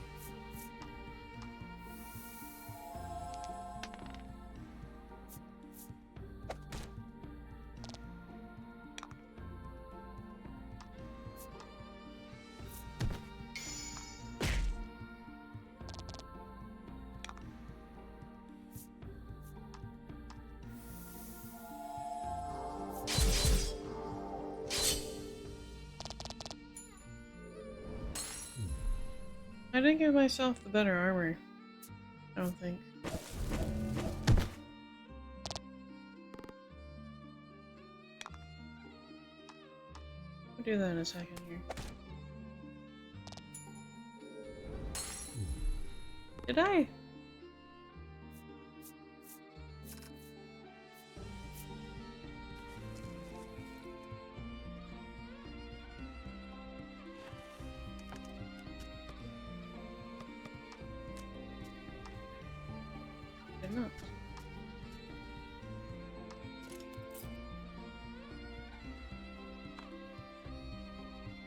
I didn't give myself the better armor. I don't think. I'll do that in a second here. Did I? Did not.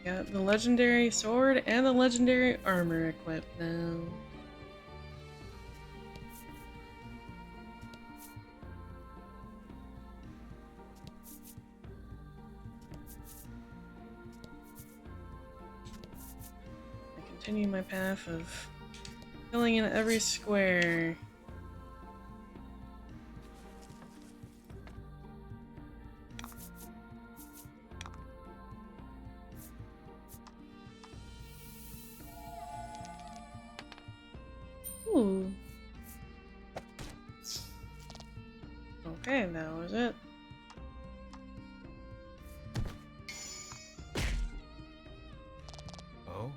Got the legendary sword and the legendary armor equipped now. I continue my path of filling in every square. Ooh. Okay, that was it. Oh?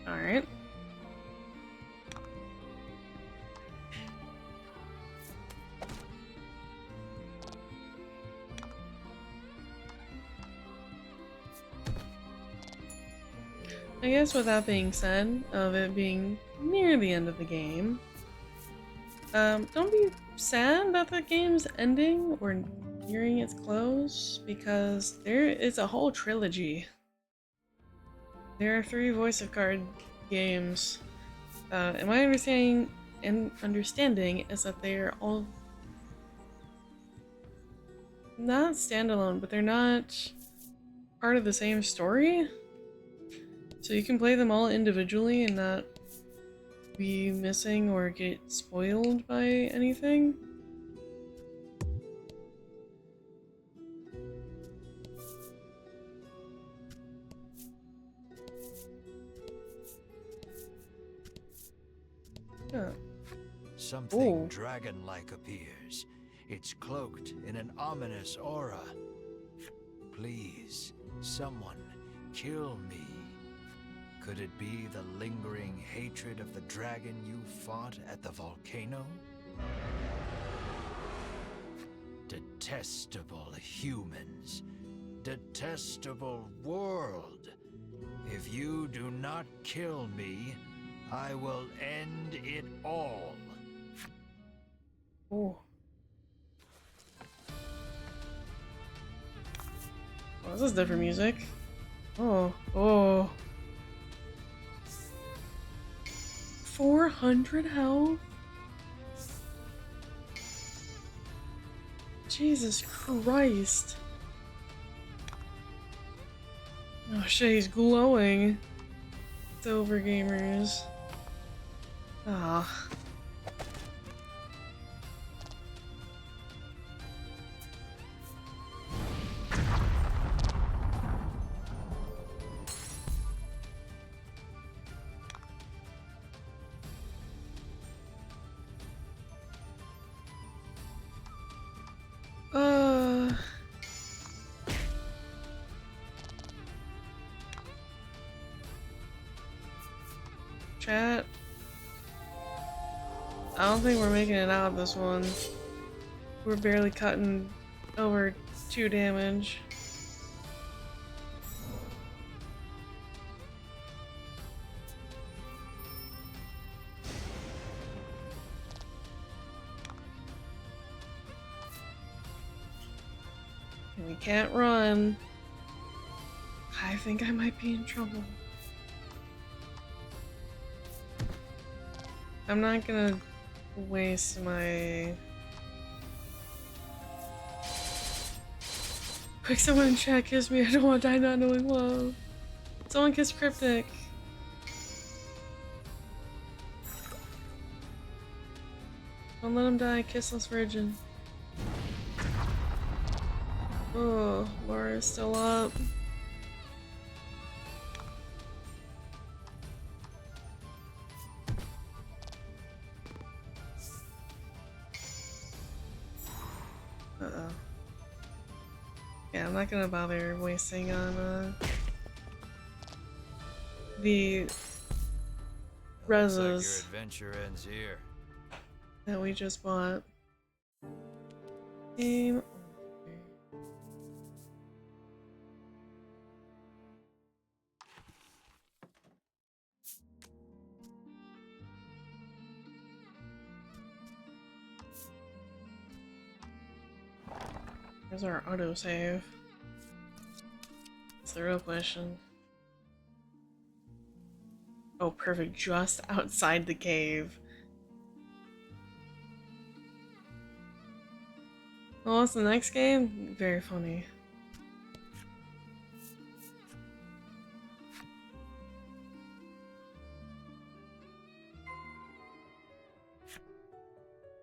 Alright. I guess with that being said, of it being near the end of the game, don't be sad that the game's ending or nearing its close, because there is a whole trilogy. There are 3 voice of card games. And my understanding is that they are all not standalone, but they're not part of the same story. So you can play them all individually and not be missing or get spoiled by anything. Yeah. Something Ooh. dragon-like appears. It's cloaked in an ominous aura. Please, someone, kill me. Could it be the lingering hatred of the dragon you fought at the volcano? Detestable humans. Detestable world. If you do not kill me, I will end it all. Oh. Oh, this is different music. Oh, oh. 400 health? Jesus Christ. Oh shit, he's glowing. Silver gamers. Ah. Chat. I don't think we're making it out of this one. We're barely cutting over 2 damage. And we can't run. I think I might be in trouble. I'm not gonna waste my... Quick, someone in chat kiss me. I don't want to die not knowing love. Someone kiss Cryptic. Don't let him die, kissless virgin. Oh, Laura's still up. Uh-oh. Yeah, I'm not gonna bother wasting on the Looks like your reses adventure ends here. that we just bought. Game over. Where's our autosave? That's the real question. Oh, perfect. Just outside the cave. Oh, what's the next game? Very funny.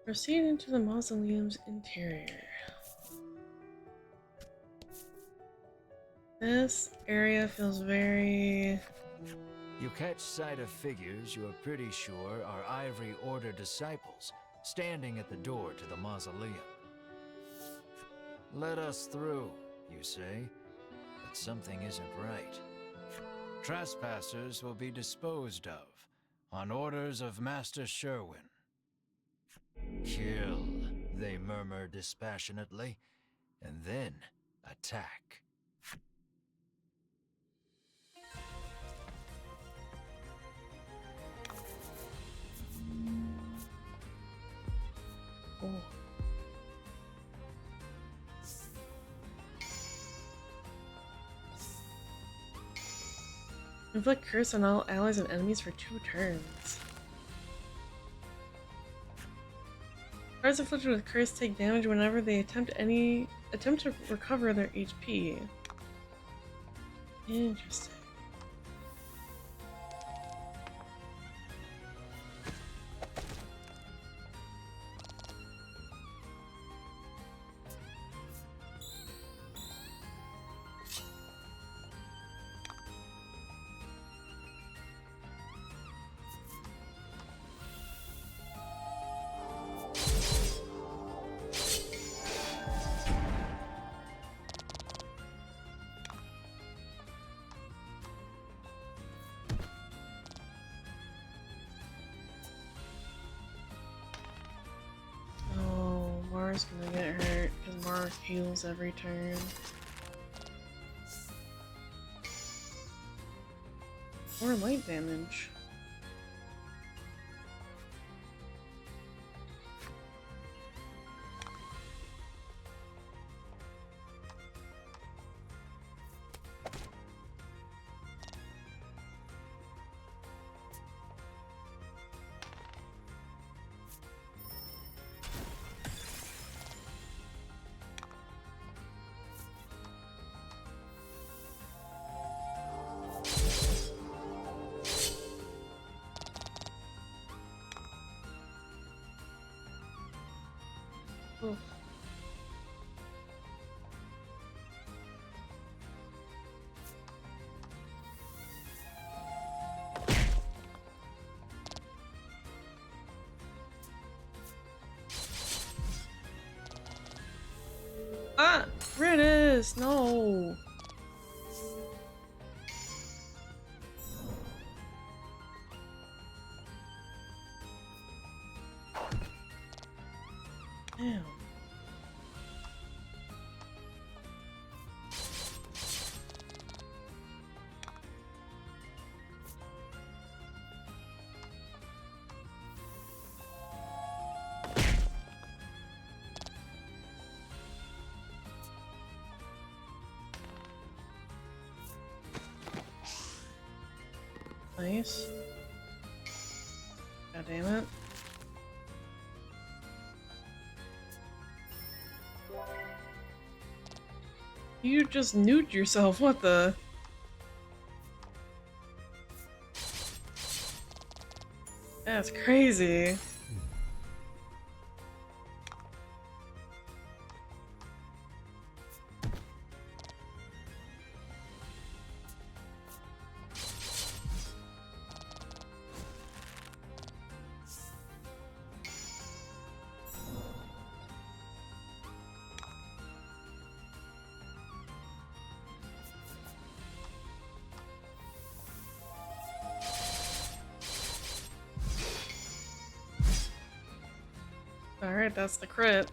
Proceed into the mausoleum's interior. This area feels very... You catch sight of figures you are pretty sure are Ivory Order disciples, standing at the door to the mausoleum. Let us through, you say, but something isn't right. Trespassers will be disposed of, on orders of Master Sherwin. Kill, they murmur dispassionately, and then attack. Oh. Inflict curse on all allies and enemies for 2 turns. Cards afflicted with curse take damage whenever they attempt to recover their HP. Interesting. Mars gonna get hurt because Mars heals every turn. Or light damage. Oof. Ah! Riddis! No! Damn. Nice. God damn it. You just nuked yourself, what the? That's crazy. Alright, that's the crit.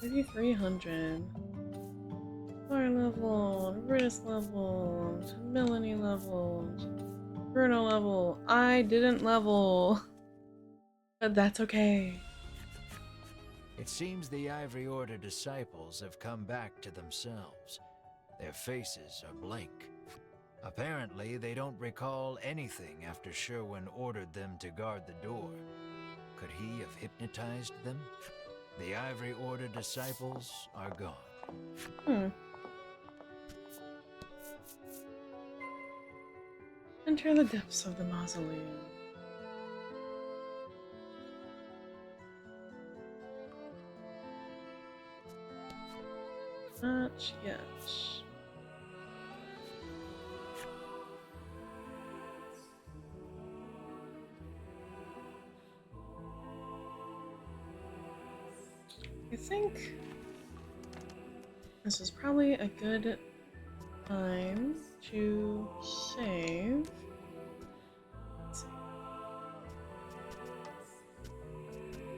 Maybe 300. Fire level, Ritis level, Melanie level, Bruno level. I didn't level, but that's okay. It seems the Ivory Order disciples have come back to themselves. Their faces are blank. Apparently, they don't recall anything after Sherwin ordered them to guard the door. Could he have hypnotized them? The Ivory Order disciples are gone. Enter the depths of the mausoleum. Not yet. I think this is probably a good time to save. Let's see.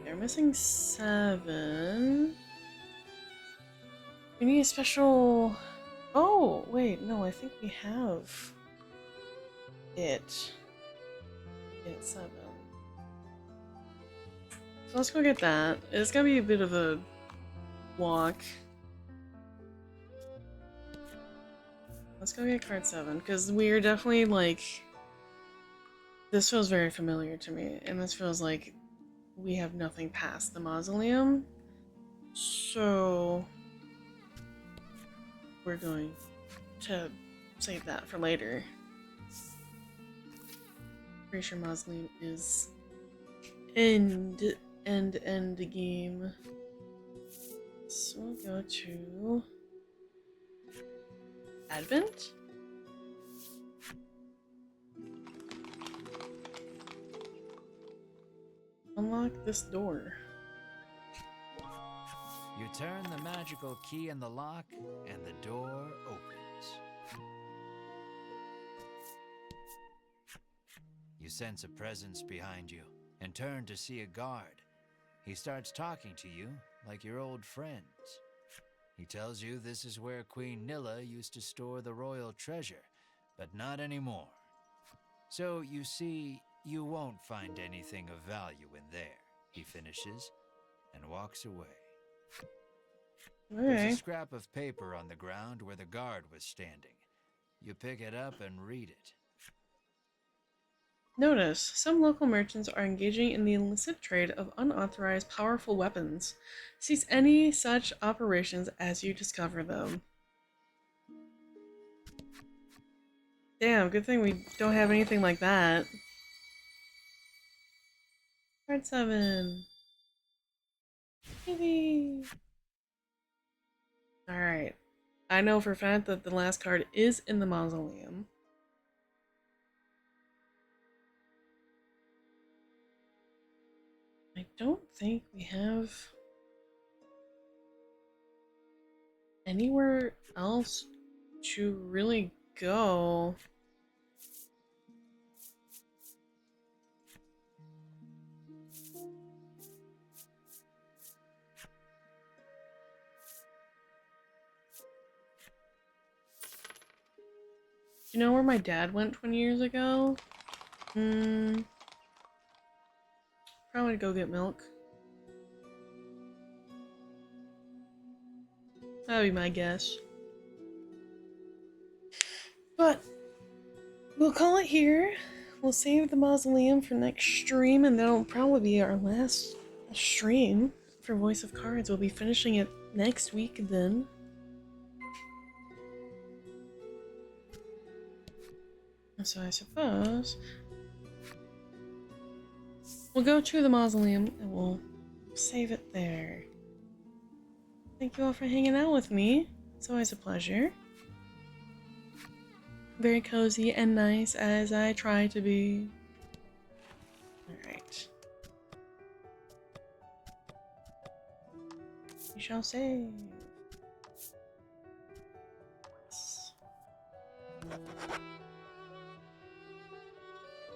They're missing 7. We need a special... Oh, wait, no, I think we have it. Get 7. So let's go get that. It's gonna be a bit of a walk. Let's go get card 7, because we are definitely, like... This feels very familiar to me, and this feels like we have nothing past the mausoleum. So... we're going to save that for later. Pretty sure mausoleum is end game. So we'll go to Advent. Unlock this door. You turn the magical key in the lock, and the door opens. You sense a presence behind you, and turn to see a guard. He starts talking to you like your old friends. He tells you this is where Queen Nilla used to store the royal treasure, but not anymore. So you see, you won't find anything of value in there, he finishes, and walks away. There's a scrap of paper on the ground where the guard was standing. You pick it up and read it. Notice, some local merchants are engaging in the illicit trade of unauthorized powerful weapons. Cease any such operations as you discover them. Damn, good thing we don't have anything like that. Card 7. Yippee! Alright. I know for a fact that the last card is in the mausoleum. I don't think we have anywhere else to really go. Do you know where my dad went 20 years ago? Probably go get milk. That would be my guess. But we'll call it here. We'll save the mausoleum for next stream, and that'll probably be our last stream for Voice of Cards. We'll be finishing it next week then. So I suppose we'll go to the mausoleum and we'll save it there. Thank you all for hanging out with me. It's always a pleasure. Very cozy and nice as I try to be. Alright. We shall save.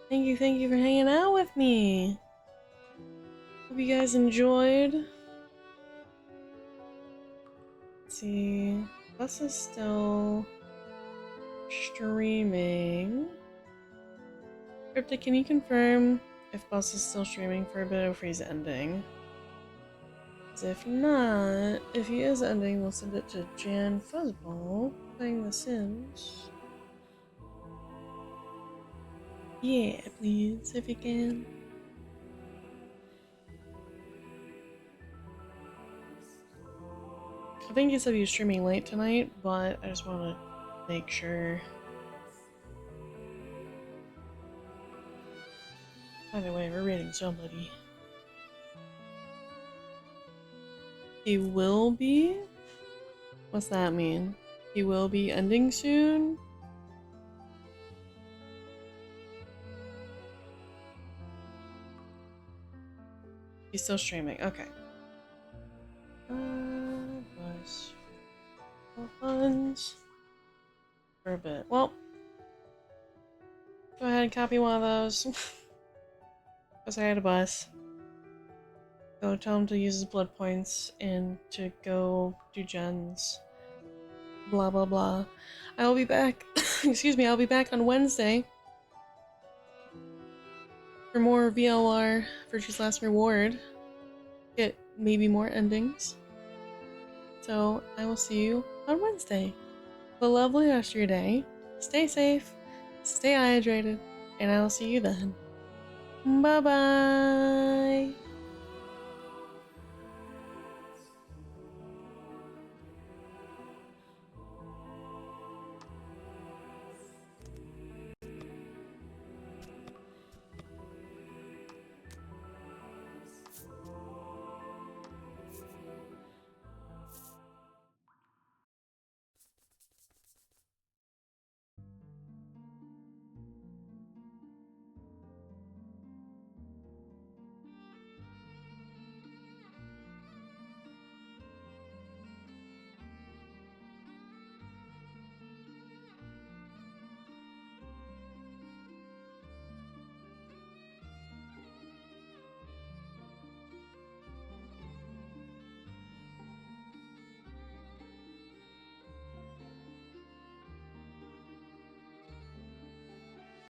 Thank you for hanging out with me. Hope you guys enjoyed. Let's see. Bus is still streaming. Cryptic, can you confirm if Bus is still streaming for a bit of Freeze ending? 'Cause if not, if he is ending, we'll send it to Jan Fuzzball playing The Sims. Yeah, please, if you can. I think he said he was streaming late tonight, but I just want to make sure. Either way, we're rating somebody. He will be? What's that mean? He will be ending soon? He's still streaming, okay. Bus. Funds. For a bit. Well, go ahead and copy one of those. Go say hi to Bus. Go tell him to use his blood points and to go do gens. Blah blah blah. I will be back. Excuse me, I'll be back on Wednesday for more VLR, Virtue's Last Reward. Get maybe more endings. So I will see you on Wednesday. Have a lovely rest of your day. Stay safe, stay hydrated, and I will see you then. Bye bye.